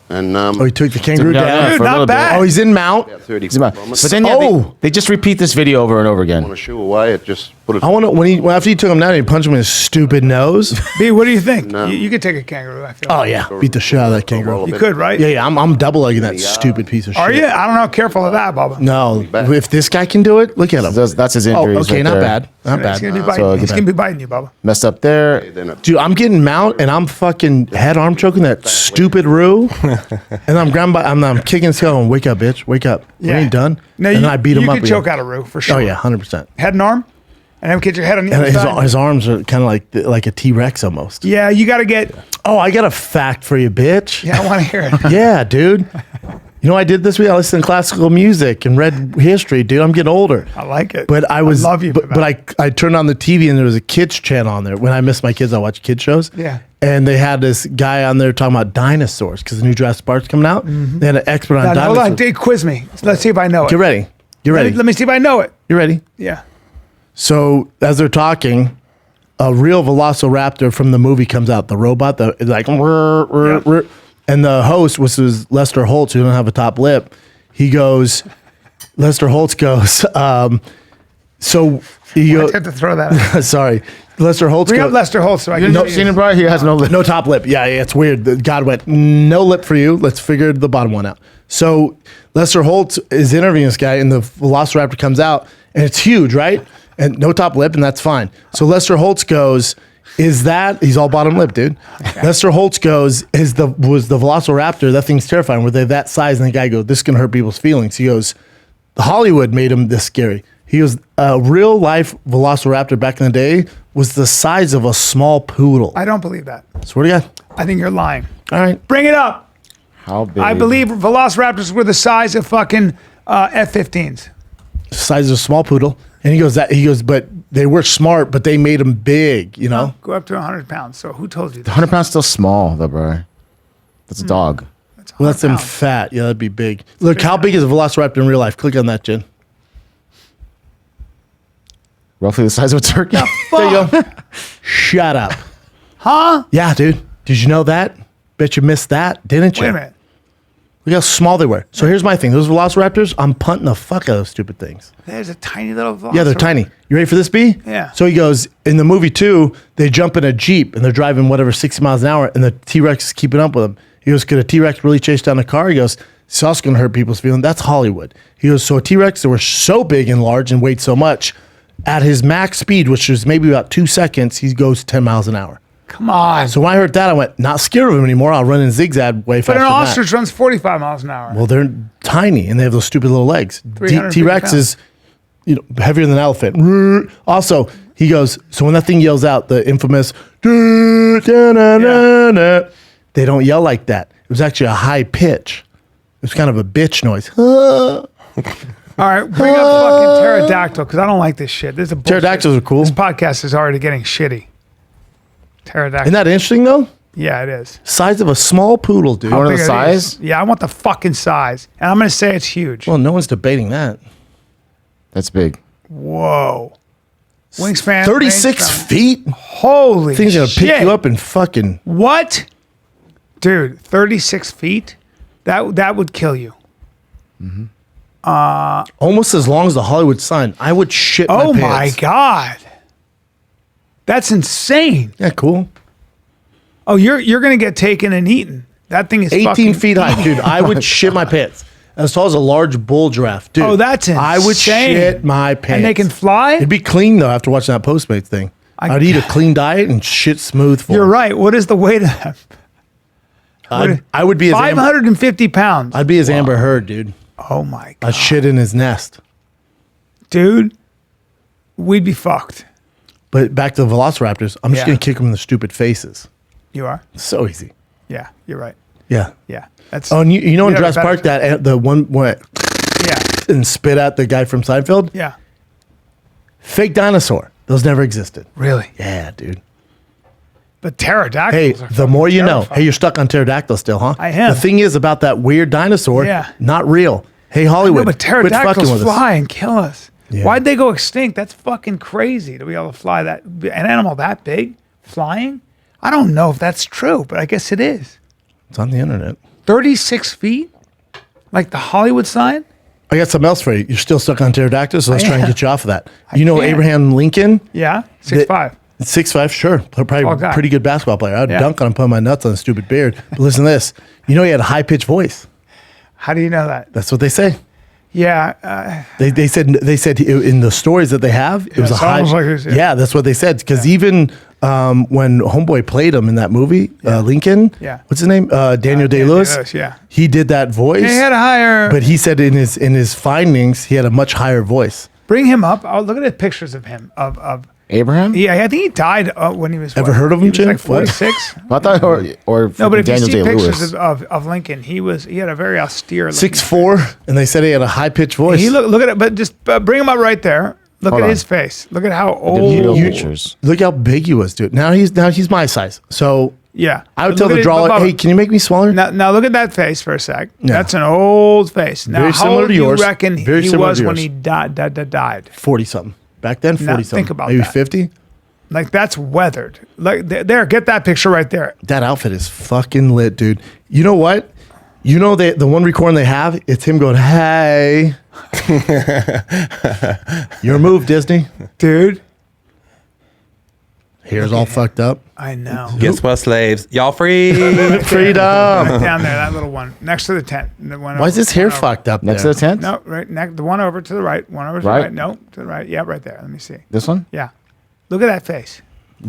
And Oh, he took the kangaroo down. Dude, for a not little bad. bit. Oh, he's in mount. about 30 But from it. then they just repeat this video over and over Want again. to shoo away, it just put it... I want to, after he took him down, he punched him in his stupid nose. B, what do you think? No. You could take a kangaroo, I feel. Oh, yeah. Beat the shit out of that kangaroo. You could, right? Yeah, I'm double legging that stupid piece of shit. Are you? I don't know. Careful of that, Bubba. No. If this guy can do it, look at him. That's his Oh, injuries. okay, right not there. bad. Not He's bad. gonna be biting. So He's gonna be biting you, Bubba. Messed up there. Dude, I'm getting mount and I'm fucking head arm choking that stupid Roo. And I'm grabbing I'm kicking his skull and wake up, bitch. Wake up. We ain't done. No, and then I beat him up. You could choke out a Roo for sure. Oh, yeah, 100%. Head and arm? And then get your head on the And other side. his arms are kind of like a T-Rex almost. Yeah, you got to get. Oh, I got a fact for you, bitch. Yeah, I want to hear it. Yeah, dude. You know, I did this week. I listened to classical music and read history, dude. I'm getting older. I like it. But I love you. But I turned on the TV and there was a kids channel on there. When I miss my kids, I watch kids shows. Yeah. And they had this guy on there talking about dinosaurs because the new Jurassic Park's coming out. They had an expert on Now, dinosaurs. hold on, Dave, quiz me. Let's see if I know it. Get ready. Get ready. Let me see if I know it. You ready? Yeah. So as they're talking, a real velociraptor from the movie comes out. The robot, it's like, and the host, which was Lester Holtz, who don't have a top lip. He goes, Lester Holtz goes, so he I goes, have to throw that out. sorry. Lester Holtz Bring goes, up Lester Holtz so I can No, see seen it. it, Brian? He has no lip. no top lip. Yeah, it's weird. God went, no lip for you. Let's figure the bottom one out. So Lester Holtz is interviewing this guy, and the velociraptor comes out, and it's huge, right? And no top lip, and that's fine. So Lester Holtz goes, he's all bottom lip, dude. Lester Holtz goes, was the velociraptor, that thing's terrifying. Were they that size? And the guy goes, this is going to hurt people's feelings. He goes, Hollywood made him this scary. He goes, a real life velociraptor back in the day was the size of a small poodle. I don't believe that. Swear to God. I think you're lying. All right. Bring it up. How big? I believe velociraptors were the size of fucking F-15s. Size of a small poodle. And he goes, but they were smart, but they made them big, you know? Go up to 100 pounds. So who told you that? 100 pounds still small, though, bro. That's a dog. Well, that's them 100 pounds. fat. Yeah, that'd be big. Look, how big is a velociraptor in real life? Click on that, Jen. Roughly the size of a turkey. There you go. Shut up. Huh? Yeah, dude. Did you know that? Bet you missed that, didn't you? Wait a minute. Look how small they were. So here's my thing. Those velociraptors, I'm punting the fuck out of those stupid things. There's a tiny little velociraptor. Yeah, they're tiny. You ready for this, B? Yeah. So he goes, in the movie 2, they jump in a Jeep and they're driving whatever, 60 miles an hour, and the T-Rex is keeping up with them. He goes, could a T-Rex really chase down a car? He goes, it's also going to hurt people's feelings. That's Hollywood. He goes, so a T-Rex that were so big and large and weighed so much, at his max speed, which is maybe about 2 seconds, he goes 10 miles an hour. Come on. So when I heard that, I went, not scared of him anymore. I'll run in zigzag way faster But an than that. ostrich runs 45 miles an hour. Well, they're tiny and they have those stupid little legs. 350 T-Rex is heavier than an elephant. Also, he goes, so when that thing yells out, the infamous, they don't yell like that. It was actually a high pitch. It was kind of a bitch noise. All right, bring up fucking pterodactyl because I don't like this shit. This is a bullshit. Pterodactyls are cool. This podcast is already getting shitty. Pterodactyl. Isn't that interesting, though? Yeah, it is. Size of a small poodle, dude. How want big the are these? size? Yeah, I want the fucking size. And I'm going to say it's huge. Well, no one's debating that. That's big. Whoa. Wingspan. 36 range, feet? Holy Thing's going to shit. pick you up and fucking... What? Dude, 36 feet? That would kill you. Almost as long as the Hollywood sign. I would shit my Oh pants. my God. That's insane. Yeah, cool. Oh, you're going to get taken and eaten. That thing is 18 fucking feet high, dude. I would shit my pants. As tall as a large bull giraffe, dude. Oh, that's I would insane. shit my pants. And they can fly? It'd be clean though after watching that Postmates thing. I'd eat a clean diet and shit smooth for You're them. right. What is the weight of that? I would be as Amber, 550 pounds. I'd be as Amber Heard, dude. Oh my God. I'd shit in his nest. Dude, we'd be fucked. But back to the Velociraptors, I'm just Yeah. gonna kick them in the stupid faces. You are? So easy. Yeah, you're right. Yeah. Yeah. That's Oh, and you know in you'd have a Jurassic Park better- that the one went Yeah. and spit at the guy from Seinfeld? Yeah. Fake dinosaur. Those never existed. Really? Yeah, dude. But pterodactyls Hey, are the more you know. terrifying. Hey, you're stuck on pterodactyl still, huh? I am. The thing is about that weird dinosaur, Yeah. not real. Hey, Hollywood, No, but quit fucking pterodactyls with fly and kill us. Yeah. Why'd they go extinct? That's fucking crazy to be able to fly that an animal that big flying. I don't know if that's true, but I guess it is. It's on the internet. 36 feet, like the Hollywood sign. I got something else for you. You're still stuck on pterodactyl, so let's try and am. get you off of that. You know can't. Abraham Lincoln? Yeah, 6'5". 6'5", sure. Probably Tall a guy. pretty good basketball player. I'd Yeah. dunk on him, put my nuts on a stupid beard. But listen to this. You know he had a high-pitched voice. How do you know that? That's what they say. Yeah, They said in the stories that they have, it was a it's high. almost like it was- yeah, that's what they said. Because even when Homeboy played him in that movie, Lincoln, Yeah. what's his name? Daniel Day-Lewis. Day-Lewis, yeah. He did that voice. he had a higher. But he said in his findings, he had a much higher voice. Bring him up. Oh, look at the pictures of him. Of Abraham? Yeah, I think he died when he was. Ever what? heard of him, He was Jim? like 46. I thought, or No, but if Daniel you see Day pictures Lewis. of Lincoln, he had a very austere. 6'4", and they said he had a high pitched voice. He look at it, but just bring him up right there. Look Hold at on. his face. Look at how Video old. pictures. Look how big he was, dude. Now he's my size. So Yeah, I would But tell look the at it, drawer, Bubba. hey, can you make me smaller? Now look at that face for a sec. Yeah. That's an old face. Now, Very how similar old to do you yours. reckon Very he similar was to when yours. he died? 40 something. Back then, 40 Now, something. think about Maybe that. 50. Like that's weathered. Like there, get that picture right there. That outfit is fucking lit, dude. You know what? You know the one recording they have, it's him going, hey. Your move, Disney. Dude. Hair's all fucked up. I know. Guess what, slaves? Y'all free. Freedom. Down there, that little one next to the tent. The one Why is over- his hair one over. fucked up Next there? to the tent? No, right next. The one over to the right. One over to Right? the right. No, to the right. Yeah, right there. Let me see. This one? Yeah. Look at that face.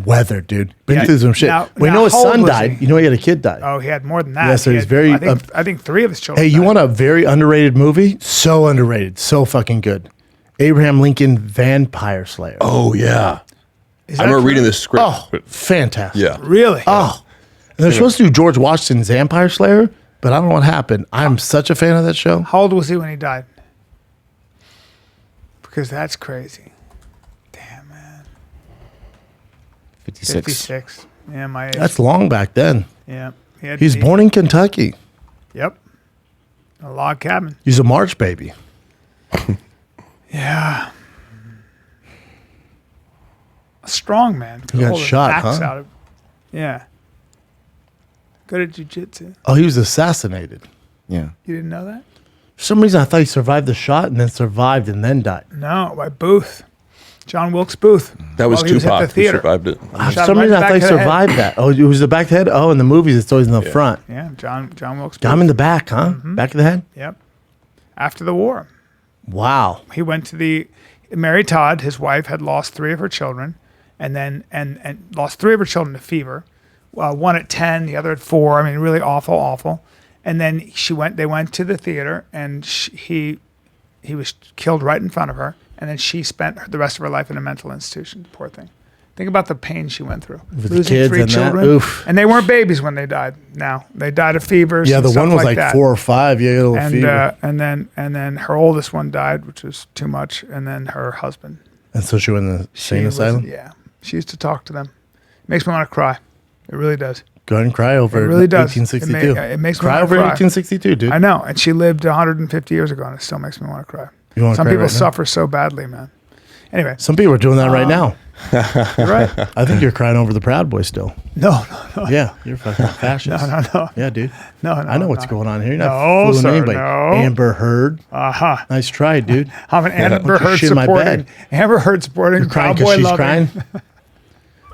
Weather, dude. Been Yeah. through some shit. Now- well, you now know his how old son was died. he? You know he had a kid die. Oh, he had more than that. Yeah, so He he's had- very, I think 3 of his children. Hey, you died. want a very underrated movie? So underrated. So fucking good. Abraham Lincoln Vampire Slayer. Oh yeah. Is I that remember true? reading the script. Oh, but fantastic. yeah. Really? Oh. And they're supposed to do George Washington's Vampire Slayer, but I don't know what happened. I'm such a fan of that show. How old was he when he died? Because that's crazy. Damn, man. 56. 56. Yeah, my age. That's long back then. Yeah. He's born in Kentucky. Yep. A log cabin. He's a March baby. Yeah. A strong man. He got Hold the shot, axe huh? out of- yeah. Good at jujitsu. Oh, he was assassinated. Yeah. You didn't know that? For some reason, I thought he survived the shot and then survived and then died. No, by Booth. John Wilkes Booth. That was While he was at Tupac the who theater. survived it. For Shot some him right reason, in the I thought he back of the head. survived that. Oh, it was the back of the head? Oh, in the movies, it's always in the front. Yeah, John Wilkes Got him Booth. in the back, huh? Back of the head? Yep. After the war. Wow. He went to Mary Todd, his wife, had lost 3 of her children, and then and lost 3 of her children to fever. One at 10, the other at 4. I mean, really awful. And then they went to the theater, and he was killed right in front of her. And then she spent the rest of her life in a mental institution. Poor thing. Think about the pain she went through. With the Losing kids 3 and that, children. oof. And they weren't babies when they died. Now they died of fevers. Yeah, and the stuff one was like that. 4 or 5. Yeah, a little fever. And then her oldest one died, which was too much. And then her husband. And so she went in the She insane was- asylum? Yeah, she used to talk to them. Makes me want to cry. It really does. Go ahead and cry over It really does. 1862. It makes me cry wanna over cry. 1862, dude. I know, and she lived 150 years ago, and it still makes me want to cry. You wanna Some cry people right now? suffer so badly, man. Anyway, Some people are doing that right now. you're right. I think you're crying over the Proud Boys still. No, Yeah, you're fucking fascist. no. Yeah, dude. No, I know what's no. going on here. You're not No, fooling sir, anybody. no. Amber Heard. Uh-huh. Nice try, dude. I'm an Amber Don't you Heard shit in my supporting. bed. Amber Heard supporting. You're crying Cowboy because she's loving. crying.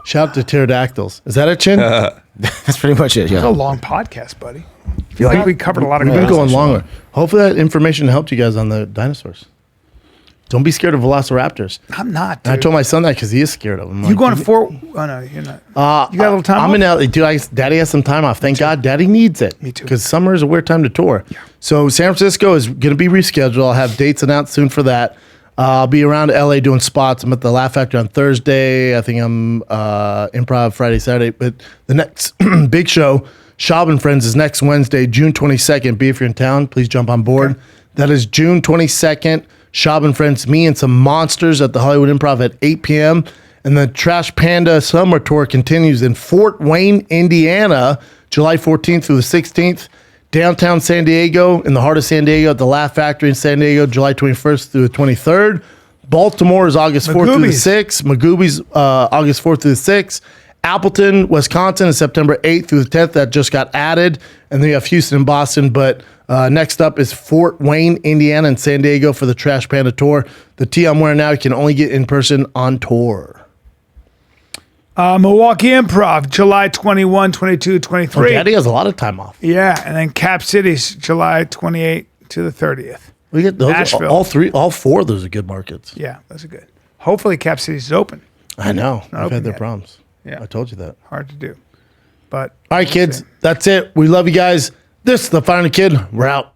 Shout out to pterodactyls. Is that it, Chin? That's pretty much it. It's a Yeah. long podcast, buddy. I think we covered a lot of We've been ground. going longer. Hopefully that information helped you guys on the dinosaurs. Don't be scared of velociraptors. I'm not. And I Dude. told my son that because he is scared of them. You going to 4? Oh no, you're not. You got a little time? I'm off? in LA. Dude, Daddy has some time off. Thank God. Daddy needs it. Me too. Because summer is a weird time to tour. Yeah. So San Francisco is going to be rescheduled. I'll have dates announced soon for that. I'll be around LA doing spots. I'm at the Laugh Factory on Thursday. I think I'm improv Friday, Saturday. But the next big show, Schaub and Friends, is next Wednesday, June 22nd. Be if you're in town, please jump on board. Okay. That is June 22nd. Schaub and Friends, me and some monsters at the Hollywood Improv at 8 p.m. And the Trash Panda Summer Tour continues in Fort Wayne, Indiana, July 14th through the 16th. Downtown San Diego, in the heart of San Diego, at the Laugh Factory in San Diego, July 21st through the 23rd. Baltimore is August 4th through the Magoobies. 6th. Magoobies, August 4th through the 6th. Appleton, Wisconsin is September 8th through the 10th. That just got added. And then you have Houston and Boston. But next up is Fort Wayne, Indiana, and San Diego for the Trash Panda Tour. The tee I'm wearing now, you can only get in person on tour. Milwaukee Improv, July 21, 22, 23. Oh, Daddy has a lot of time off. Yeah, and then Cap City's July 28 to the 30th. We get those. Nashville. All 4 of those are good markets. Yeah, those are good. Hopefully Cap City's open. I know. Not I've open had their yet. problems. Yeah. I told you that. Hard to do. But All right, kids. That's it. We love you guys. This is The Final Kid. We're out.